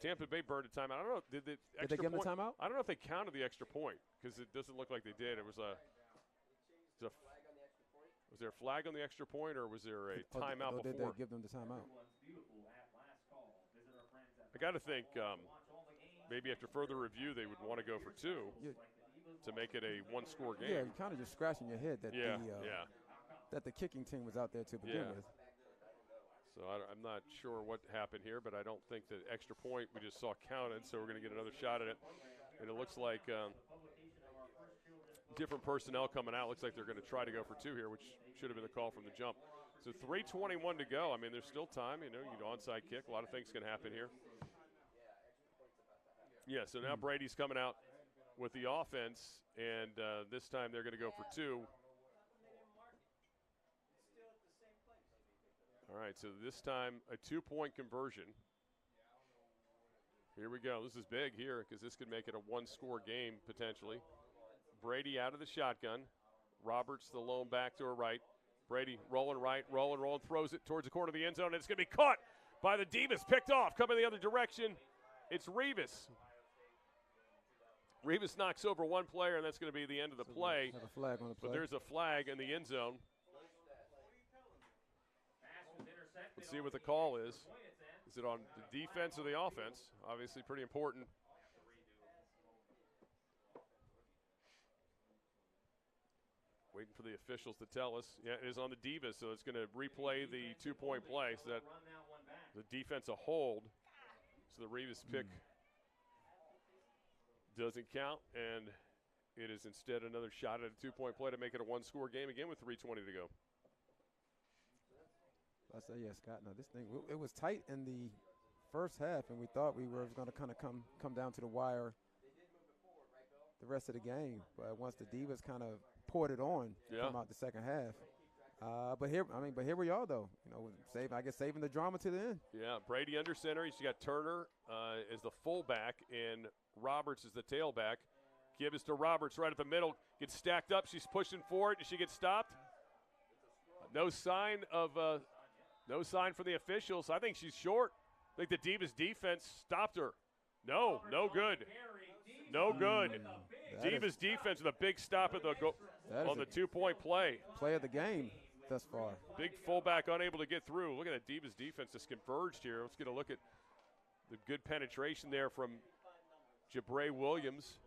Tampa Bay burned a timeout. I don't know. Did they give them a timeout? I don't know if they counted the extra point because it doesn't look like they did. It was was there a flag on the extra point, or was there a timeout before? Did they give them the timeout? I got to think maybe after further review they would want to go for 2 to make it a 1-score game. Yeah, you're kind of just scratching your head that that the kicking team was out there to begin with. So I'm not sure what happened here, but I don't think the extra point we just saw counted, so we're going to get another shot at it. And it looks like different personnel coming out. Looks like they're going to try to go for 2 here, which should have been the call from the jump. So 3:21 to go. I mean, there's still time. You know, you can onside kick. A lot of things can happen here. Yeah, so now Brady's coming out with the offense, and this time they're going to go for 2. All right, so this time a 2-point conversion. Here we go. This is big here because this could make it a 1-score game potentially. Brady out of the shotgun. Roberts, the lone back to her right. Brady rolling right, rolling, throws it towards the corner of the end zone, and it's going to be caught by the Divas. Picked off, coming the other direction. It's Rebus. Rebus knocks over one player, and that's going to be the end of the play. Have a flag on the play. But there's a flag in the end zone. Let's see what the call is. Is it on the defense or the offense? Obviously pretty important. Waiting for the officials to tell us. Yeah, it is on the Divas, so it's going to replay the 2-point play. So that the defense a hold. So the Rebus pick doesn't count, and it is instead another shot at a 2-point play to make it a 1-score game again with 3:20 to go. I say, yeah, Scott. No, this thing, it was tight in the first half, and we thought we were going to kind of come down to the wire the rest of the game. But once the Divas kind of poured it on from out the second half. But here we are, though. You know, saving the drama to the end. Yeah, Brady under center. She's got Turner as the fullback, and Roberts is the tailback. Give is to Roberts right at the middle. Gets stacked up. She's pushing forward. Does she get stopped? No sign of No sign for the officials. I think she's short. I think the Divas defense stopped her. No good. No good. Divas defense with a big stop at the on the 2-point play. Play of the game thus far. Big fullback unable to get through. Look at that Divas defense just converged here. Let's get a look at the good penetration there from Jabray Williams.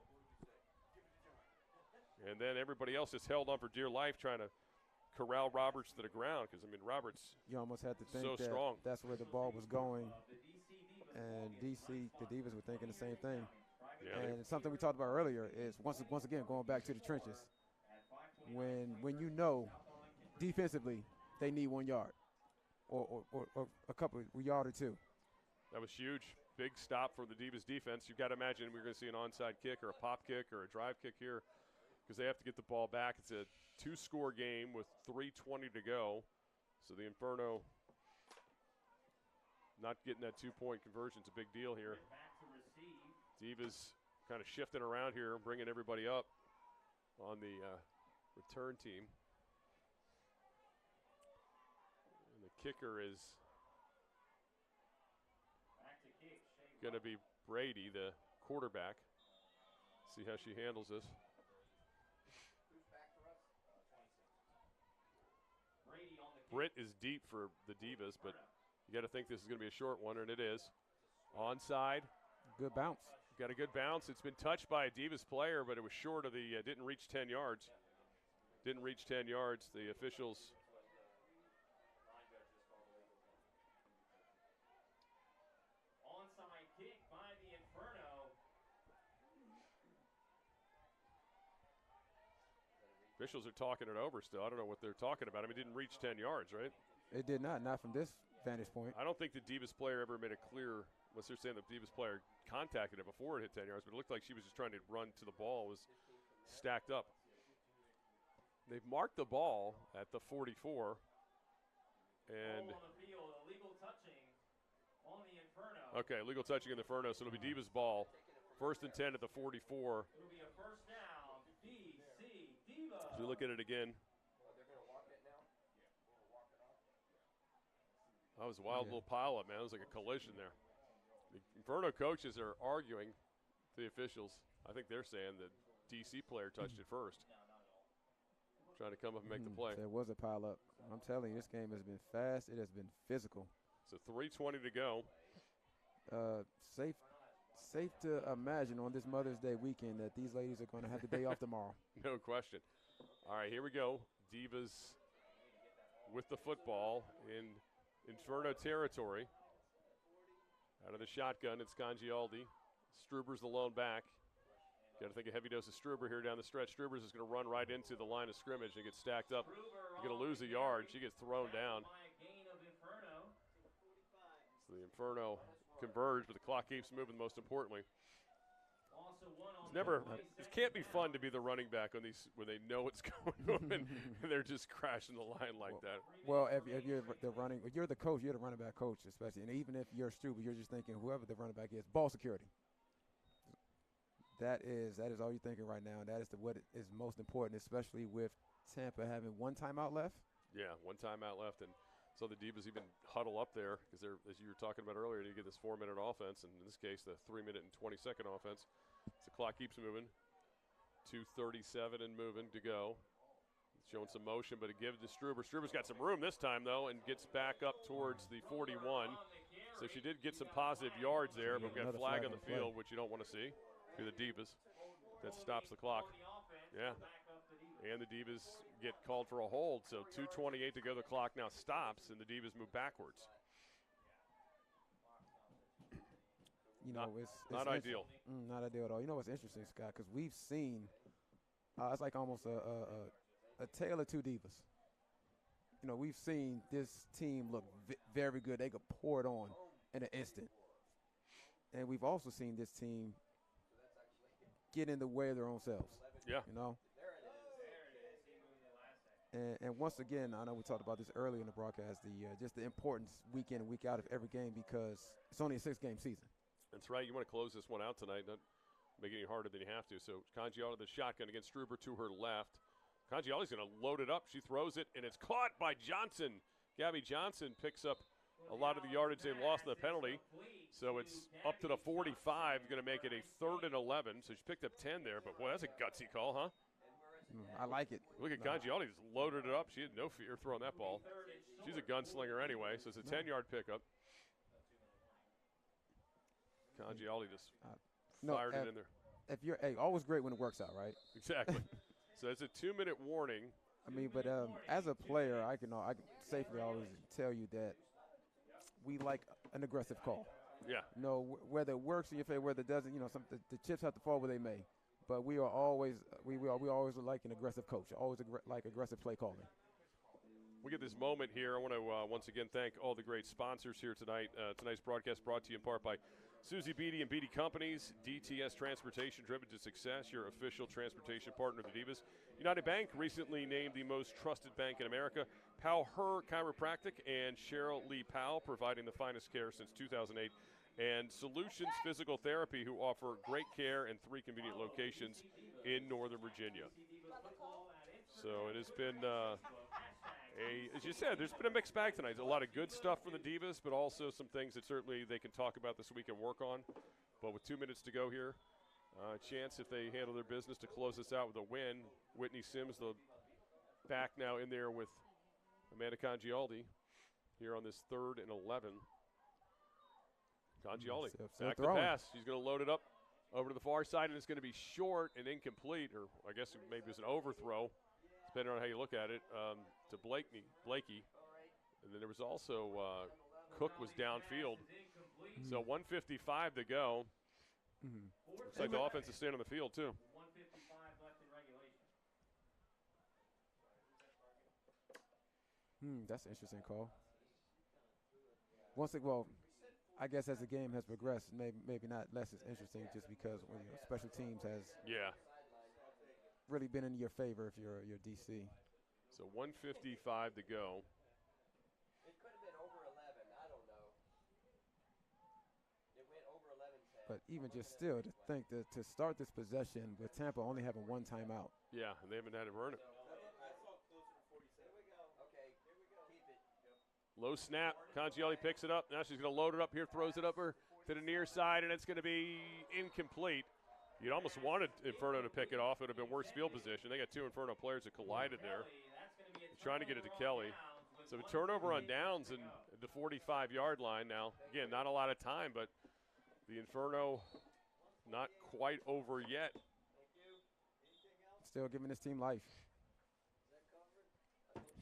And then everybody else just held on for dear life trying to corral Roberts to the ground because, I mean, Roberts you almost had to think so that strong. That's where the ball was going. And DC, the Divas were thinking the same thing. Yeah, and something we talked about earlier is once again going back to the trenches. When you know defensively they need 1 yard or a couple a yard or two. That was huge. Big stop for the Divas defense. You've got to imagine we're going to see an onside kick or a pop kick or a drive kick here because they have to get the ball back. It's a 2-score game with 3:20 to go. So the Inferno not getting that 2-point conversion is a big deal here. Divas kind of shifting around here, bringing everybody up on the return team. And the kicker is going to be Brady, the quarterback. See how she handles this. Britt is deep for the Divas, but you got to think this is going to be a short one, and it is. Onside. Good bounce. Got a good bounce. It's been touched by a Divas player, but it was short of the, didn't reach 10 yards. Didn't reach 10 yards. The officials. Onside kick by the Inferno. Officials are talking it over still. I don't know what they're talking about. I mean, it didn't reach 10 yards, right? It did not from this vantage point. I don't think the Divas player ever made it clear, unless they're saying the Divas player contacted it before it hit 10 yards, but it looked like she was just trying to run to the ball. It was stacked up. They've marked the ball at the 44. And on the field, illegal touching on the Inferno. Okay, legal touching in the Inferno, so it'll be Divas ball. 1st and 10 at the 44. It'll be a first down, DC Divas. So you look at it again. That was a wild little pileup, man. It was like a collision there. The Inferno coaches are arguing the officials. I think they're saying the DC player touched it first. Trying to come up and make the play. There was a pileup. I'm telling you, this game has been fast. It has been physical. So 3:20 to go. Safe to imagine on this Mother's Day weekend that these ladies are going to have the day off tomorrow. No question. All right, here we go. Divas with the football in Inferno territory. Out of the shotgun, it's Congialdi. Struber's the lone back. Got to think a heavy dose of Struber here down the stretch. Struber's is going to run right into the line of scrimmage and get stacked up. You're going to lose a yard. She gets thrown down. So the Inferno converge, but the clock keeps moving, most importantly. It can't be fun to be the running back on these when they know what's going on and they're just crashing the line like that. Well, if you're you're the coach, you're the running back coach, especially, and even if you're Struber, you're just thinking whoever the running back is, ball security. That is all you're thinking right now, and that is what is most important, especially with Tampa having one timeout left. Yeah, one timeout left, and so the Divas even huddle up there because they're, as you were talking about earlier, you get this 4-minute offense, and in this case, the 3-minute and 20-second offense. So the clock keeps moving. 2:37 and moving to go. Showing some motion, but it gives to Struber. Struber's got some room this time, though, and gets back up towards the 41. So she did get some positive yards there, but we've got a flag on the field, which you don't want to see. To the Divas. That stops the clock. Yeah. And the Divas get called for a hold. So 2:28 to go. The clock now stops, and the Divas move backwards. You know, it's not ideal. Not ideal at all. You know what's interesting, Scott? Because we've seen it's like almost a tale of two Divas. You know, we've seen this team look very good. They could pour it on in an instant. And we've also seen this team get in the way of their own selves. Yeah. You know? And once again, I know we talked about this earlier in the broadcast, just the importance week in and week out of every game because it's only a 6-game season. That's right. You want to close this one out tonight, not make it any harder than you have to. So Congialdi, the shotgun against Struber to her left. Congialdi's going to load it up. She throws it, and it's caught by Johnson. Gabby Johnson picks up a lot of the yardage they lost in the penalty. So it's up to the 45, going to make it a 3rd and 11. So she picked up 10 there, but boy, that's a gutsy call, huh? I like it. Look at Congialdi just loaded it up. She had no fear throwing that ball. She's a gunslinger anyway, so it's a 10-yard pickup. Congialdi just fired it in there. If you're always great when it works out, right? Exactly. So it's a 2-minute warning. I mean, but as a player, I can safely always tell you that we like an aggressive call. Yeah. You know, whether it works in your favor, whether it doesn't, you know, the chips have to fall where they may. But we are always we always like an aggressive coach, always like aggressive play calling. We get this moment here. I want to once again thank all the great sponsors here tonight. Tonight's broadcast brought to you in part by Susie Beatty and Beatty Companies, DTS Transportation, driven to success, your official transportation partner of the Divas. United Bank recently named the most trusted bank in America. Powell Her Chiropractic and Cheryl Lee Powell, providing the finest care since 2008. And Solutions Physical Therapy, who offer great care in 3 convenient locations in Northern Virginia. So it has been as you said, there's been a mixed bag tonight. There's a lot of good stuff from the Divas, but also some things that certainly they can talk about this week and work on. But with 2 minutes to go here, a chance if they handle their business to close this out with a win. Whitney Sims, the back now in there with Amanda Congialdi here on this 3rd and 11. Congialdi, back to pass. She's going to load it up over to the far side, and it's going to be short and incomplete, or I guess maybe it's an overthrow, depending on how you look at it, to Blakey. And then there was also Cook was downfield. So 1:55 to go. Looks like the offense is staying on the field, too. 1:55 left in regulation. That's an interesting call. I guess as the game has progressed, maybe not less as interesting, just because when special teams has really been in your favor if you're DC. So 1:55 to go. It could have been over 11. I don't know. It went over 11-10. But even just still, to think that to start this possession with Tampa only having 1 timeout. Yeah, and they haven't had to earn it. Low snap. Congialdi picks it up. Now she's going to load it up here, throws it up her to the near side, and it's going to be incomplete. You'd almost wanted Inferno to pick it off. It would have been worse field position. They got 2 Inferno players that collided there. Trying to get it to Kelly. So a turnover on downs and the 45-yard line now. Again, not a lot of time, but the Inferno not quite over yet. Still giving this team life.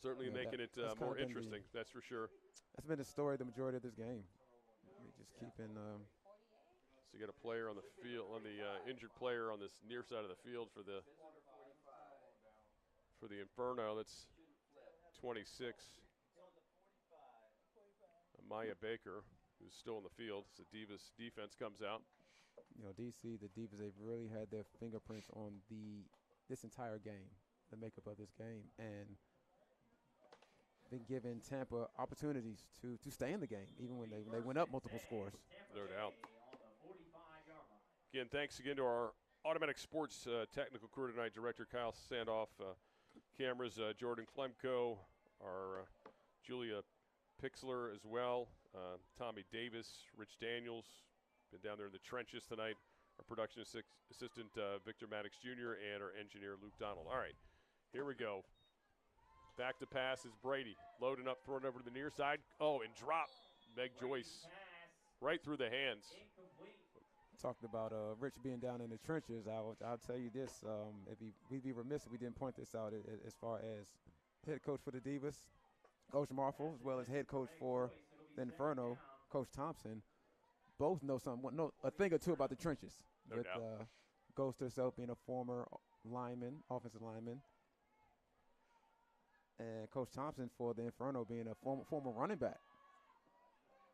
Certainly making it more interesting, that's for sure. That's been the story the majority of this game. We just keeping. So you got a player on the field, on the injured player on this near side of the field for the Inferno. That's 26. Maya Baker, who's still in the field. So Divas defense comes out. You know, DC, the Divas, they've really had their fingerprints on this entire game, the makeup of this game, and been giving Tampa opportunities to stay in the game, even when they went up multiple scores. No doubt. Again, thanks again to our Automatic Sports technical crew tonight, Director Kyle Sandoff, cameras Jordan Klemko, our Julia Pixler as well, Tommy Davis, Rich Daniels, been down there in the trenches tonight, our production assistant Victor Maddox Jr., and our engineer Luke Donald. All right, here we go. Back to pass is Brady. Loading up, throwing over to the near side. Oh, and drop. Meg Joyce right through the hands. Talked about Rich being down in the trenches. I'll tell you this. We'd be remiss if we didn't point this out as far as head coach for the Divas, Coach Marfel, as well as head coach for the Inferno, Coach Thompson. Both know a thing or two about the trenches. No doubt. Ghost herself being a former lineman, offensive lineman. And Coach Thompson for the Inferno being a former running back.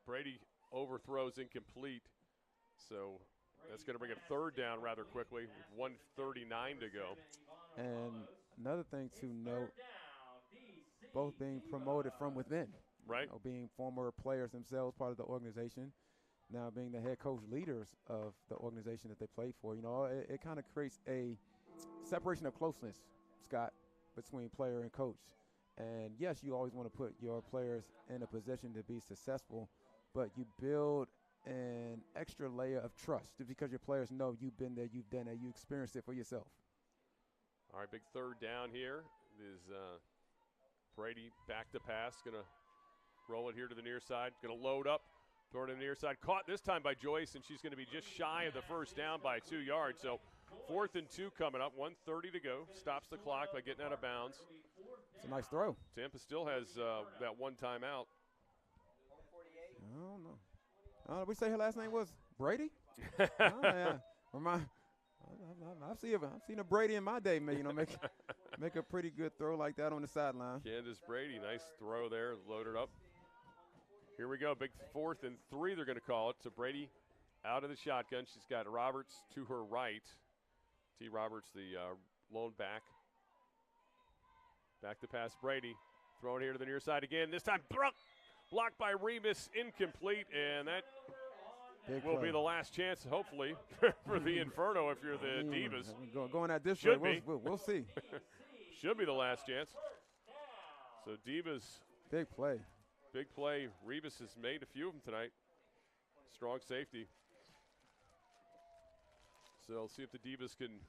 Brady overthrows incomplete. So that's going to bring a 3rd down rather quickly with 1:39 to go. And another thing to note, both being promoted from within. Right. You know, being former players themselves, part of the organization, now being the head coach leaders of the organization that they play for. You know, it kind of creates a separation of closeness, Scott, between player and coach. And yes, you always want to put your players in a position to be successful, but you build an extra layer of trust just because your players know you've been there, you've done it, you experienced it for yourself. All right, big third down here is Brady back to pass, going to roll it here to the near side, going to load up, throw it to the near side. Caught this time by Joyce, and she's going to be just shy of the first down by 2 yards. So 4th and 2 coming up, 1:30 to go. Stops the clock by getting out of bounds. It's a nice throw. Tampa still has that one timeout. I don't know. We say her last name was Brady? Oh, yeah. I've seen a Brady in my day, make a pretty good throw like that on the sideline. Candace Brady, nice throw there, loaded up. Here we go, big 4th and 3 they're going to call it. So Brady out of the shotgun. She's got Roberts to her right. T. Roberts, the lone back. Back to pass Brady. Throwing here to the near side again. This time blocked by Remus, incomplete, and that will be the last chance, hopefully, for the Inferno if you're the Divas. Going at this Should way, be. we'll see. Should be the last chance. So Divas. Big play. Big play. Remus has made a few of them tonight. Strong safety. So we'll see if the Divas can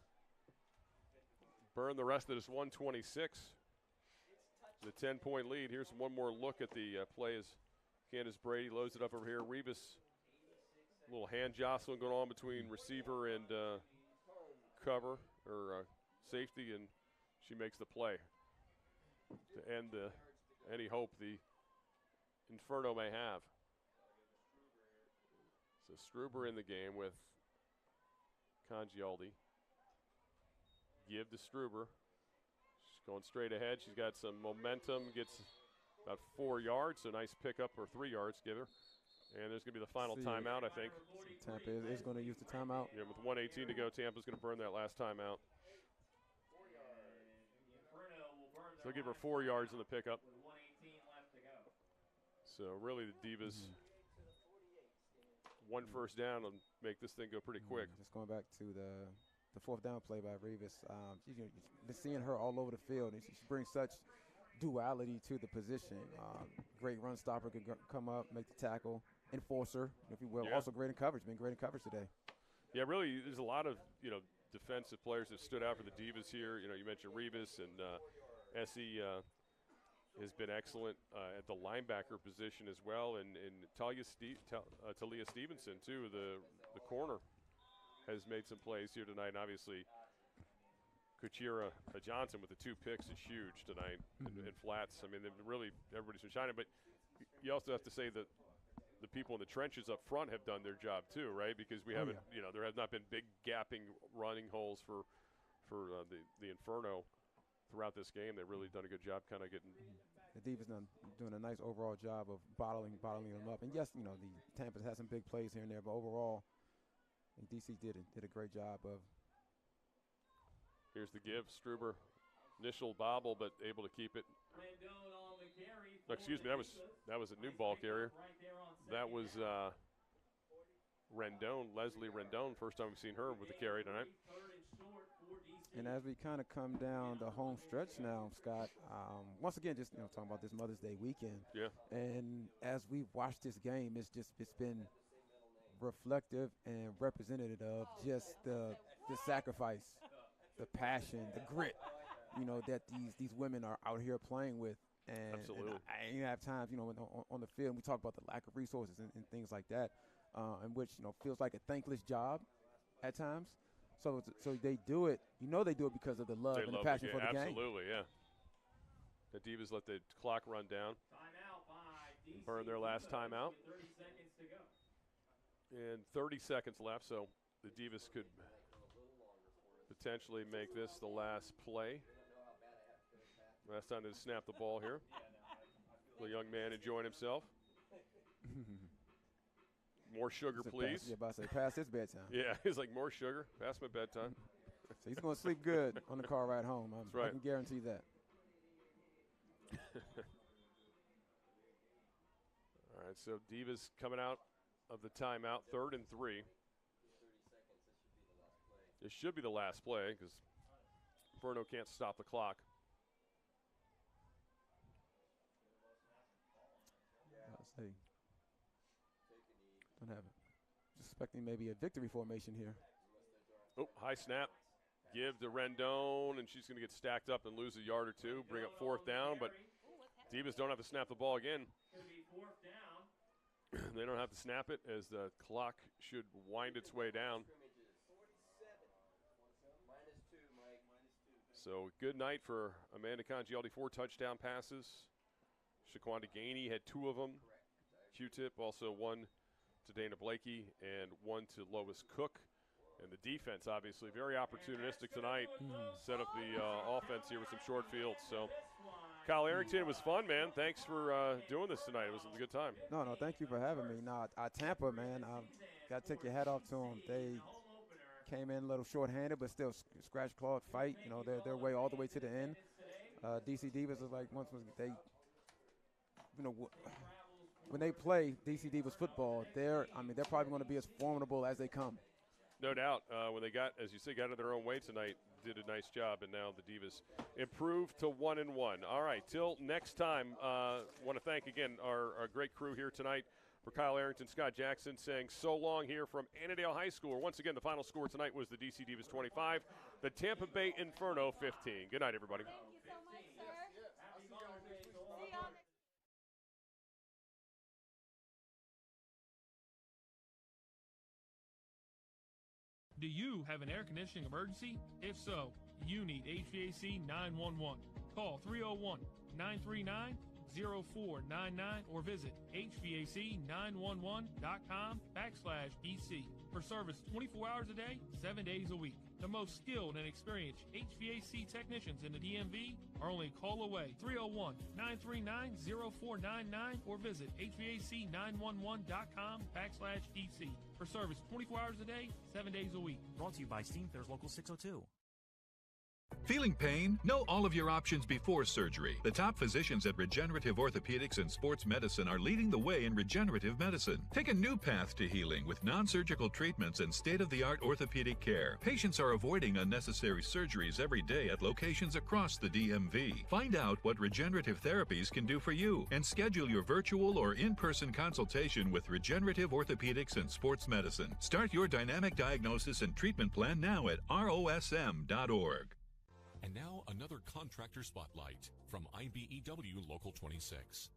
burn the rest of this 126. The 10-point lead. Here's one more look at the play as Candace Brady loads it up over here. Revis, a little hand jostling going on between receiver and cover or safety, and she makes the play to end any hope the Inferno may have. So Struber in the game with Congialdi. Give to Struber. She's going straight ahead. She's got some momentum, gets about 4 yards, so nice pickup, or 3 yards, give her. And there's going to be the final timeout, I think. Tampa is going to use the timeout. Yeah, with 1:18 to go, Tampa's going to burn that last timeout. So give her 4 yards in the pickup. So really the Divas, one first down and make this thing go pretty quick. Just going back to the 4th down play by Revis. You've been seeing her all over the field, and she brings such duality to the position. Great run stopper, could come up, make the tackle, enforcer, if you will. Yeah. Also great in coverage, been great in coverage today. Yeah, really, there's a lot of, defensive players that stood out for the Divas here. You mentioned Revis, and Essie has been excellent at the linebacker position as well. And Talia Stevenson, too, the corner, has made some plays here tonight. And obviously, Kuchira Johnson with the 2 picks is huge tonight in flats. I mean, everybody's been shining. But you also have to say that the people in the trenches up front have done their job too, right? Because we haven't, there have not been big gapping running holes for the Inferno throughout this game. They've really done a good job kind of getting. The Divas doing a nice overall job of bottling them up. And yes, the Tampa's had some big plays here and there, but overall, I think DC did a great job of. Here's the give, Struber, initial bobble, but able to keep it. No, excuse me, that was a new ball carrier. That was Rendon, Leslie Rendon. First time we've seen her with the carry tonight. And as we kind of come down the home stretch now, Scott, once again, just talking about this Mother's Day weekend. Yeah. And as we've watched this game, it's been reflective and representative of just the sacrifice, the passion, the grit, that these women are out here playing with. And, absolutely. And I have times, on the field, we talk about the lack of resources and things like that, in which, feels like a thankless job at times. So they do it. They do it because of the love and the passion for the game. Absolutely, yeah. The Divas let the clock run down. Burn their last timeout. 30 seconds to go. And 30 seconds left, so the Divas could potentially make this the last play. Last time they snapped the ball here. The young man enjoying himself. More sugar, please. Yeah, about to say, past his bedtime. Yeah, he's like, more sugar, past my bedtime. So he's going to sleep good on the car ride home. That's right. I can guarantee that. All right, so Divas coming out of the timeout, 3rd and 3. This should be the last play because Inferno can't stop the clock. Hey. Don't have it. Just expecting maybe a victory formation here. Oh, high snap. Give to Rendon, and she's going to get stacked up and lose a yard or two. Bring up 4th down, but Divas don't have to snap the ball again. They don't have to snap it as the clock should wind its way down. So good night for Amanda Congialdi, 4 touchdown passes. Shaquanda Gainey had 2 of them. Q-Tip also 1 to Dana Blakey and 1 to Lois Cook. And the defense, obviously, very opportunistic tonight. Set up the offense here with some short fields. So, Kyle Arrington, it was fun, man. Thanks for doing this tonight. It was a good time. No, thank you for having me. No, Tampa, man, got to take your hat off to them. They came in a little short-handed, but still scratch-clawed fight. You know, their way all the way to the end. DC Divas is like once they, you know, when they play DC Divas football, they're probably going to be as formidable as they come. No doubt. When they got, as you say, got in their own way tonight, did a nice job, and now the Divas improved to 1-1. All right, till next time, want to thank again our great crew here tonight. For Kyle Arrington, Scott Jackson saying so long here from Annandale High School. Once again, the final score tonight was the DC Divas 25, the Tampa Bay Inferno 15. Good night, everybody. Thank you so much, sir. See y'all next. Do you have an air conditioning emergency? If so, you need HVAC 911. Call 301-939-0499 or visit HVAC911.com/EC for service 24 hours a day, 7 days a week. The most skilled and experienced HVAC technicians in the DMV are only a call away. 301-939-0499 or visit HVAC911.com/EC for service 24 hours a day, 7 days a week. Brought to you by Steam There's Local 602. Feeling pain? Know all of your options before surgery. The top physicians at Regenerative Orthopedics and Sports Medicine are leading the way in regenerative medicine. Take a new path to healing with non-surgical treatments and state-of-the-art orthopedic care. Patients are avoiding unnecessary surgeries every day at locations across the DMV. Find out what regenerative therapies can do for you and schedule your virtual or in-person consultation with Regenerative Orthopedics and Sports Medicine. Start your dynamic diagnosis and treatment plan now at rosm.org. And now another contractor spotlight from IBEW Local 26.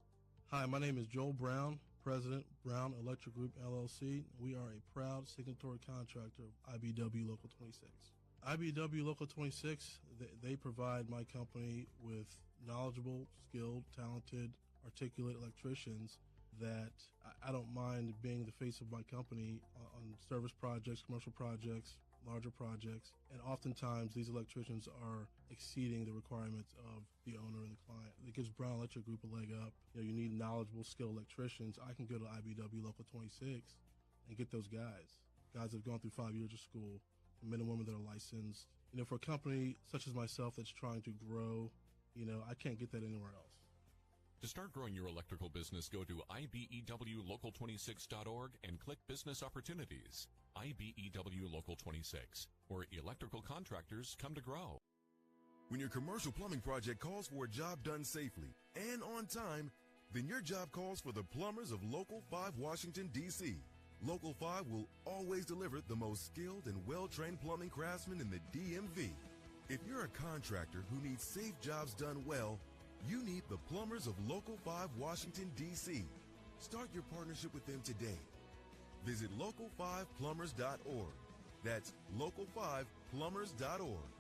Hi, my name is Joel Brown, President, Brown Electric Group, LLC. We are a proud signatory contractor of IBEW Local 26. IBEW Local 26, they provide my company with knowledgeable, skilled, talented, articulate electricians that I don't mind being the face of my company on service projects, commercial projects, larger projects, and oftentimes these electricians are exceeding the requirements of the owner and the client. It gives Brown Electric Group a leg up. You need knowledgeable, skilled electricians. I can go to IBEW Local 26 and get those guys that have gone through 5 years of school, men and women that are licensed. For a company such as myself that's trying to grow, I can't get that anywhere else. To start growing your electrical business, go to IBEWLocal26.org and click Business Opportunities. IBEW Local 26, where electrical contractors come to grow. When your commercial plumbing project calls for a job done safely and on time, then your job calls for the plumbers of Local 5 Washington, D.C. Local 5 will always deliver the most skilled and well-trained plumbing craftsmen in the DMV. If you're a contractor who needs safe jobs done well, you need the plumbers of Local 5 Washington, D.C. Start your partnership with them today. Visit local5plumbers.org. That's local5plumbers.org.